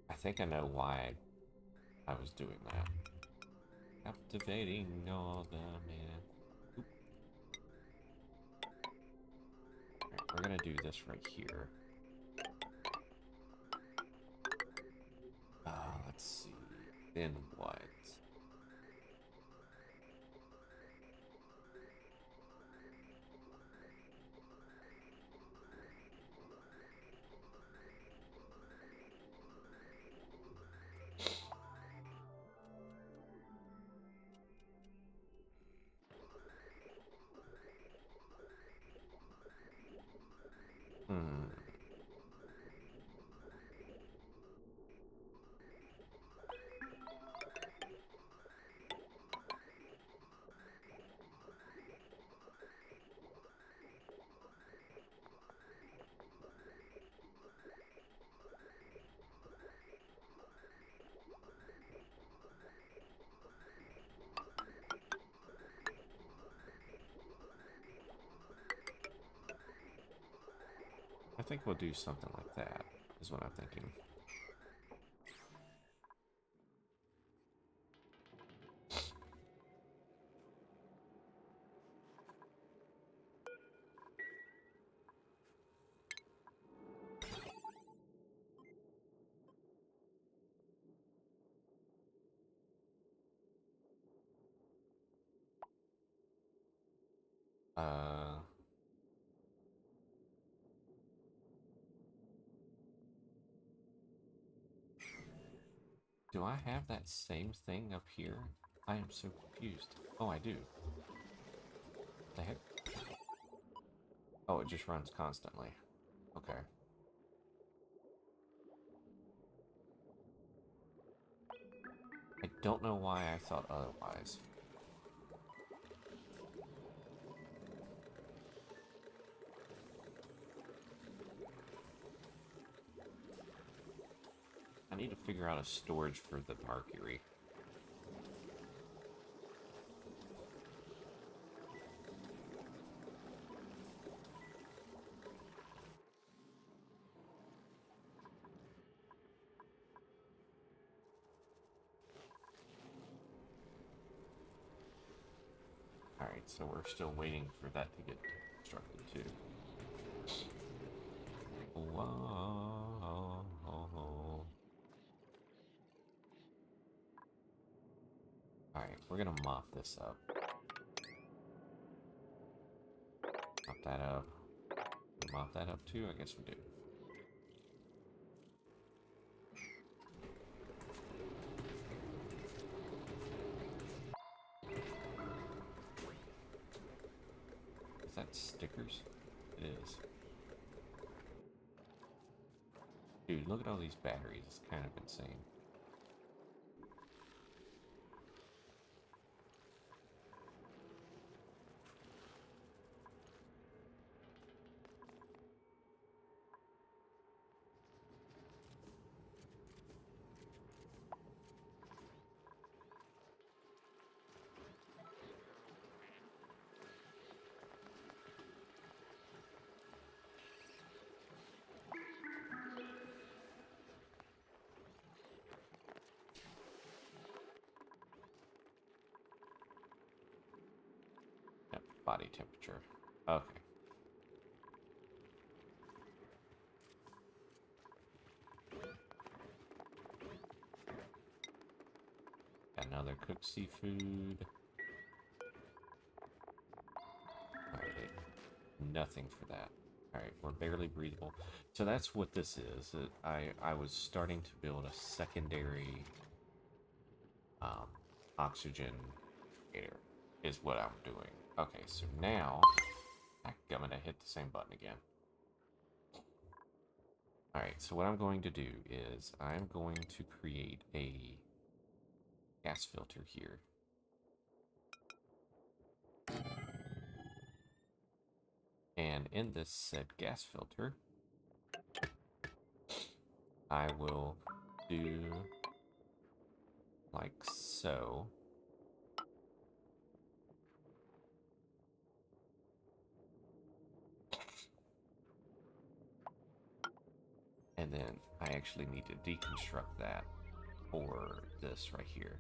I think I know why I was doing that. Captivating all the man. Oop. Alright, we're going to do this right here. Let's see. Then what? I think we'll do something like that, is what I'm thinking. Do I have that same thing up here? I am so confused. Oh, I do. The heck? Oh, it just runs constantly. Okay. I don't know why I thought otherwise. I need to figure out a storage for the mercury. Alright, so we're still waiting for that to get constructed too. Whoa. Alright, we're gonna mop this up. Mop that up. Mop that up too? I guess we do. Is that stickers? It is. Dude, look at all these batteries. It's kind of insane. body temperature. Okay. Got another cooked seafood. Alright, nothing for that. Alright, we're barely breathable. So that's what this is. I was starting to build a secondary oxygen generator is what I'm doing. Okay, so now I'm gonna hit the same button again. Alright, so what I'm going to do is I'm going to create a gas filter here. And in this said gas filter, I will do like so. And then I actually need to deconstruct that for this right here.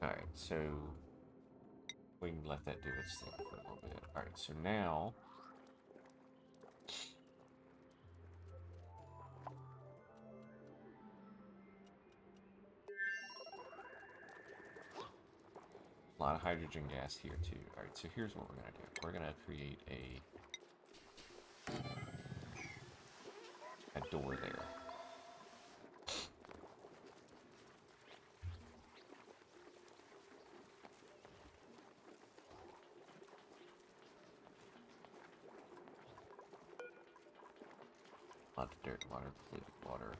Alright, so we can let that do its thing for a little bit. Alright, so now a lot of hydrogen gas here too. Alright, so here's what we're gonna do. We're gonna create a door there. A lot of dirt, water, polluted water.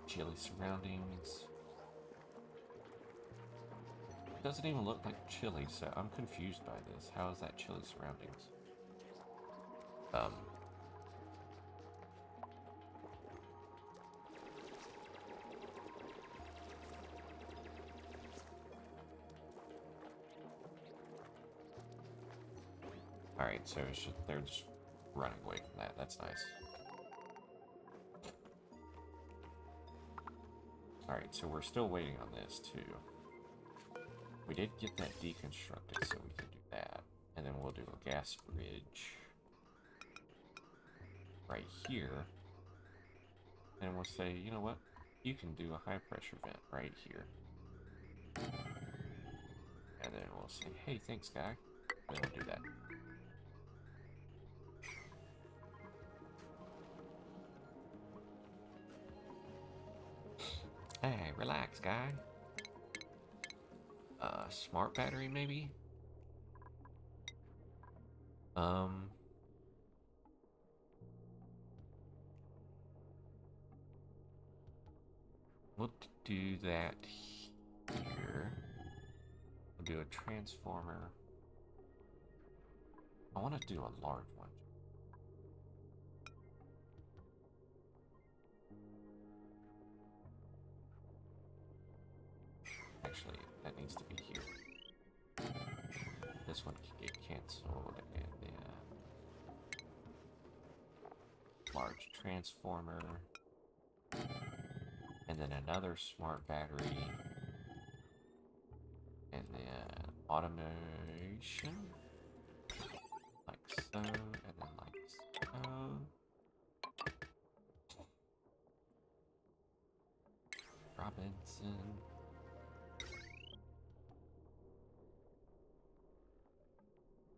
Chilly surroundings. It doesn't even look like chili, so I'm confused by this. How is that chilly surroundings? Alright, so it's just, they're just running away from that. That's nice. Alright, so we're still waiting on this, too. We did get that deconstructed, so we can do that. And then we'll do a gas bridge right here. And we'll say, you know what? You can do a high pressure vent right here. And then we'll say, hey, thanks, guy. And then we'll do that. Hey, relax, guy. Smart battery, maybe? We'll do that here. We'll do a transformer. I want to do a large one. Actually, that needs to be here. This one can get canceled, and then large transformer, and then another smart battery, and then automation, like so, and then like so. Robinson.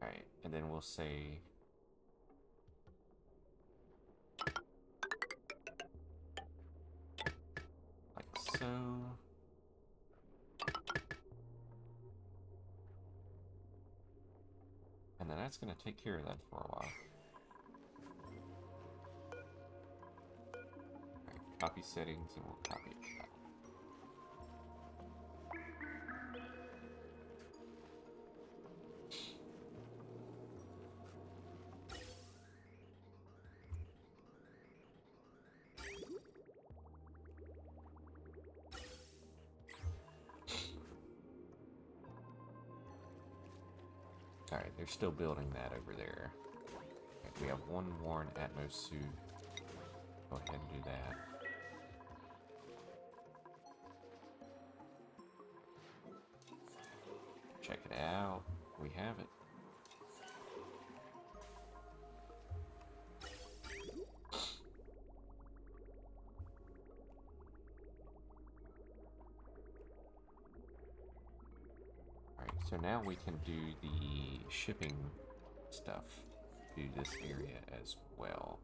Alright, and then we'll say like so. And then that's going to take care of that for a while. Alright, copy settings, and we'll copy it. Alright, they're still building that over there. Okay, we have one worn Atmos suit. Go ahead and do that. Check it out. We have it. Alright, so now we can do the shipping stuff to this area as well.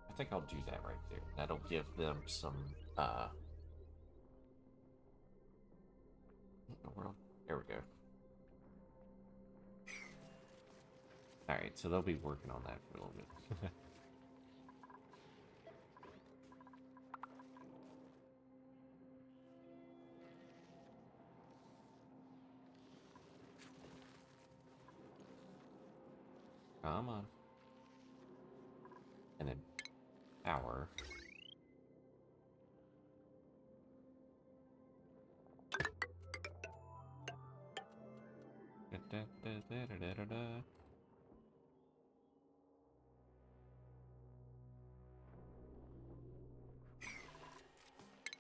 I think I'll do that right there. That'll give them some, what in the world? There we go. Alright, so they'll be working on that for a little bit. Come on. And then power.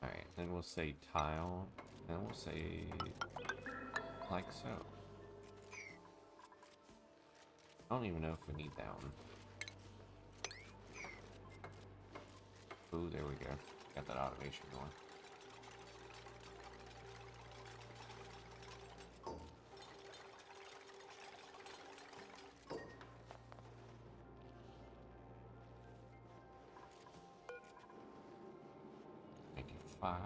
Alright, then we'll say tile, then we'll say like so. I don't even know if we need that one. Ooh, there we go. Got that automation going. Five.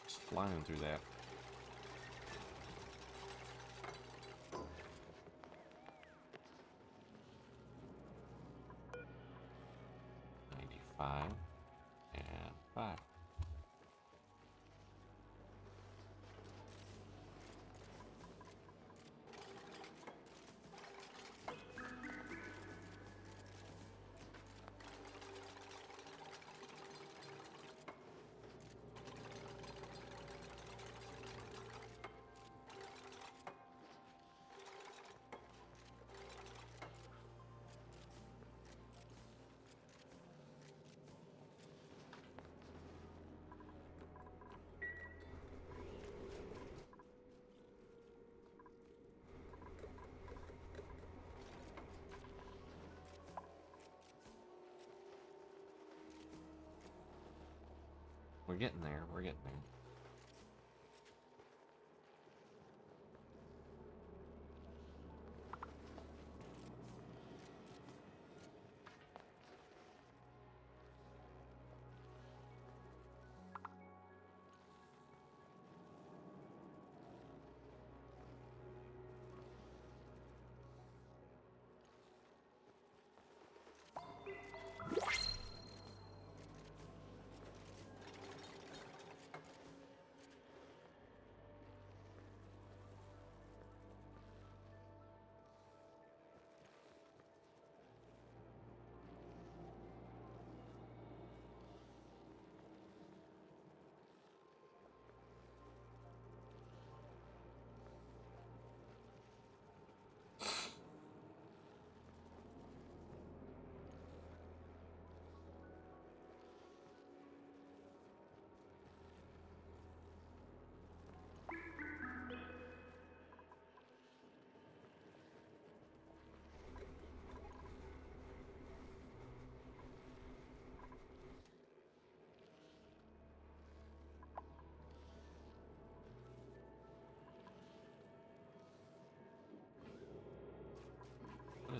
Just flying through that. Five and 5. We're getting there. We're getting there.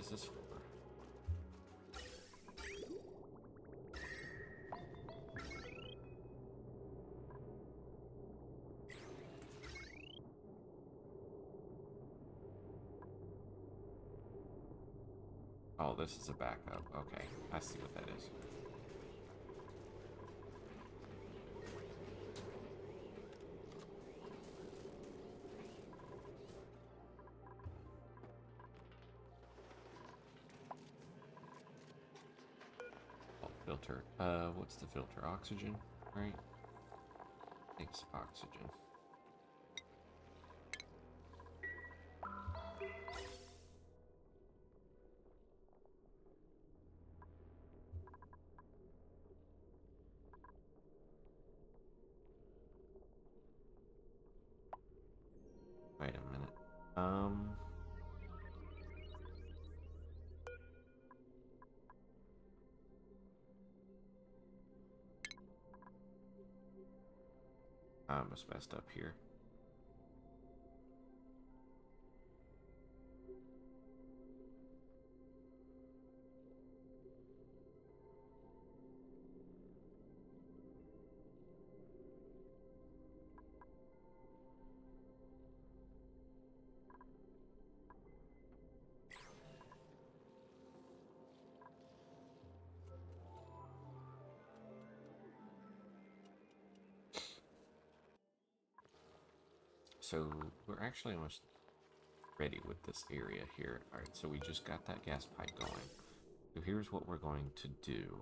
is this for? Oh, this is a backup. Okay, I see what that is. Oh, filter. What's the filter? Oxygen, right? Thanks, oxygen. Wait a minute. I almost messed up here. So we're actually almost ready with this area here. All right, so we just got that gas pipe going. So here's what we're going to do.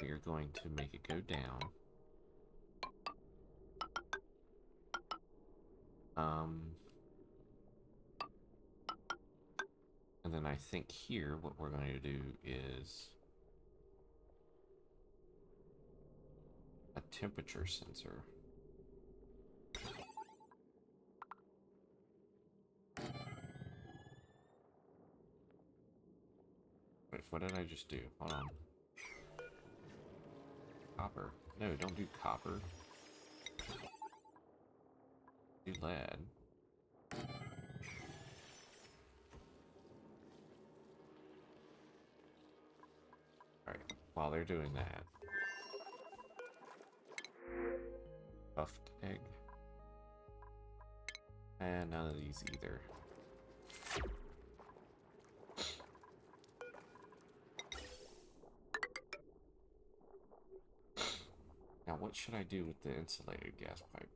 We are going to make it go down. And then I think here what we're going to do is a temperature sensor. Wait, what did I just do? Hold on. Copper. No, don't do copper. Do lead. Alright, while they're doing that. Buffed egg. And none of these either. Now, what should I do with the insulated gas pipe?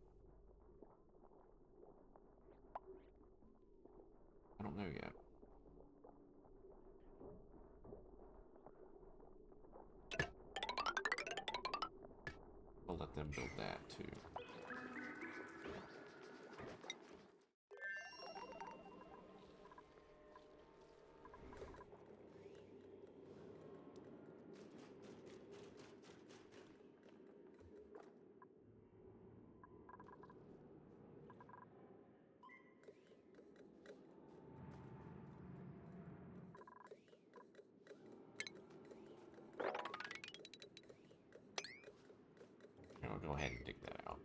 I don't know yet. We'll let them build that too. I'll go ahead and dig that out.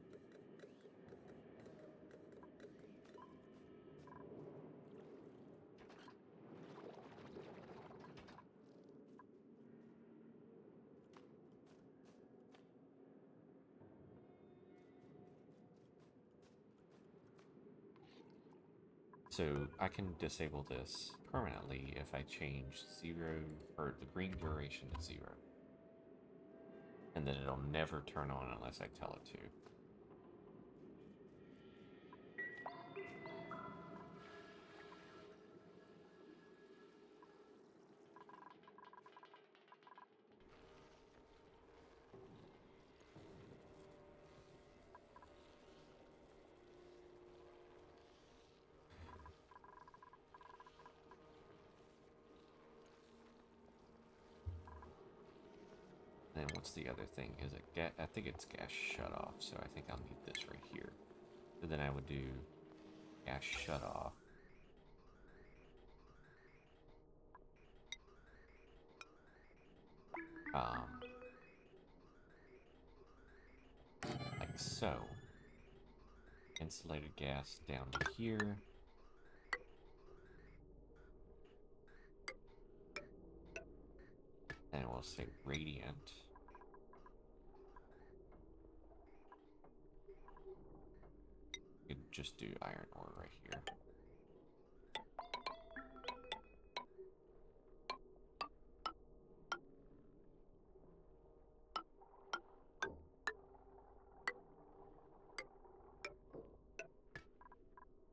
So I can disable this permanently if I change 0 or the green duration to 0. And then it'll never turn on unless I tell it to. Then what's the other thing? Is it gas? I think it's gas shut off, so I think I'll need this right here. So then I would do gas shut off. Like so. Insulated gas down to here. And we'll say radiant. You could just do iron ore right here.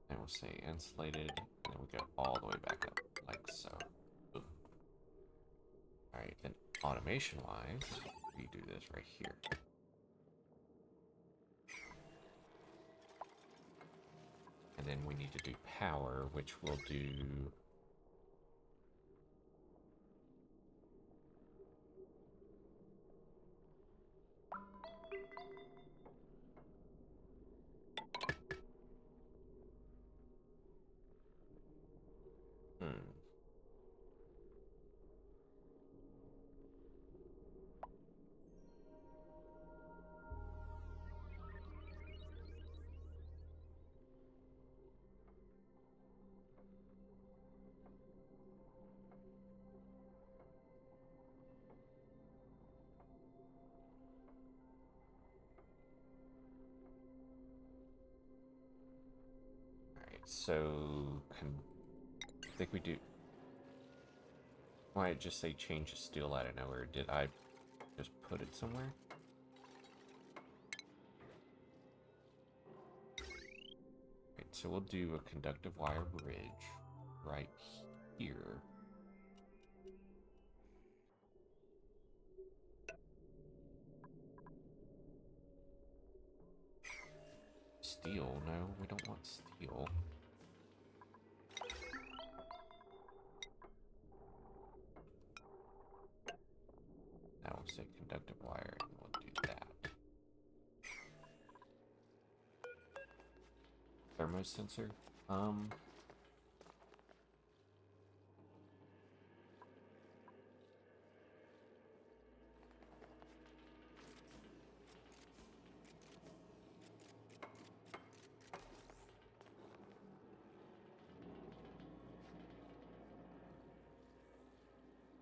And we'll say insulated, and then we go all the way back up, like so. Alright, then automation-wise, we do this right here. And then we need to do power, which we'll do... So, I think we do... Why it just say change of steel out of nowhere? Did I just put it somewhere? Right, so we'll do a conductive wire bridge right here. Steel? No, we don't want steel. Now we'll say conductive wire, and we'll do that. Thermosensor?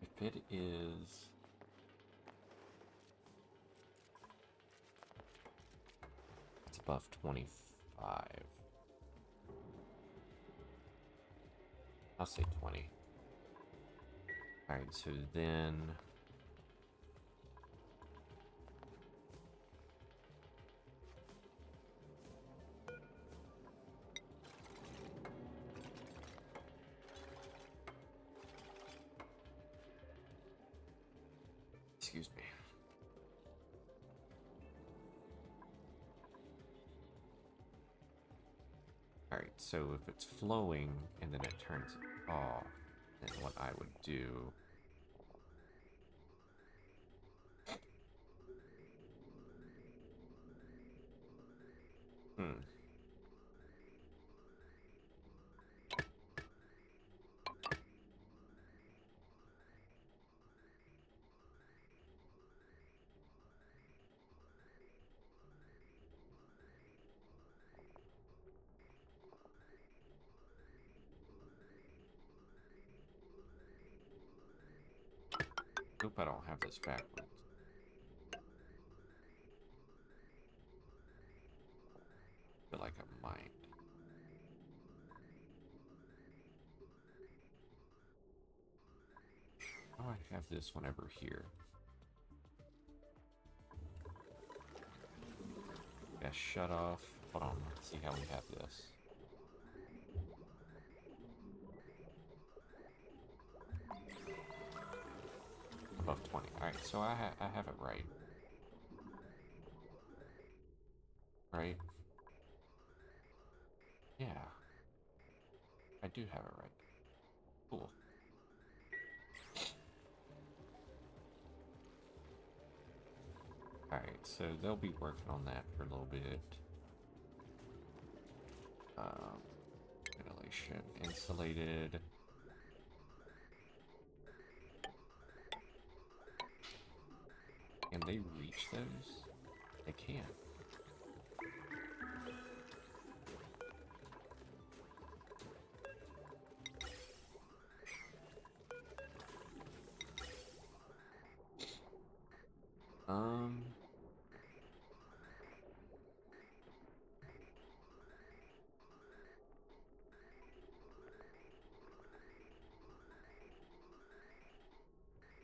If it is... It's above 25. I'll say 20. Alright, so then... Excuse me. Alright, so if it's flowing and then it turns off, then what I would do... Hope I don't have this backwards. Feel like I might. Oh, I have this one over here. Gas shut off. Hold on, let's see how we have this. Above 20. Alright, so I have it right. Right? Yeah. I do have it right. Cool. Alright, so they'll be working on that for a little bit. Ventilation, insulated. Can they reach those? They can. Um,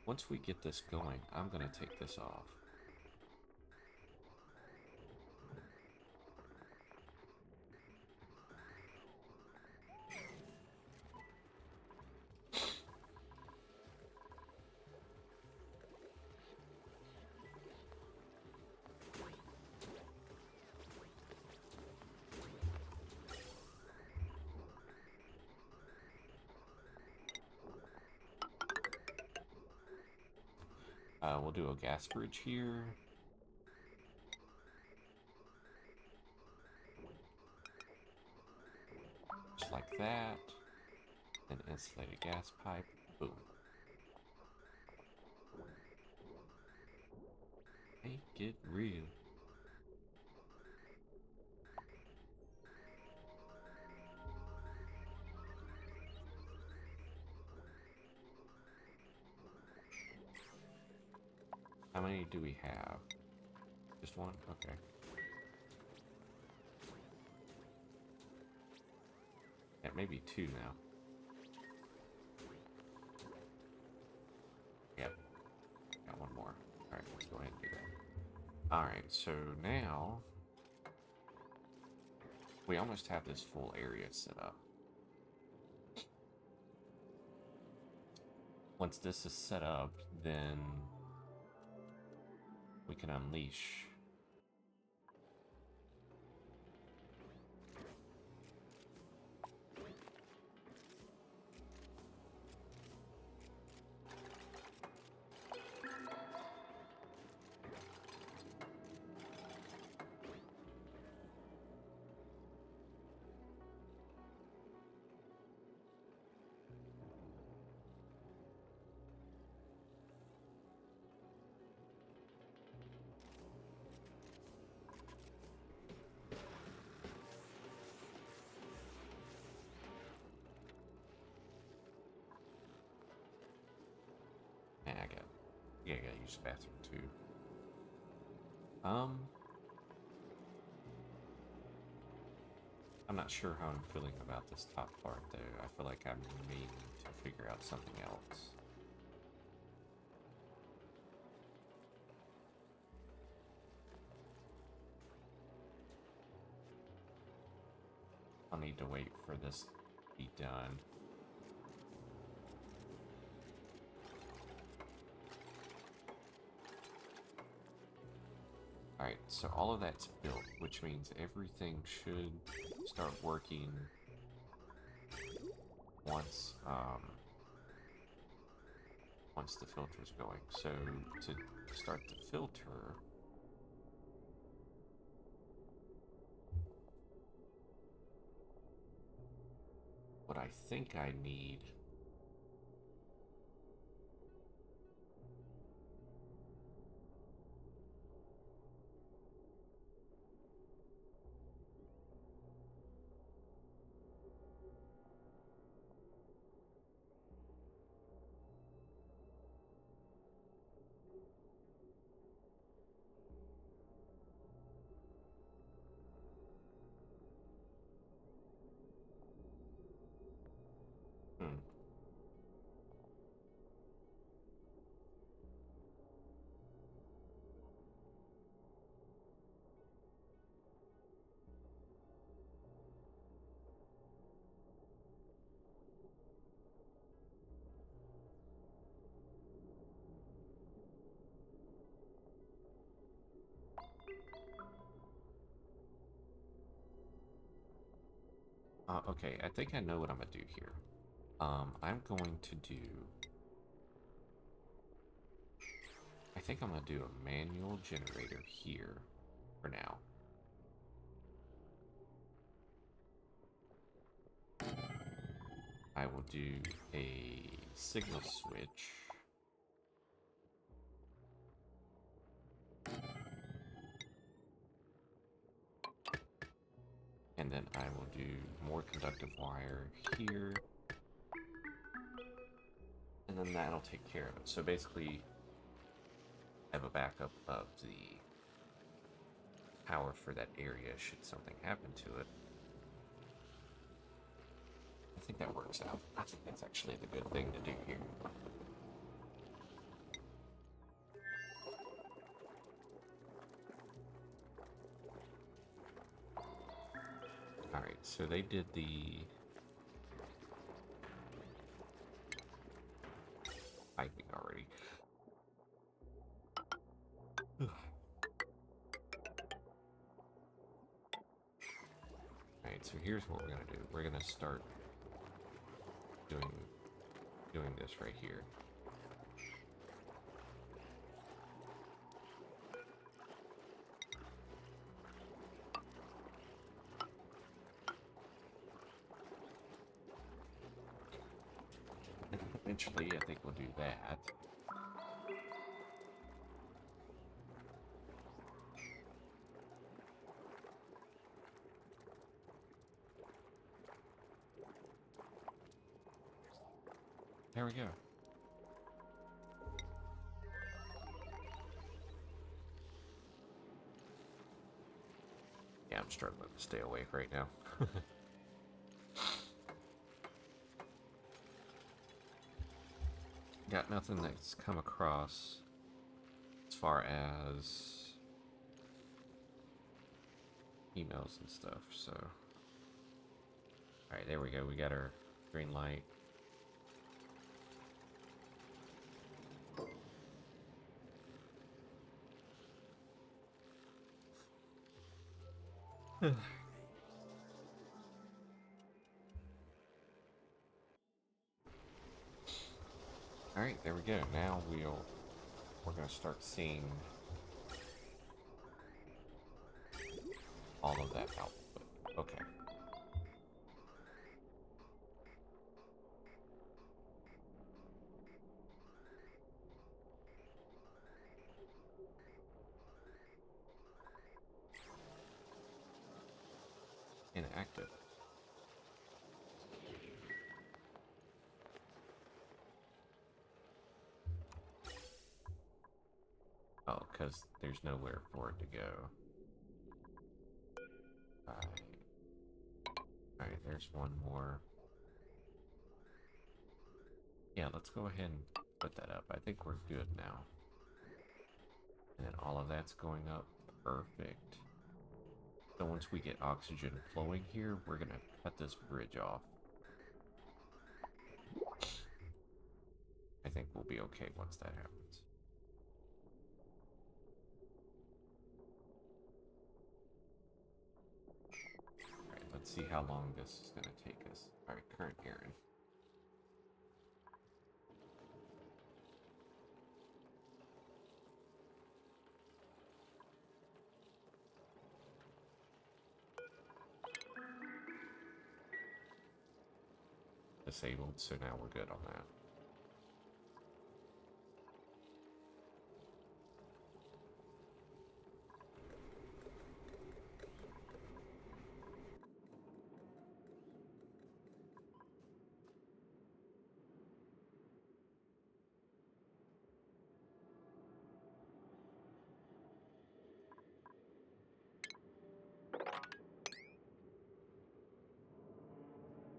once we get this going, I'm gonna take this off. We'll do a gas bridge here. Just like that. Then insulated gas pipe. Boom. Make it real. How many do we have? Just one? Okay. Yeah, maybe two now. Yep. Got one more. Alright, let's go ahead and do that. Alright, so now we almost have this full area set up. Once this is set up, then we can unleash. And I gotta use the bathroom too. I'm not sure how I'm feeling about this top part though. I feel like I may need to figure out something else. I'll need to wait for this to be done. Alright, so all of that's built, which means everything should start working once once the filter's going. So to start the filter, what I think I need okay, I think I know what I'm gonna do here. I'm going to do... I think I'm gonna do a manual generator here for now. I will do a signal switch. And then I will do more conductive wire here. And then that'll take care of it. So basically, have a backup of the power for that area should something happen to it. I think that works out. I think that's actually the good thing to do here. Alright, so they did the piping already. Alright, so here's what we're gonna do. We're gonna start doing this right here. Eventually, I think we'll do that. There we go. Yeah, I'm struggling to stay awake right now. Got nothing that's come across as far as emails and stuff, so. Alright, there we go. We got our green light. Alright, there we go. Now we're gonna start seeing all of that output. Okay. Inactive. Oh, because there's nowhere for it to go. Alright, there's one more. Yeah, let's go ahead and put that up. I think we're good now. And then all of that's going up. Perfect. So once we get oxygen flowing here, we're going to cut this bridge off. I think we'll be okay once that happens. Alright, let's see how long this is going to take us. Alright, current errand. Disabled, so now we're good on that.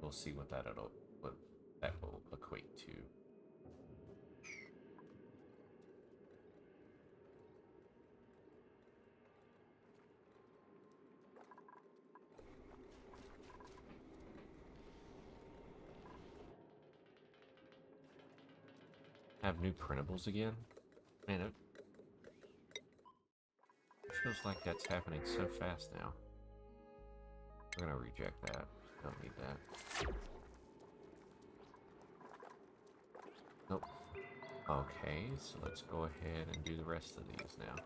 We'll see what that will equate to. Have new printables again? Man, it feels like that's happening so fast now. We're gonna reject that. Don't need that. Nope. Okay, so let's go ahead and do the rest of these now.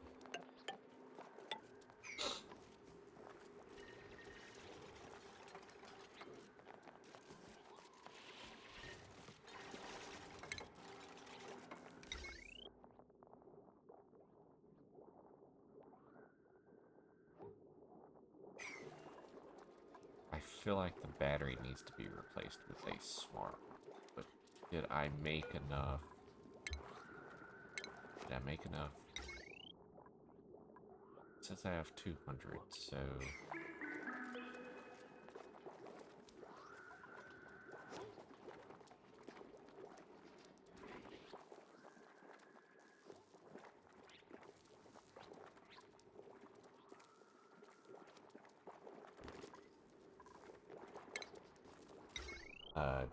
I feel like the battery needs to be replaced with a smart. But did I make enough? Did I make enough Says I have 200, so...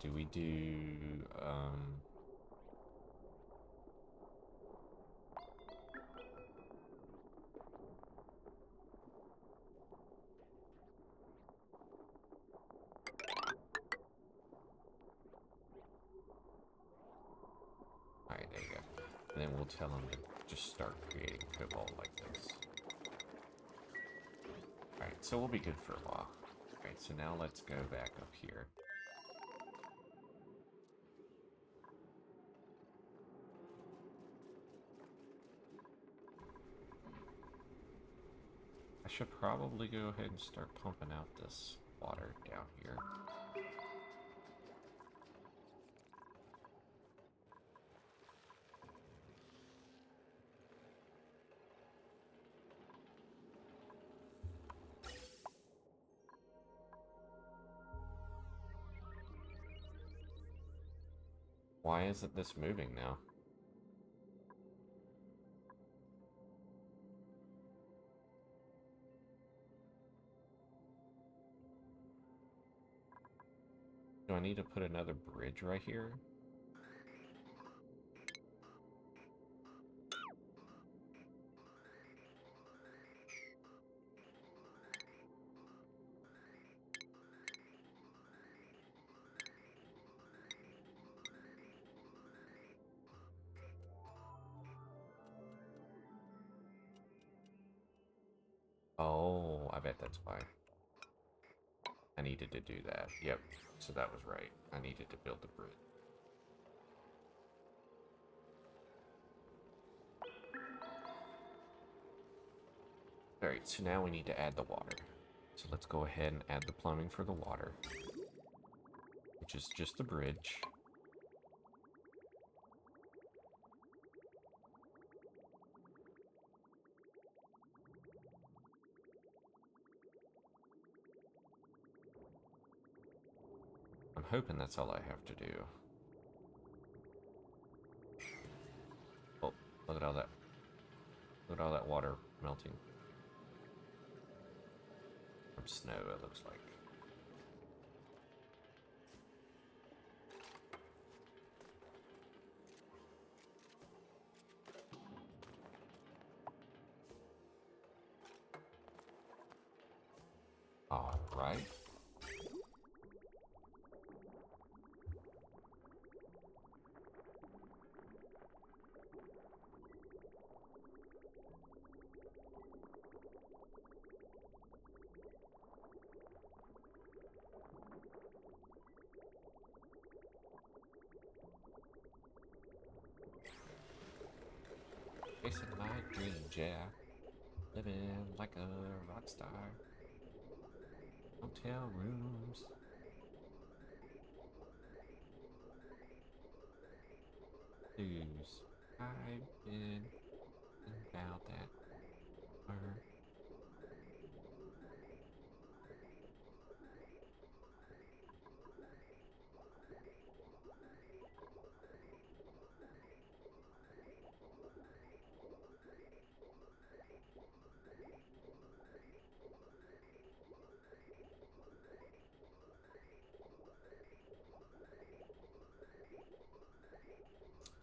do we do, Alright, there you go. And then we'll tell them to just start creating cobalt like this. Alright, so we'll be good for a while. Alright, so now let's go back up here. I should probably go ahead and start pumping out this water down here. Why isn't this moving now? Do I need to put another bridge right here? Oh, I bet that's why. I needed to do that. Yep, so that was right. I needed to build the bridge. Alright, so now we need to add the water. So let's go ahead and add the plumbing for the water, which is just the bridge. I'm hoping that's all I have to do. Oh, look at all that. Look at all that water melting. From snow, it looks like. All right. Chasing my dreams, yeah. Living like a rock star. Hotel rooms. News. I've been about that.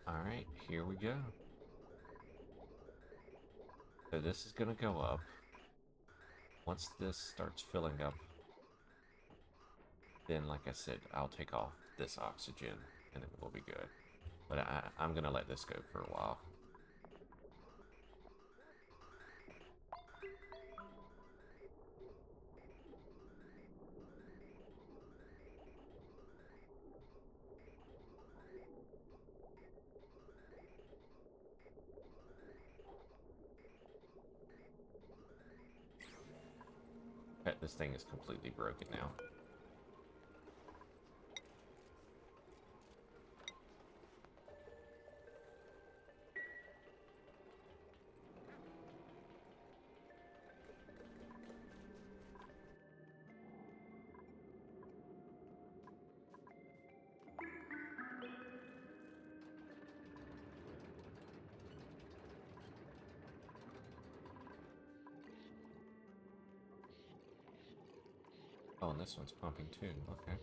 Alright, here we go. So this is gonna go up. Once this starts filling up, then like I said, I'll take off this oxygen and then we'll be good. But I'm gonna let this go for a while. Bet this thing is completely broken now. Oh, and this one's pumping too. Okay.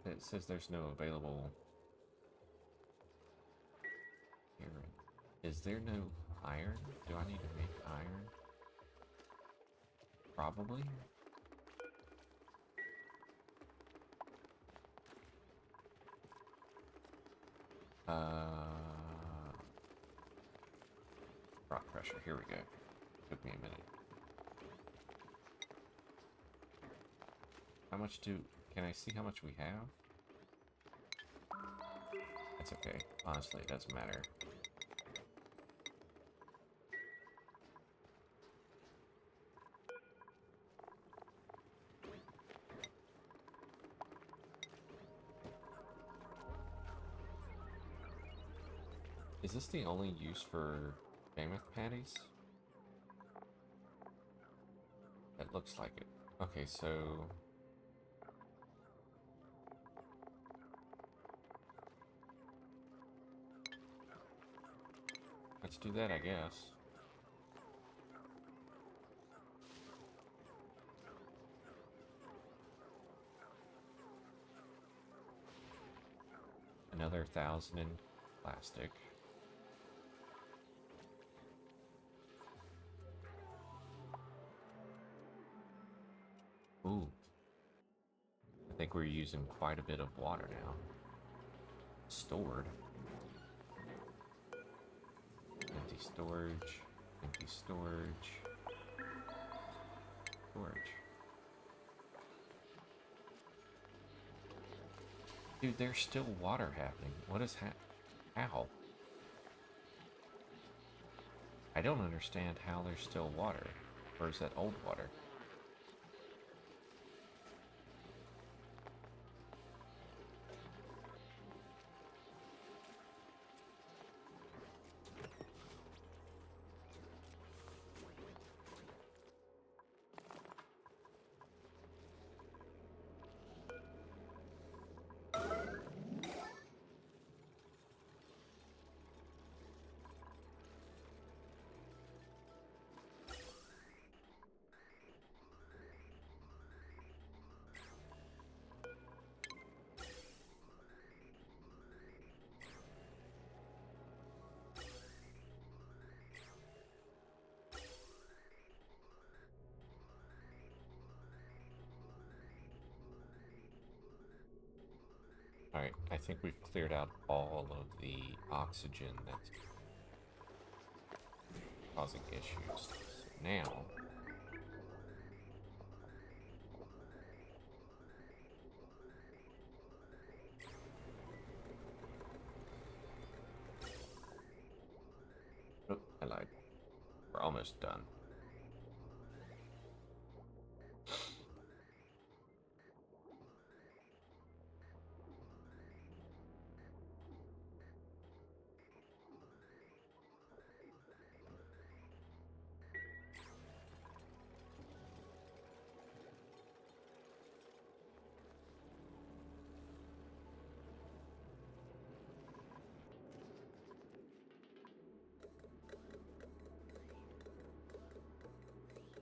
It says there's no available. Here. Is there no iron? Do I need to make iron? Probably. Rock pressure. Here we go. Took me a minute. How much can I see how much we have? That's okay. Honestly, it doesn't matter. Is this the only use for mammoth patties? It looks like it. Okay, so... let's do that, I guess. Another 1,000 in plastic. Ooh. I think we're using quite a bit of water now. Stored. Empty storage. Empty storage. Storage. Dude, there's still water happening. What is how? I don't understand how there's still water. Or is that old water? Alright, I think we've cleared out all of the oxygen that's causing issues. So now... oh, I lied. We're almost done.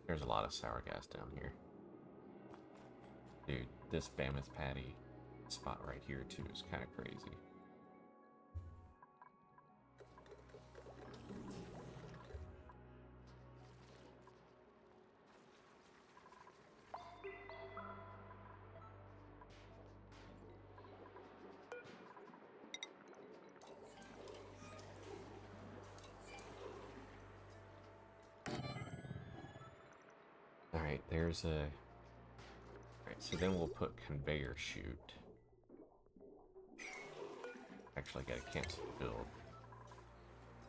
There's a lot of sour gas down here. Dude, this mammoth patty spot right here too is kind of crazy. Alright, there's a... Alright, so then we'll put conveyor chute. Actually, I gotta cancel the build.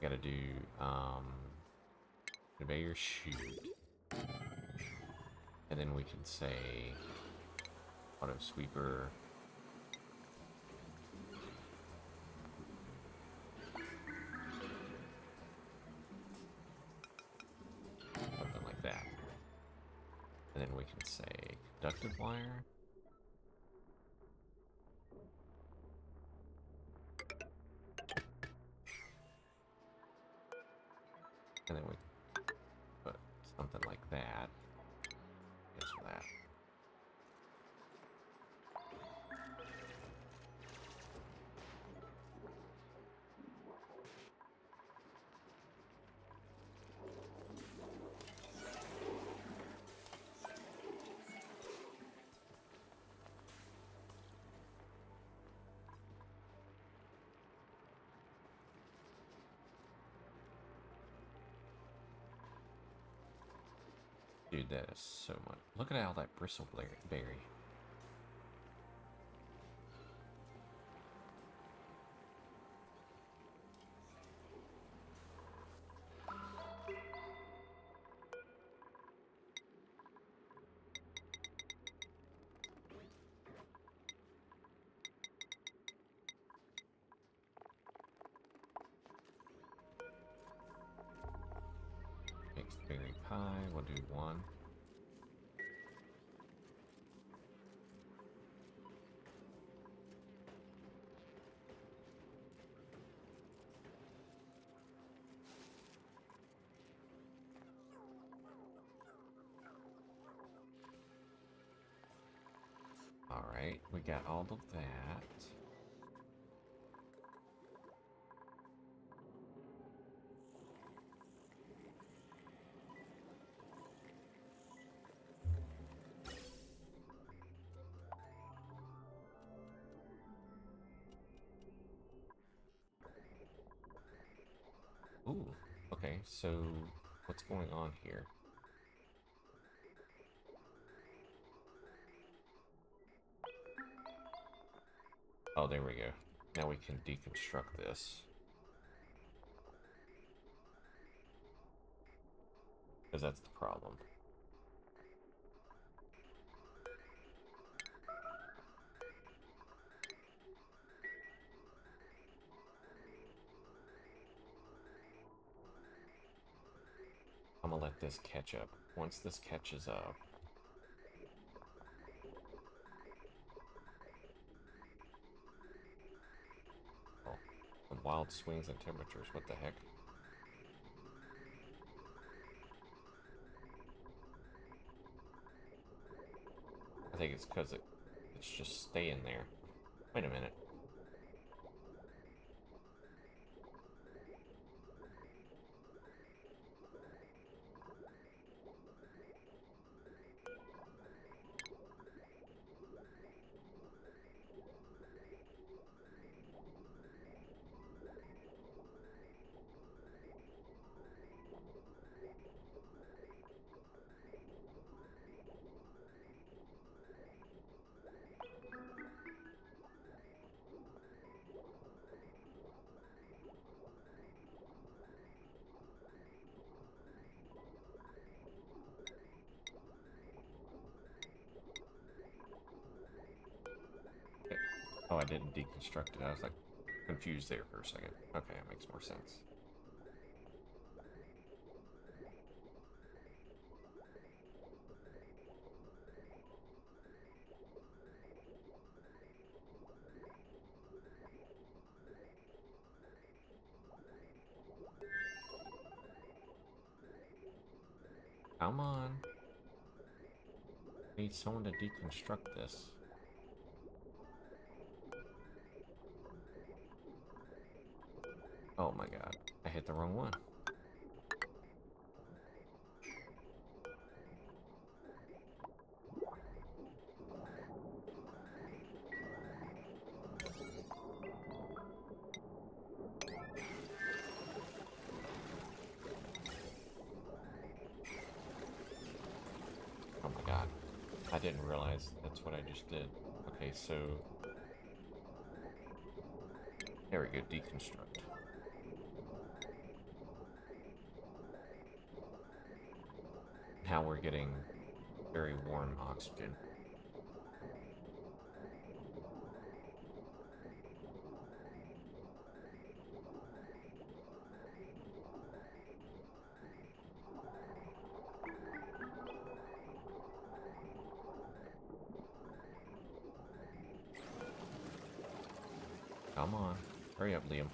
Gotta do, conveyor chute. And then we can say... auto sweeper... something like that. And then we can say conductive wire. And then we put something like that. Answer that. Dude, that is so much. Look at all that bristleberry. Mixed berry pie, we'll do one. Alright, we got all of that. Ooh, okay, so what's going on here? Oh, there we go. Now we can deconstruct this. Because that's the problem. I'm gonna let this catch up. Once this catches up, oh, some wild swings in temperatures. What the heck? I think it's because it's just staying there. Wait a minute. Oh, I didn't deconstruct it. I was like confused there for a second. Okay, it makes more sense. Come on. I need someone to deconstruct this. Oh my god. I hit the wrong one. Oh my god. I didn't realize that's what I just did. Okay, so... There we go, deconstruct. Now we're getting very warm oxygen. Come on. Hurry up, Liam.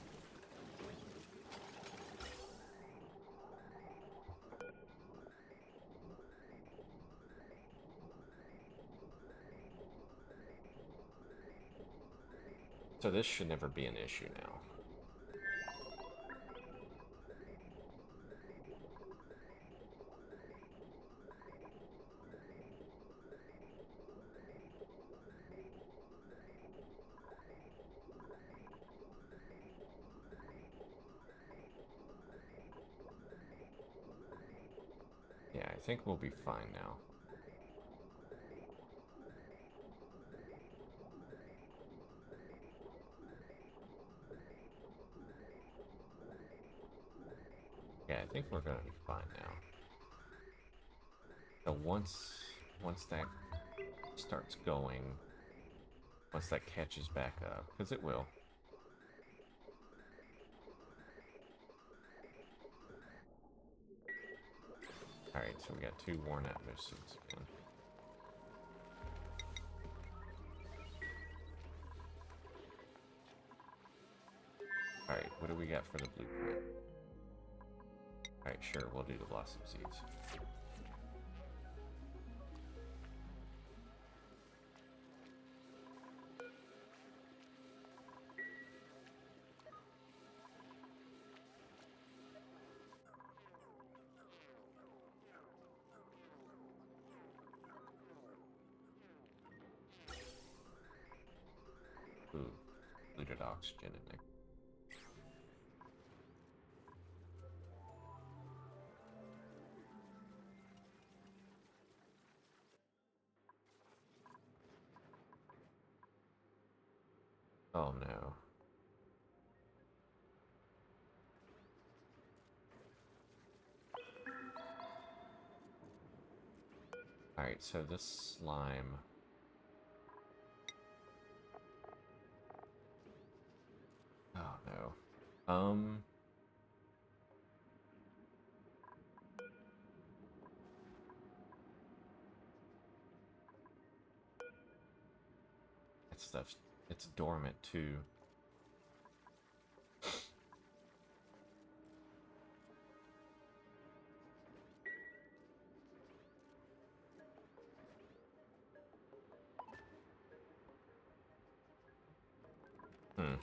So this should never be an issue now. Yeah, I think we'll be fine now. Yeah, I think we're gonna be fine now. So once that starts going, once that catches back up, because it will. Alright, so we got 2 worn out moose suits again. Alright, what do we got for the blueprint? Alright, sure, we'll do the blossom seeds. Ooh, looted oxygen in there. Oh no. Alright, so this slime... Oh no. That stuff's... it's dormant too. Hmm.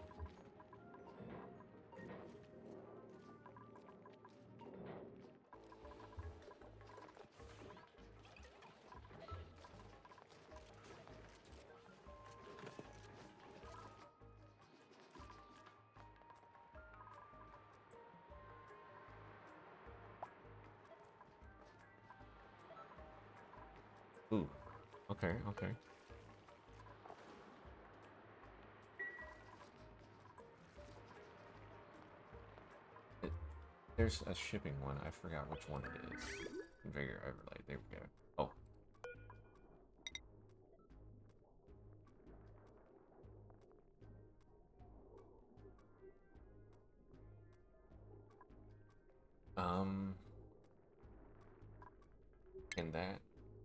Ooh. Okay, okay. There's a shipping one. I forgot which one it is. Configure overlay. There we go. Oh.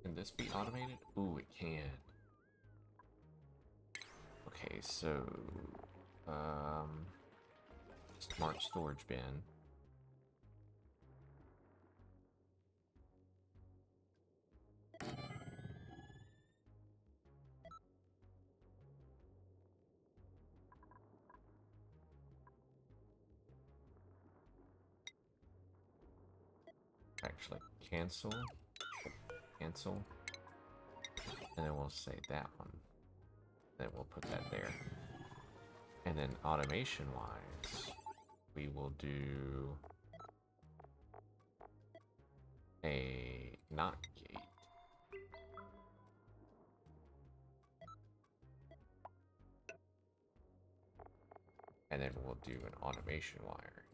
Can this be automated? Ooh, it can. Okay, so, smart storage bin. Actually, cancel, and then we'll say that one. Then we'll put that there. And then automation-wise, we will do a not gate. And then we'll do an automation wire.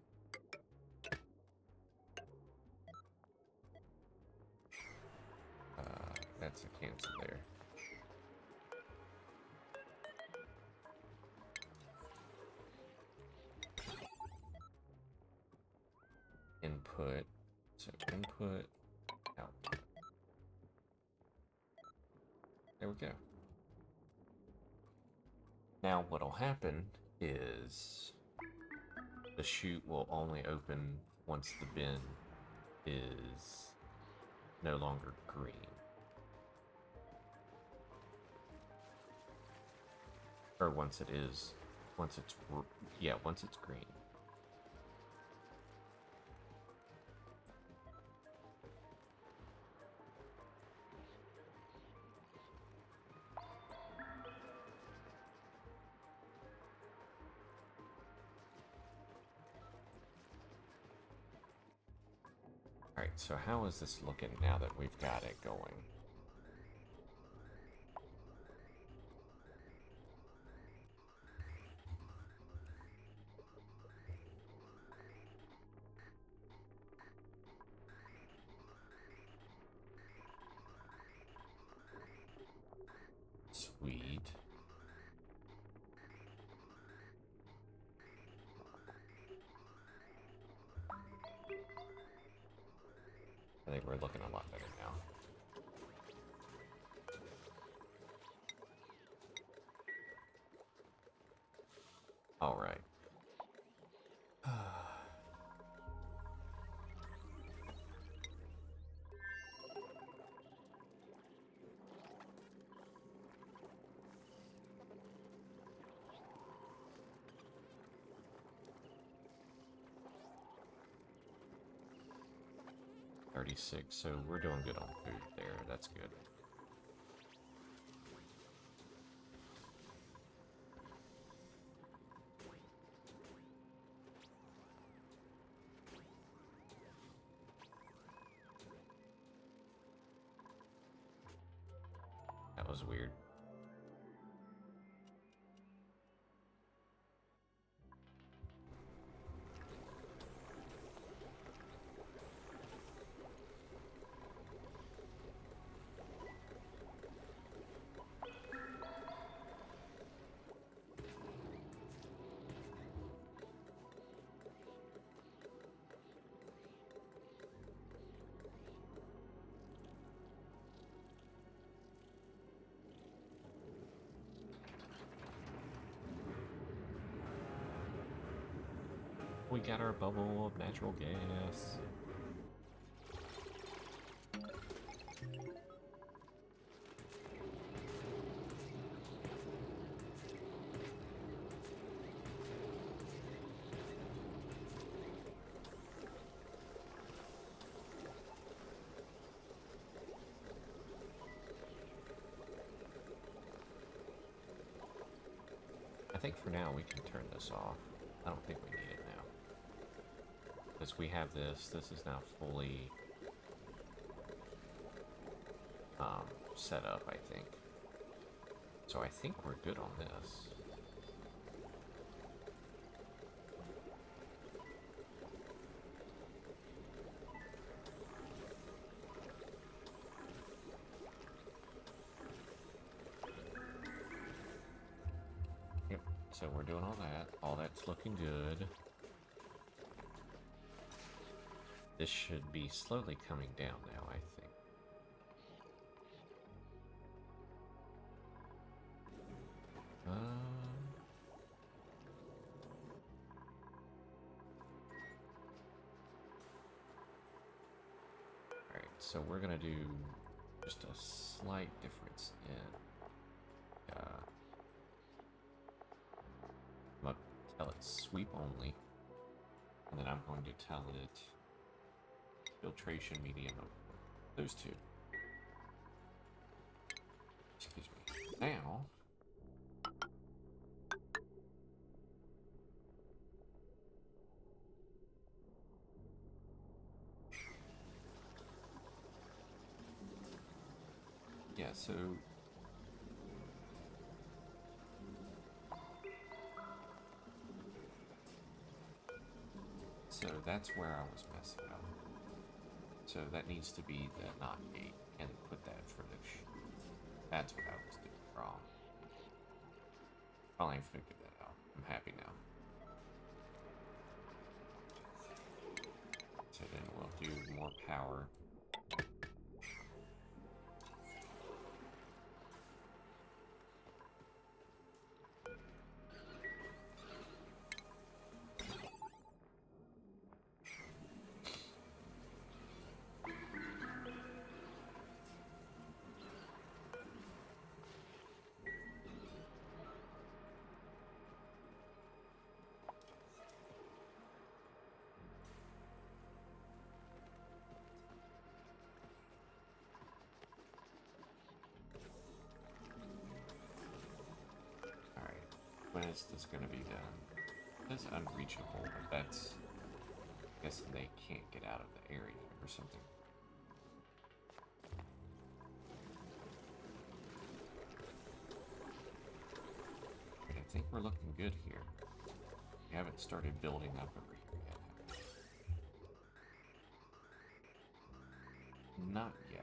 That's a cancel there. Input, so input, output. There we go. Now what'll happen is the chute will only open once the bin is no longer green. Or once it's green. Alright, so how is this looking now that we've got it going? Sweet. I think we're looking a lot better now. All right. $36, so we're doing good on food there. That's good. That was weird. We got our bubble of natural gas. I think for now we can turn this off. I don't think we need it now. Because we have this is now fully set up, I think. So I think we're good on this. Yep, so we're doing all that. All that's looking good. This should be slowly coming down now, I think. Alright, so we're gonna do just a slight difference in I'm gonna tell it sweep only, and then I'm going to tell it filtration medium of those two. Excuse me. Now, yeah, so that's where I was messing up. So that needs to be the not gate, and put that for the that's what I was doing wrong. Finally figured that out. I'm happy now. So then we'll do more power. test is going to be done. That's unreachable, but that's... I guess they can't get out of the area or something. But I think we're looking good here. We haven't started building up over here yet, have we? Not yet.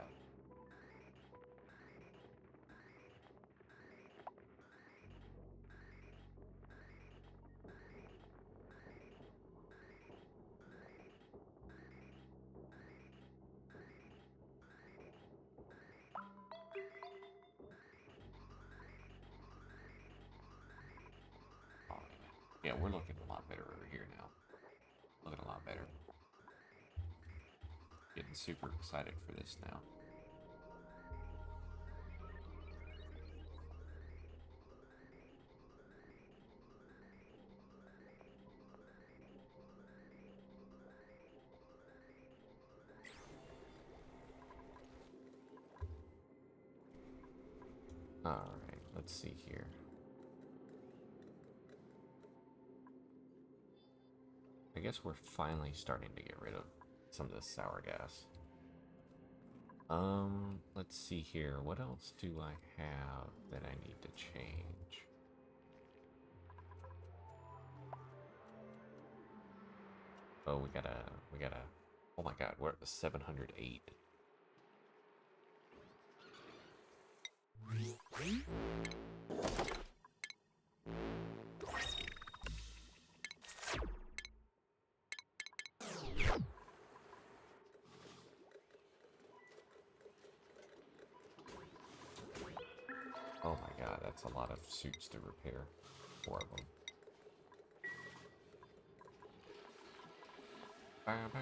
Yeah, we're looking a lot better over here now. Looking a lot better. Getting super excited for this now. Alright, let's see here. I guess we're finally starting to get rid of some of the sour gas. Let's see here. What else do I have that I need to change? Oh, we gotta, oh my god, we're at 708. Oh my god, that's a lot of suits to repair. 4 of them. Bow, bow.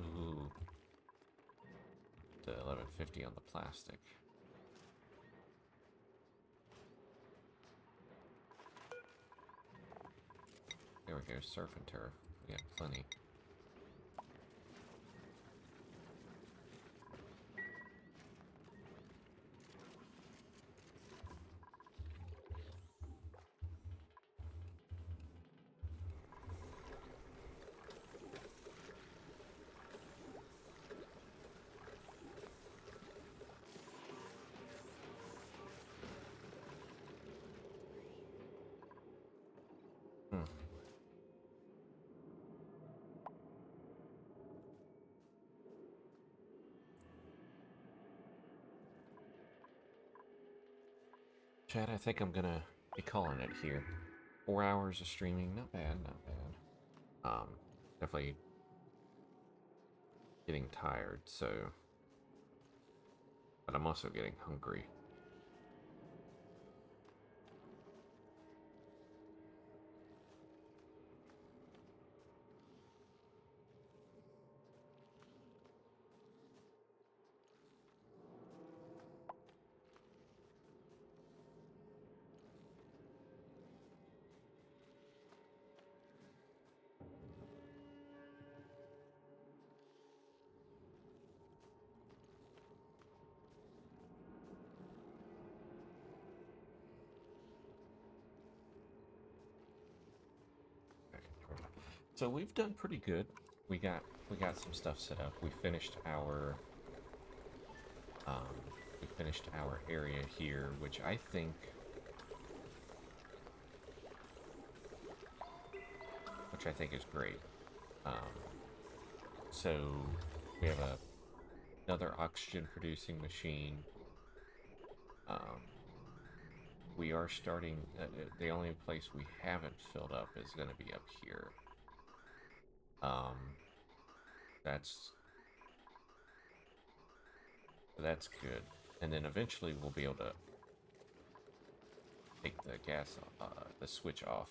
Ooh. The 1150 on the plastic. There we go, surf and turf. We got plenty. Chad, I think I'm gonna be calling it here. 4 hours of streaming, not bad, not bad. Definitely getting tired, so... But I'm also getting hungry. So we've done pretty good. We got some stuff set up. We finished our area here, which I think is great. So we have another oxygen producing machine. We are starting. The only place we haven't filled up is going to be up here. That's good. And then eventually we'll be able to take the gas, the switch off.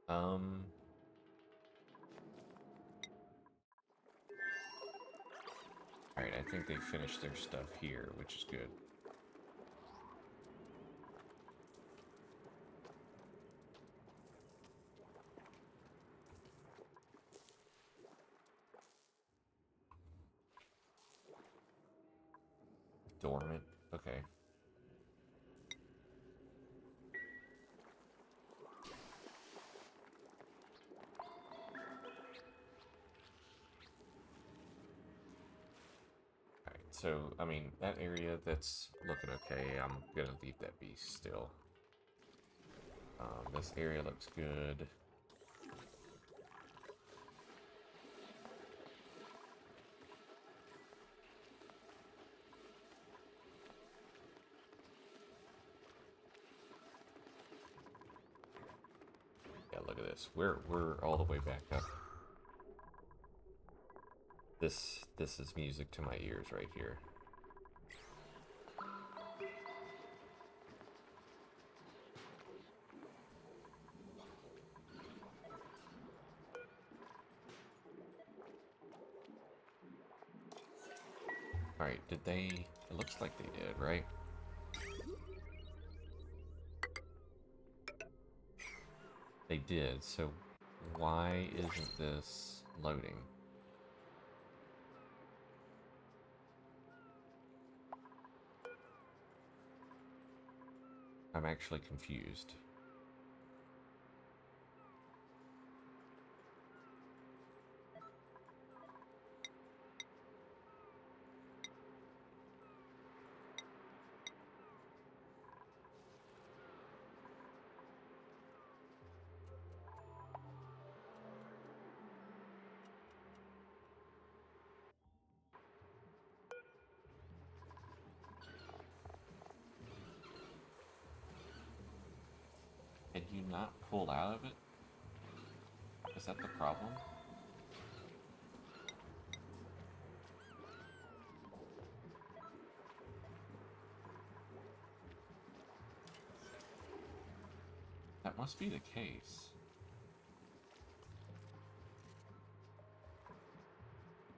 Alright, I think they finished their stuff here, which is good. dormant. Okay. Alright, so, I mean, that area that's looking okay, I'm gonna leave that be still. This area looks good. Yeah, look at this. We're all the way back up. This is music to my ears right here. Alright, did they... It looks like they did, right? They did, so why isn't this loading? I'm actually confused. Can you not pull out of it? Is that the problem? That must be the case.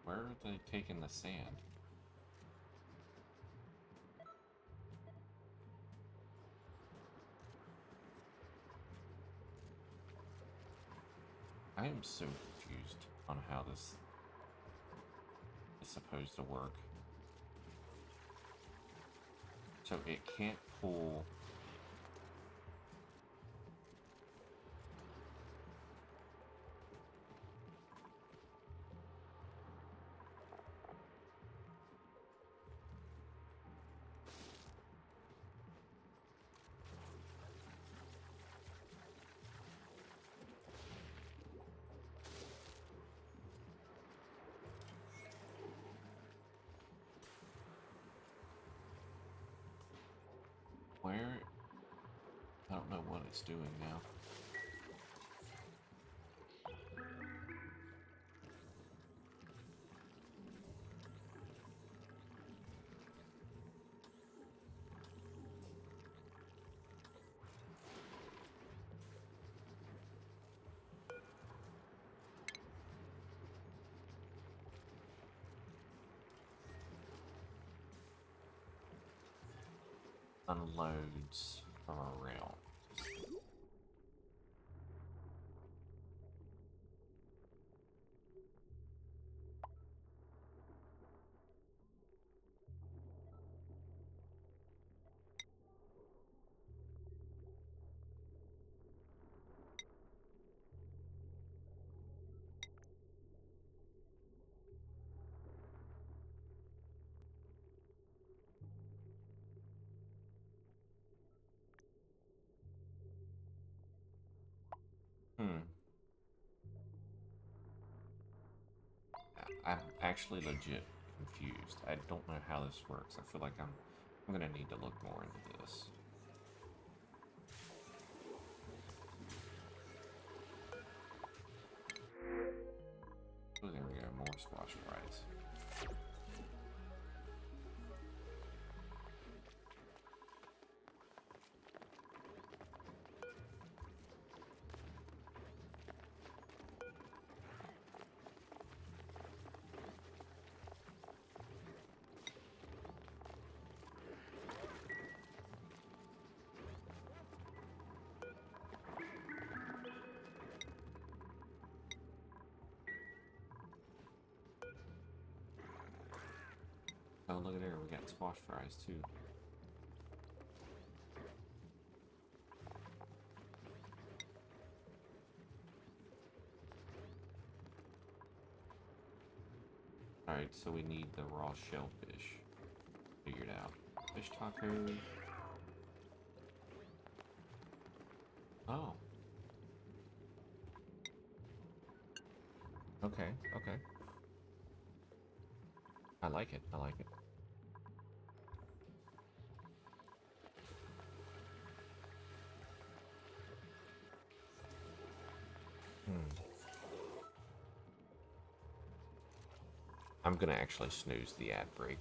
Where are they taking the sand? I am so confused on how this is supposed to work. So it can't pull... Where? I don't know what it's doing now. Unloads from a rail. I'm actually legit confused. I don't know how this works. I feel like I'm gonna need to look more into this. Oh, there we go. More squash fries. Oh, look at there. We got squash fries, too. Alright, so we need the raw shellfish. Figured out. Fish tacos. Oh. Okay, okay. I like it, I like it. I'm gonna actually snooze the ad break.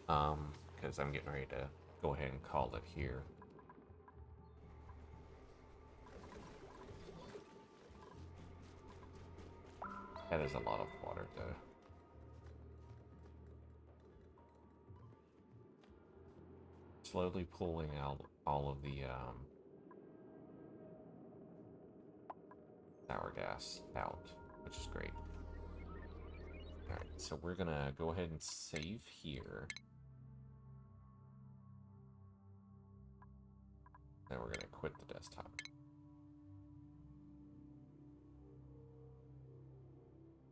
Because I'm getting ready to go ahead and call it here. That is a lot of water, though. Slowly pulling out all of the sour gas out, which is great. Alright, so we're gonna go ahead and save here. Then we're gonna quit the desktop.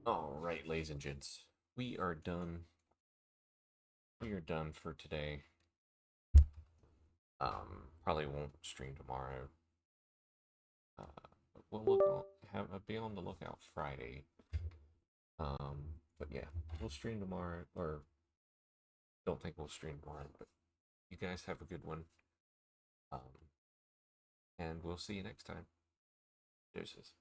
Alright, ladies and gents. We are done. We are done for today. Probably won't stream tomorrow. We'll be on the lookout Friday. But yeah, we'll stream tomorrow, or don't think we'll stream tomorrow, but you guys have a good one. And we'll see you next time. Deuces.